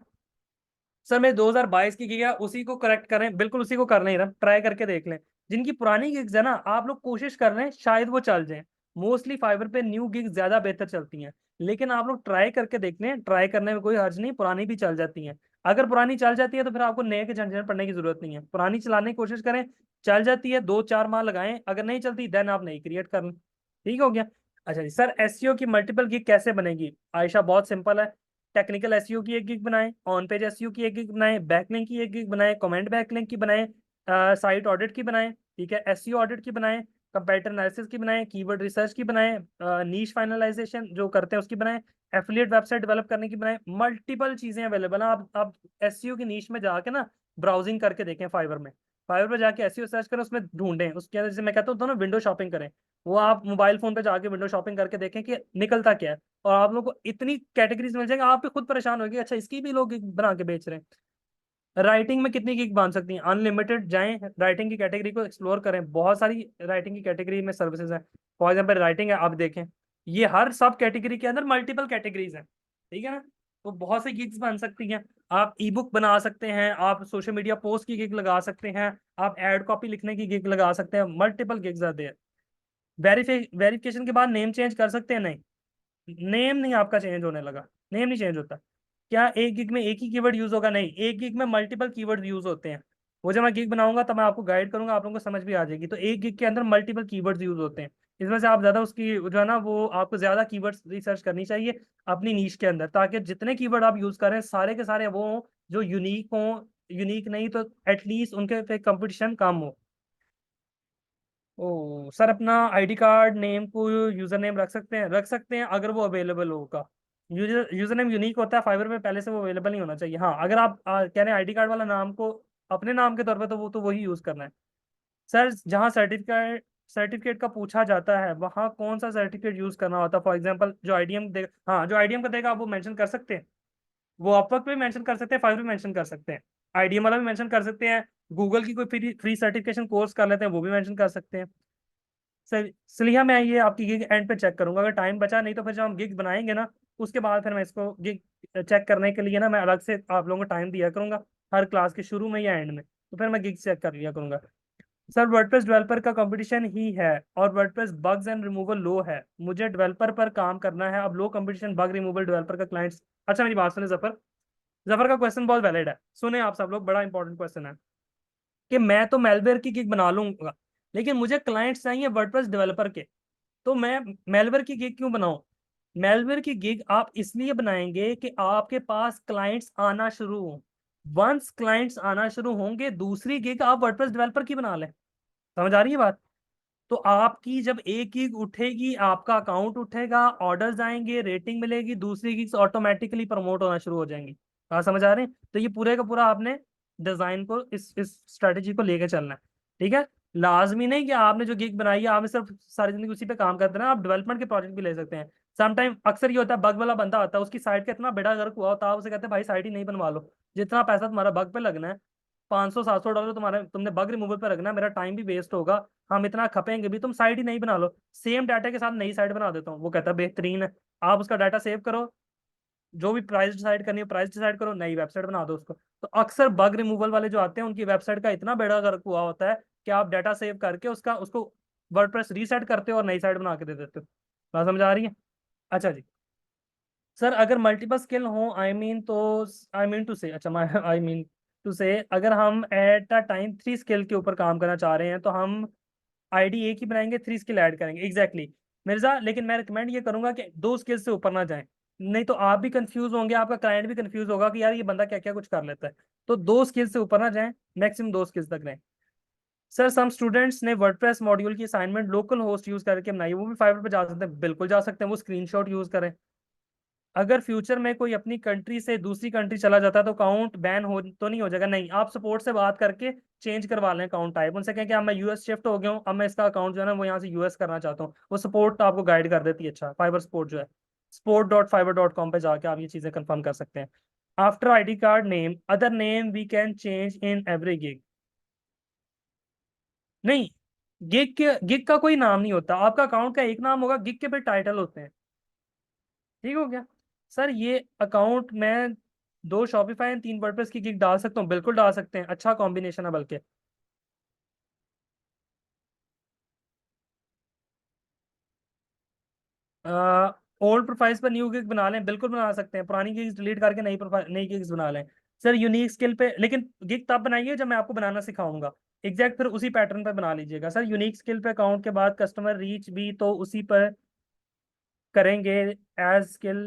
सर मैं 2022 की गिग है उसी को करेक्ट करें, बिल्कुल उसी को कर नहीं रहा, ट्राई करके देख लें। जिनकी पुरानी गिग्स है ना, आप लोग कोशिश कर रहे हैं शायद वो चल जाए। मोस्टली फाइबर पे न्यू गिग्स ज्यादा बेहतर चलती हैं, लेकिन आप लोग ट्राई करके देख लें, ट्राई करने में कोई हर्ज नहीं, पुरानी भी चल जाती हैं। अगर पुरानी चल जाती है तो फिर आपको नए के झंझट पड़ने की जरूरत नहीं है, पुरानी चलाने की कोशिश करें। चल जाती है 2-4 माह लगाएं, अगर नहीं चलती देन आप नई क्रिएट कर लें। ठीक हो गया? अच्छा जी सर, एसईओ की मल्टीपल गिग कैसे बनेगी? आयशा बहुत सिंपल है, टेक्निकल एसईओ की एक गिग बनाएं, ऑन पेज एसईओ की एक गिग बनाएं, बैकलिंक की एक गिग बनाएं, कमेंट बैकलिंक की बनाएं, साइट ऑडिट की बनाएं, ठीक है, एसईओ ऑडिट की बनाएं, कंपैरेटर एनालिसिस की बनाएं, कीवर्ड रिसर्च की बनाएं, नीश फाइनलाइजेशन जो करते हैं उसकी बनाएं, एफिलिएट वेबसाइट डेवलप करने की बनाएं। मल्टीपल चीजें अवेलेबल हैं। आप एसईओ की नीश में जाके ना ब्राउजिंग करके देखें, फाइवर में, फाइवर पे जाके एसईओ सर्च करें, उसमें ढूंढें, उसके अंदर जैसे मैं कहता हूँ तो ना विंडो शॉपिंग करें। वो आप मोबाइल फोन पे जाके विंडो शॉपिंग करके देखें कि निकलता क्या है, और आप लोग को इतनी कैटेगरीज मिल जाएंगे, आप भी खुद परेशान होगी, अच्छा इसकी भी लोग बना के बेच रहे हैं। राइटिंग में कितनी गिग बांध सकती हैं? अनलिमिटेड। जाएं राइटिंग की कैटेगरी को एक्सप्लोर करें, बहुत सारी राइटिंग की कैटेगरी में सर्विसेज हैं। फॉर एग्जाम्पल राइटिंग है, आप देखें ये हर सब कैटेगरी के अंदर मल्टीपल कैटेगरीज हैं, ठीक है ना। तो बहुत सी गिग्स बन सकती हैं। आप ई बुक बना सकते हैं, आप सोशल मीडिया पोस्ट की गिग लगा सकते हैं, आप एड कॉपी लिखने की गिग लगा सकते हैं। मल्टीपल गिग्स आते हैं। वेरिफिकेशन के बाद नेम चेंज कर सकते हैं? नहीं, नेम नहीं आपका चेंज होने लगा, नेम नहीं चेंज होता। क्या एक गिग में एक ही कीवर्ड यूज होगा? नहीं, एक गिग में मल्टीपल कीवर्ड यूज होते हैं। वो जब मैं गिग बनाऊंगा तब मैं आपको गाइड करूंगा, आप लोगों को समझ भी आ जाएगी। तो एक गिग के अंदर मल्टीपल कीवर्ड्स यूज होते हैं। इसमें से आप ज्यादा उसकी जो है ना, वो आपको ज्यादा कीवर्ड्स रिसर्च करनी चाहिए अपनी नीश के अंदर, ताकि जितने कीवर्ड आप यूज करें सारे के सारे वो हों जो यूनिक हों। यूनिक नहीं तो एटलीस्ट उनके पे कंपटीशन कम हो। ओ सर, अपना आईडी कार्ड नेम को यूजर नेम रख सकते हैं? रख सकते हैं अगर वो अवेलेबल होगा। यूजर नेम यूनिक होता है फाइबर में, पहले से वो अवेलेबल नहीं होना चाहिए। हाँ, अगर आप कह रहे हैं आईडी कार्ड वाला नाम को अपने नाम के तौर पे, तो वो तो वही यूज करना है। सर, जहाँ सर्टिफिकेट सर्टिफिकेट का पूछा जाता है वहाँ कौन सा सर्टिफिकेट यूज करना होता है? फॉर एग्जाम्पल जो आईडीएम देगा, हाँ जो आईडीएम का देगा आप वो मेंशन कर सकते हैं। वो अपवर्क पे मेंशन कर सकते हैं, फाइवर पे मेंशन कर सकते हैं, आईडीएम वाला भी मेंशन कर सकते हैं। गूगल की कोई फ्री सर्टिफिकेशन कोर्स कर लेते हैं, वो भी मेंशन कर सकते हैं। सर इसलिए मैं ये आपकी गिग एंड पे चेक करूंगा, अगर टाइम बचा। नहीं तो फिर जब हम गिग बनाएंगे ना, उसके बाद फिर मैं इसको गिग चेक करने के लिए ना, मैं अलग से आप लोगों को टाइम दिया करूंगा, हर क्लास के शुरू में या एंड में। तो फिर मैं गिग चेक कर लिया करूंगा। सर वर्डप्रेस डेवलपर का कंपटीशन ही है और वर्डप्रेस बग्स एंड रिमूवल लो है, मुझे डेवलपर पर काम करना है, अब लो कंपटीशन बग रिमूवल डेवलपर का क्लाइंट्स। अच्छा मेरी बात सुने जफर, जफर का क्वेश्चन बहुत वैलिड है, सुने आप सब लोग, बड़ा इंपॉर्टेंट क्वेश्चन है कि मैं तो मेलवेयर की गिग बना लूंगा लेकिन मुझे क्लाइंट्स चाहिए वर्डप्रेस डेवलपर के, तो मैं मेलवेयर की गिग क्यों बनाऊं? मेलवेयर की गिग आप इसलिए बनाएंगे कि आपके पास क्लाइंट्स आना शुरू हो। वंस क्लाइंट्स आना शुरू होंगे, दूसरी गिग आप वर्डप्रेस डेवलपर की बना लें। समझ आ रही है बात? तो आपकी जब एक गिग उठेगी, आपका अकाउंट उठेगा, ऑर्डर्स आएंगे, रेटिंग मिलेगी, दूसरी गिग्स ऑटोमेटिकली प्रमोट होना शुरू हो जाएंगी। कहाँ समझ आ रहे हैं? तो ये पूरे का पूरा आपने डिजाइन को, इस स्ट्रेटेजी को लेके चलना है, ठीक है। लाजमी नहीं कि आपने जो गिग बनाई है आपने सिर्फ सारी जिंदगी उसी पे काम करते रहना, आप डेवलपमेंट के प्रोजेक्ट भी ले सकते हैं। समटाइम अक्सर ये होता है, बग वाला बंदा होता है, उसकी साइट का इतना बेड़ा गर्क हुआ होता है, आप उसे कहते हैं भाई साइट ही नहीं बनवा लो, जितना पैसा तुम्हारा बग पे लगना है, 500-700 डॉलर तुम्हारे तुमने बग रिमूवल पे रखना है, मेरा टाइम भी वेस्ट होगा, हम इतना खपेंगे भी, तुम साइट ही नहीं बना लो, सेम डाटा के साथ नई साइट बना देता हूँ। वो कहता है बेहतरीन है। आप उसका डाटा सेव करो, जो भी प्राइस डिसाइड करनी है प्राइस डिसाइड करो, नई वेबसाइट बना दो उसको। तो अक्सर बग रिमूवल वाले जो आते हैं उनकी वेबसाइट का इतना बेड़ा गर्क हुआ होता है कि आप डाटा सेव करके उसका उसको वर्डप्रेस रीसेट करते हो और नई साइट बना के दे देते हो। बात समझ आ रही है? अच्छा जी। सर अगर मल्टीपल स्किल हो, आई मीन तो, आई मीन टू से, अच्छा आई मीन टू से, अगर हम एट अ टाइम 3 स्किल के ऊपर काम करना चाह रहे हैं तो हम आईडी एक ही बनाएंगे, 3 स्किल ऐड करेंगे। एग्जैक्टली मिर्जा, लेकिन मैं रिकमेंड ये करूंगा कि 2 स्किल से ऊपर ना जाएं, नहीं तो आप भी कंफ्यूज होंगे, आपका क्लाइंट भी कंफ्यूज होगा कि यार ये बंदा क्या क्या कुछ कर लेता है। तो 2 स्किल से ऊपर ना जाएं, मैक्सिमम 2 स्किल्स तक रहें। सर सम स्टूडेंट्स ने वर्डप्रेस मॉड्यूल की असाइनमेंट लोकल होस्ट यूज करके बनाई, वो भी फाइवर पे जा सकते हैं? बिल्कुल जा सकते हैं, वो स्क्रीनशॉट यूज करें। अगर फ्यूचर में कोई अपनी कंट्री से दूसरी कंट्री चला जाता है तो अकाउंट बैन हो तो नहीं हो जाएगा? नहीं, आप सपोर्ट से बात करके चेंज करवा लें अकाउंट टाइप, उनसे कहें कि अब मैं यूएस शिफ्ट हो गया हूँ, अब मैं इसका अकाउंट जो है ना वो यहाँ से यूएस करना चाहता हूँ, वो सपोर्ट आपको गाइड कर देती है। अच्छा, फाइबर सपोर्ट जो है, sport.fiverr.com पे जाके आप ये चीजें कंफर्म कर सकते हैं। After ID card name other name we can change in every gig? नहीं, गिग का कोई नाम नहीं होता, आपका अकाउंट का एक नाम होगा, गिग के फिर टाइटल होते हैं। ठीक हो गया? सर ये अकाउंट मैं 2 शॉपिफाई एंड 3 वर्डप्रेस की गिग डाल सकता हूँ? बिल्कुल डाल सकते हैं, अच्छा कॉम्बिनेशन है बल्कि। ओल्ड प्रोफाइल्स पर न्यू गिग बना लें? बिल्कुल बना सकते हैं, पुरानी गिग्स डिलीट करके नई प्रोफाइल नई गिग्स बना लें। सर यूनिक स्किल पे, लेकिन गिग तब बनाइए जब मैं आपको बनाना सिखाऊंगा, एग्जैक्ट फिर उसी पैटर्न पर बना लीजिएगा। सर यूनिक स्किल पे अकाउंट के बाद कस्टमर रीच भी तो उसी पर करेंगे एज स्किल।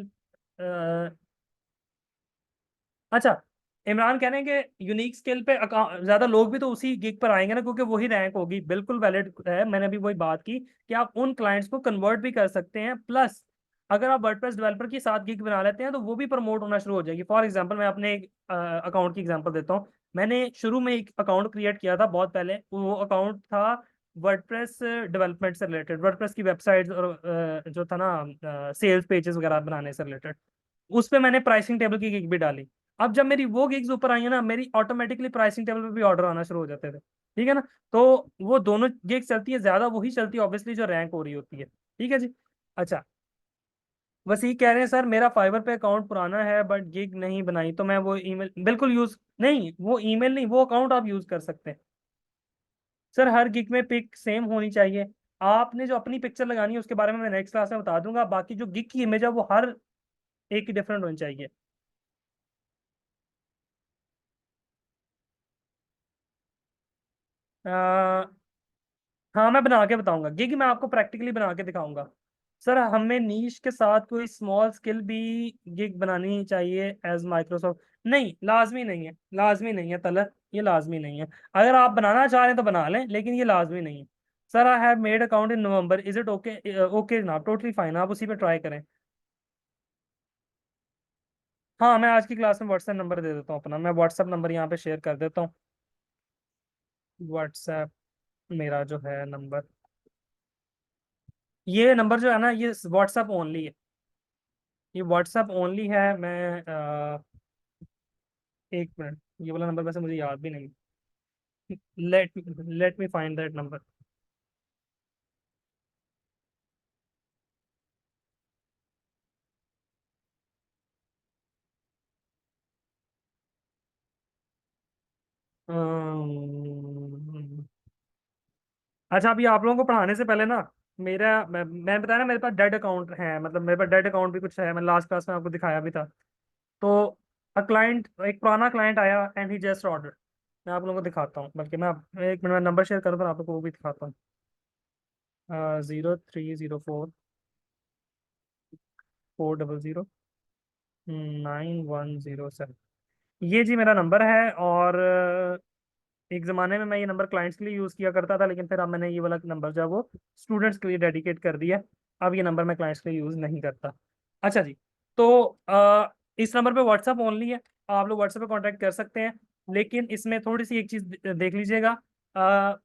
अच्छा, इमरान कह रहे हैं कि यूनिक स्किल पे ज्यादा लोग भी तो उसी गिग पर आएंगे ना, क्योंकि वही रैंक होगी। बिल्कुल वैलिड है, मैंने अभी वही बात की कि आप उन क्लाइंट्स को कन्वर्ट भी कर सकते हैं, प्लस अगर आप वर्डप्रेस डेवलपर की साथ गिग बना लेते हैं तो वो भी प्रमोट होना शुरू हो जाएगी। फॉर एग्जांपल मैं अपने एक अकाउंट की एग्जांपल देता हूँ। मैंने शुरू में एक अकाउंट क्रिएट किया था बहुत पहले, वो अकाउंट था वर्डप्रेस डेवलपमेंट से रिलेटेड, वर्डप्रेस की वेबसाइट और जो था ना सेल्स पेजेस वगैरह बनाने से रिलेटेड। उस पे मैंने प्राइसिंग टेबल की गिग भी डाली। अब जब मेरी वो गिग्स ऊपर आई है ना, मेरी ऑटोमेटिकली प्राइसिंग टेबल पे भी ऑर्डर आना शुरू हो जाते थे। ठीक है ना। तो वो दोनों गिग्स चलती है, ज्यादा वही चलती है ऑब्वियसली जो रैंक हो रही होती है। ठीक है जी। अच्छा, बस ये कह रहे हैं सर मेरा फाइवर पे अकाउंट पुराना है बट गिग नहीं बनाई, तो मैं वो ईमेल बिल्कुल यूज नहीं, वो ईमेल नहीं, वो अकाउंट आप यूज कर सकते हैं। सर हर गिग में पिक सेम होनी चाहिए। आपने जो अपनी पिक्चर लगानी है उसके बारे में मैं नेक्स्ट क्लास में बता दूंगा, बाकी जो गिग की इमेज है वो हर एक की डिफरेंट होनी चाहिए। आ, हाँ मैं बना के बताऊंगा, गिग मैं आपको प्रैक्टिकली बना के दिखाऊंगा। सर हमें नीश के साथ कोई स्मॉल स्किल भी गिग बनानी चाहिए एज माइक्रोसॉफ्ट? नहीं, लाजमी नहीं है, लाजमी नहीं है तलत, ये लाजमी नहीं है। अगर आप बनाना चाह रहे हैं तो बना लें, लेकिन ये लाजमी नहीं है। Sir I have made account in November, is it okay? Okay ना, टोटली फाइन, आप उसी पे ट्राई करें। हाँ मैं आज की क्लास में व्हाट्सएप नंबर दे देता हूँ अपना, मैं व्हाट्सएप नंबर यहाँ पे शेयर कर देता हूँ। व्हाट्सएप मेरा जो है नंबर, ये नंबर जो है ना ये व्हाट्सएप ओनली है, ये व्हाट्सएप ओनली है। मैं एक मिनट, ये वाला नंबर वैसे मुझे याद भी नहीं। Let me find that number. अच्छा, अभी आप लोगों को पढ़ाने से पहले ना, मैं बताया ना मेरे पास डेड अकाउंट है, मतलब मेरे पास डेड अकाउंट भी कुछ है, मैं लास्ट क्लास में आपको दिखाया भी था। तो अ क्लाइंट, एक पुराना क्लाइंट आया एंड ही जस्ट ऑर्डर, मैं आप लोगों को दिखाता हूँ, बल्कि एक मिनट में नंबर शेयर करूँ फिर आप लोगों को वो भी दिखाता हूँ। 0304009107, ये जी मेरा नंबर है। और एक ज़माने में मैं ये नंबर क्लाइंट्स के लिए यूज़ किया करता था, लेकिन फिर अब मैंने ये वाला नंबर जो है वो स्टूडेंट्स के लिए डेडिकेट कर दिया। अब ये नंबर मैं क्लाइंट्स के लिए यूज़ नहीं करता। अच्छा जी। तो इस नंबर पे व्हाट्सअप ओनली है, आप लोग व्हाट्सएप पे कांटेक्ट कर सकते हैं। लेकिन इसमें थोड़ी सी एक चीज़ देख लीजिएगा,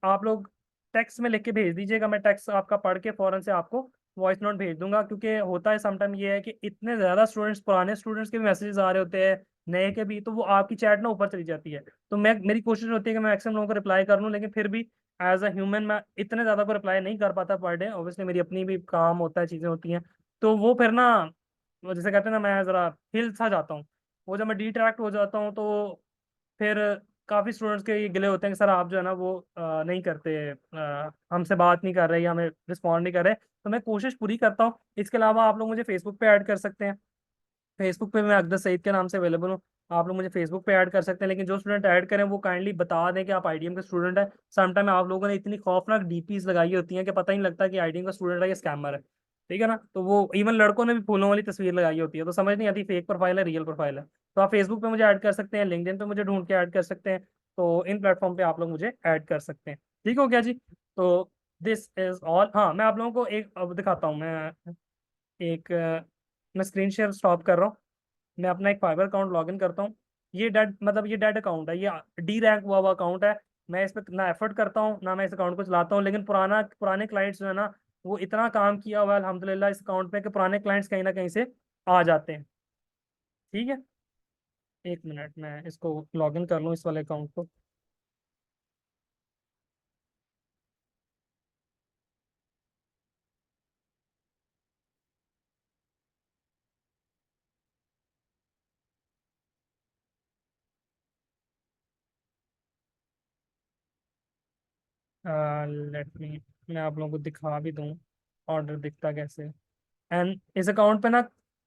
आप लोग टेक्स्ट में लिख के भेज दीजिएगा, मैं टेक्स्ट आपका पढ़ के फ़ौरन से आपको वॉइस नोट भेज दूंगा, क्योंकि होता है समटाइम ये है कि इतने ज़्यादा स्टूडेंट्स, पुराने स्टूडेंट्स के भी मैसेजेस आ रहे होते हैं, नए के भी, तो वो आपकी चैट ना ऊपर चली जाती है। तो मैं, मेरी कोशिश होती है कि मैं मैक्सिमम लोगों को रिप्लाई कर लूँ, लेकिन फिर भी एज अ ह्यूमन मैं इतने ज़्यादा को रिप्लाई नहीं कर पाता पर डे, ऑब्वियसली मेरी अपनी भी काम होता है, चीज़ें होती हैं। तो वो फिर ना, वो जैसे कहते हैं ना, मैं ज़रा हिल सा जाता हूँ, वो जब मैं डिट्रैक्ट हो जाता हूँ तो फिर काफ़ी स्टूडेंट्स के ये गिले होते हैं कि सर आप जो है ना वो नहीं करते, हमसे बात नहीं कर रहे या हमें रिस्पॉन्ड नहीं कर रहे। तो मैं कोशिश पूरी करता हूँ। इसके अलावा आप लोग मुझे फेसबुक पे ऐड कर सकते हैं, फेसबुक पे मैं अकदर सईद के नाम से अवेलेबल हूँ, आप लोग मुझे फेसबुक पे ऐड कर सकते हैं। लेकिन जो स्टूडेंट ऐड करें वो काइंडली बता दें कि आप आईडीएम का स्टूडेंट है। समटाइम आप लोगों ने इतनी खौफनाक डीपीज लगाई होती हैं कि पता ही नहीं लगता कि आईडीएम का स्टूडेंट है या स्कैमर है। ठीक है ना। तो वो इवन लड़कों ने भी फूलों वाली तस्वीर लगाई होती है, तो समझ नहीं आती फेक प्रोफाइल है रियल प्रोफाइल है। तो आप फेसबुक पे मुझे ऐड कर सकते हैं, लिंक्डइन पे मुझे ढूंढ के ऐड कर सकते हैं। तो इन प्लेटफॉर्म पे आप लोग मुझे ऐड कर सकते हैं। ठीक हो गया जी। तो दिस इज ऑल। हाँ मैं आप लोगों को एक अब दिखाता हूँ, मैं स्क्रीन शेयर स्टॉप कर रहा हूँ। मैं अपना एक फाइबर अकाउंट लॉग इन करता हूँ। ये डेड, मतलब ये डेड अकाउंट है, ये डी रैंक हुआ हुआ अकाउंट है। मैं इस पर ना एफर्ट करता हूँ ना मैं इस अकाउंट को चलाता हूँ, लेकिन पुराने क्लाइंट्स जो है ना, वो इतना काम किया हुआ है अल्हम्दुलिल्लाह इस अकाउंट पे कि पुराने क्लाइंट्स कहीं ना कहीं से आ जाते हैं। ठीक है। एक मिनट मैं इसको लॉग इन कर लूँ इस वाले अकाउंट को। लेट मी, मैं आप लोगों को दिखा भी दूँ ऑर्डर दिखता कैसे। एंड इस अकाउंट पे ना,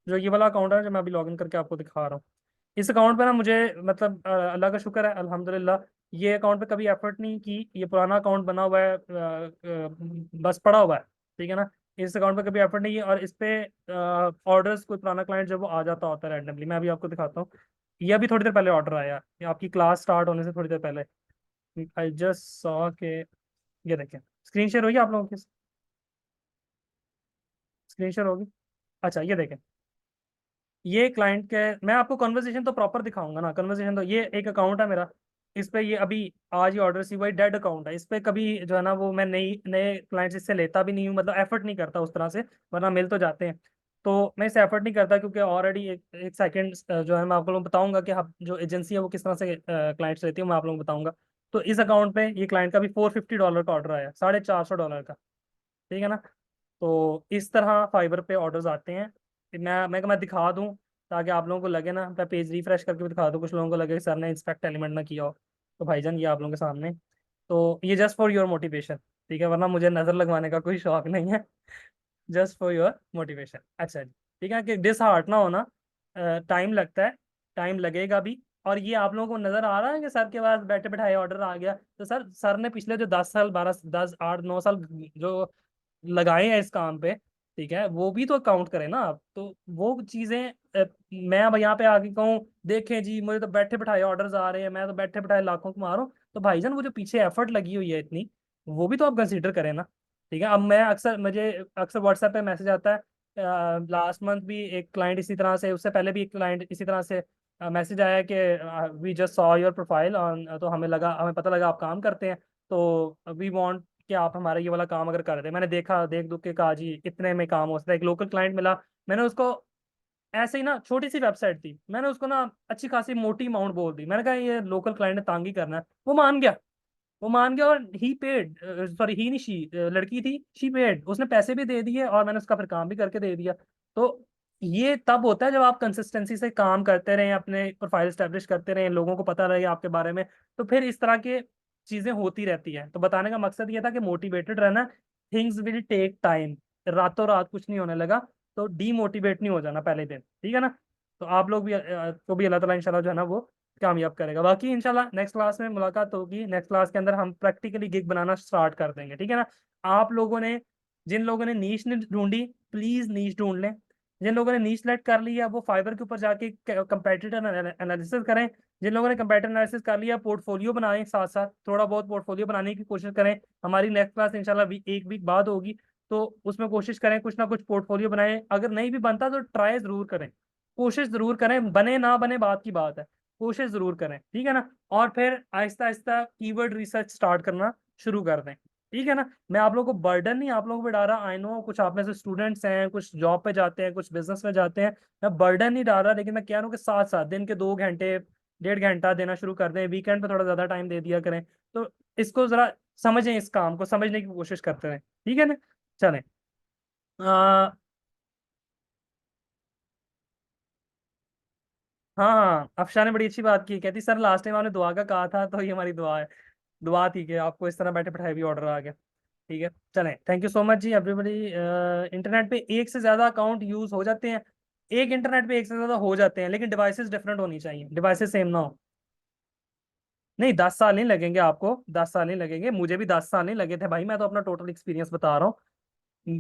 जो ये वाला अकाउंट है जो मैं अभी लॉगिन करके आपको दिखा रहा हूँ, इस अकाउंट पे ना मुझे, मतलब अल्लाह का शुक्र है अल्हम्दुलिल्लाह, ये अकाउंट पे कभी एफर्ट नहीं की। ये पुराना अकाउंट बना हुआ है, बस पड़ा हुआ है। ठीक है ना। इस अकाउंट पे कभी एफर्ट नहीं है, और इस पे ऑर्डर्स, कोई पुराना क्लाइंट जब वो आ जाता होता है रैंडमली, मैं अभी आपको दिखाता हूँ। ये अभी थोड़ी देर पहले ऑर्डर आया, ये आपकी क्लास स्टार्ट होने से थोड़ी देर पहले। आई जस्ट सॉ के, ये देखें, स्क्रीन शेयर होगी आप लोगों की? स्क्रीन शेयर होगी। अच्छा ये देखें, ये क्लाइंट के, मैं आपको कन्वर्सेशन तो प्रॉपर दिखाऊंगा ना, कन्वर्सेशन तो, ये एक अकाउंट है मेरा, इस पे ये अभी आज ही ऑर्डर सी, वही डेड अकाउंट है, इस पे कभी जो है ना वो मैं नई नए क्लाइंट्स इससे लेता भी नहीं हूँ, मतलब एफर्ट नहीं करता उस तरह से, वरना मिल तो जाते हैं। तो मैं इसे एफर्ट नहीं करता, क्योंकि ऑलरेडी एक सेकंड जो है मैं आप लोगों को बताऊंगा कि हम जो एजेंसी है वो किस तरह से क्लाइंट्स लेती है, मैं आप लोगों को बताऊंगा। तो इस अकाउंट पे ये क्लाइंट का भी $450 का ऑर्डर आया, $450 का। ठीक है ना। तो इस तरह फाइबर पे ऑर्डर्स आते हैं। कि मैं दिखा दूं, ताकि आप लोगों को लगे ना, मैं पेज रिफ्रेश करके भी दिखा दूं, कुछ लोगों को लगे कि सर ने इंस्पेक्ट एलिमेंट ना किया हो। तो भाईजान ये आप लोगों के सामने, तो ये जस्ट फॉर योर मोटिवेशन। ठीक है, वरना मुझे नजर लगवाने का कोई शौक नहीं है। Just for your motivation. अच्छा जी। ठीक है, कि डिसहार्ट ना होना। टाइम लगता है, टाइम लगेगा भी। और ये आप लोगों को नजर आ रहा है कि सर के पास बैठे बैठाए ऑर्डर आ गया, तो सर ने पिछले जो 10 साल, 12, 10, 8, 9 साल जो लगाए हैं इस काम पे, ठीक है, वो भी तो काउंट करें ना आप। तो वो चीजें मैं अब यहाँ पे आके कहूँ देखें जी मुझे तो बैठे बैठाए ऑर्डर्स आ रहे हैं, मैं तो बैठे बैठाए लाखों कमा रहा हूँ, तो भाईजान वो जो पीछे एफर्ट लगी हुई है इतनी, वो भी तो आप कंसीडर करें ना। ठीक है, अब मुझे अक्सर व्हाट्सएप पे मैसेज आता है। लास्ट मंथ भी एक क्लाइंट इसी तरह से, उससे पहले भी एक क्लाइंट इसी तरह से मैसेज आया कि we just saw your profile on, तो हमें पता लगा आप काम करते हैं, तो वी वांट कि आप हमारा ये वाला काम अगर कर रहे हैं। मैंने देखा, देख दुख के कहा जी इतने में काम हो सकता है। एक लोकल क्लाइंट मिला, मैंने उसको ऐसे ही ना, छोटी सी वेबसाइट थी, मैंने उसको ना अच्छी खासी मोटी अमाउंट बोल दी। मैंने कहा ये लोकल क्लाइंट ने तंग ही करना है। वो मान गया, वो मान गया, और ही पेड, सॉरी ही नहीं, शी, लड़की थी, शी पेड, उसने पैसे भी दे दिए और मैंने उसका फिर काम भी करके दे दिया। तो ये तब होता है जब आप कंसिस्टेंसी से काम करते रहें, अपने प्रोफाइल स्टैब्लिश करते रहें, लोगों को पता रहे आपके बारे में, तो फिर इस तरह के चीजें होती रहती हैं। तो बताने का मकसद ये था कि मोटिवेटेड रहना, थिंग्स विल टेक टाइम, रातों रात कुछ नहीं होने लगा। तो डीमोटिवेट नहीं हो जाना पहले दिन, ठीक है ना। तो आप लोग भी तो भी अल्लाह ताला इंशाल्लाह जो है ना वो कामयाब करेगा। बाकी इंशाल्लाह नेक्स्ट क्लास में मुलाकात होगी। नेक्स्ट क्लास के अंदर हम प्रैक्टिकली गिग बनाना स्टार्ट कर देंगे, ठीक है ना। आप लोगों ने, जिन लोगों ने नीश ने ढूंढी, प्लीज नीश ढूंढ लें। जिन लोगों ने नीश सेलेक्ट कर लिया वो फाइबर के ऊपर जाके कंपेटिटर एनालिसिस करें। जिन लोगों ने कंपेटिटर एनालिसिस कर लिया पोर्टफोलियो बनाएं, साथ साथ थोड़ा बहुत पोर्टफोलियो बनाने की कोशिश करें। हमारी नेक्स्ट क्लास इंशाल्लाह एक वीक बाद होगी, तो उसमें कोशिश करें कुछ ना कुछ पोर्टफोलियो बनाएं। अगर नहीं भी बनता तो ट्राई जरूर करें, कोशिश जरूर करें, बने ना बने बात की बात है, कोशिश जरूर करें, ठीक है ना। और फिर Aahista Aahista keyword research start करना शुरू कर दें, ठीक है ना। मैं आप लोगों को बर्डन नहीं आप लोगों को डाल रहा, आई नो कुछ आप में से स्टूडेंट्स हैं, कुछ जॉब पे जाते हैं, कुछ बिजनेस में जाते हैं, मैं बर्डन नहीं डाल रहा, लेकिन मैं कह रहा हूँ कि साथ साथ दिन के 2 घंटे, 1.5 घंटा देना शुरू कर दें, वीकेंड पे थोड़ा ज्यादा टाइम दे दिया करें। तो इसको जरा समझें, इस काम को समझने की कोशिश करते रहें, ठीक है ना। चलें। हाँ हाँ, अफशा ने बड़ी अच्छी बात की, कहती सर लास्ट टाइम आपने दुआ का कहा था, तो ये हमारी दुआ है। दुआ थी कि आपको इस तरह बैठे बैठाए भी ऑर्डर आ गया। ठीक है, चलें, थैंक यू सो मच जी एवरीबॉडी। इंटरनेट पे एक से ज्यादा अकाउंट यूज हो जाते हैं, एक इंटरनेट पे एक से ज्यादा हो जाते हैं, लेकिन डिवाइसेस डिफरेंट होनी चाहिए, डिवाइसेस सेम ना हो। नहीं, 10 साल नहीं लगेंगे आपको, 10 साल नहीं लगेंगे, मुझे भी 10 साल नहीं लगे थे भाई, मैं तो अपना टोटल एक्सपीरियंस बता रहा हूँ।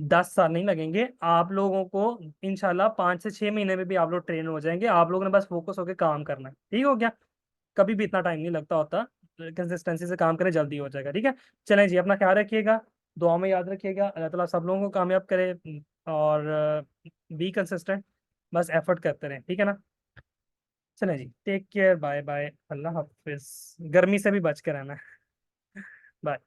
10 साल नहीं लगेंगे आप लोगों को, इंशाल्लाह 5 से 6 महीने में भी आप लोग ट्रेन हो जाएंगे। आप लोगों ने बस फोकस होकर काम करना है, ठीक हो गया। कभी भी इतना टाइम नहीं लगता होता, कंसिस्टेंसी से काम करें, जल्दी हो जाएगा, ठीक है। चलें जी, अपना ख्याल रखिएगा, दुआ में याद रखिएगा, अल्लाह ताला सब लोगों को कामयाब करे। और बी कंसिस्टेंट, बस एफर्ट करते रहें, ठीक है ना। चलें जी, टेक केयर, बाय बाय, अल्लाह हाफिज। गर्मी से भी बच के रहना है। बाय।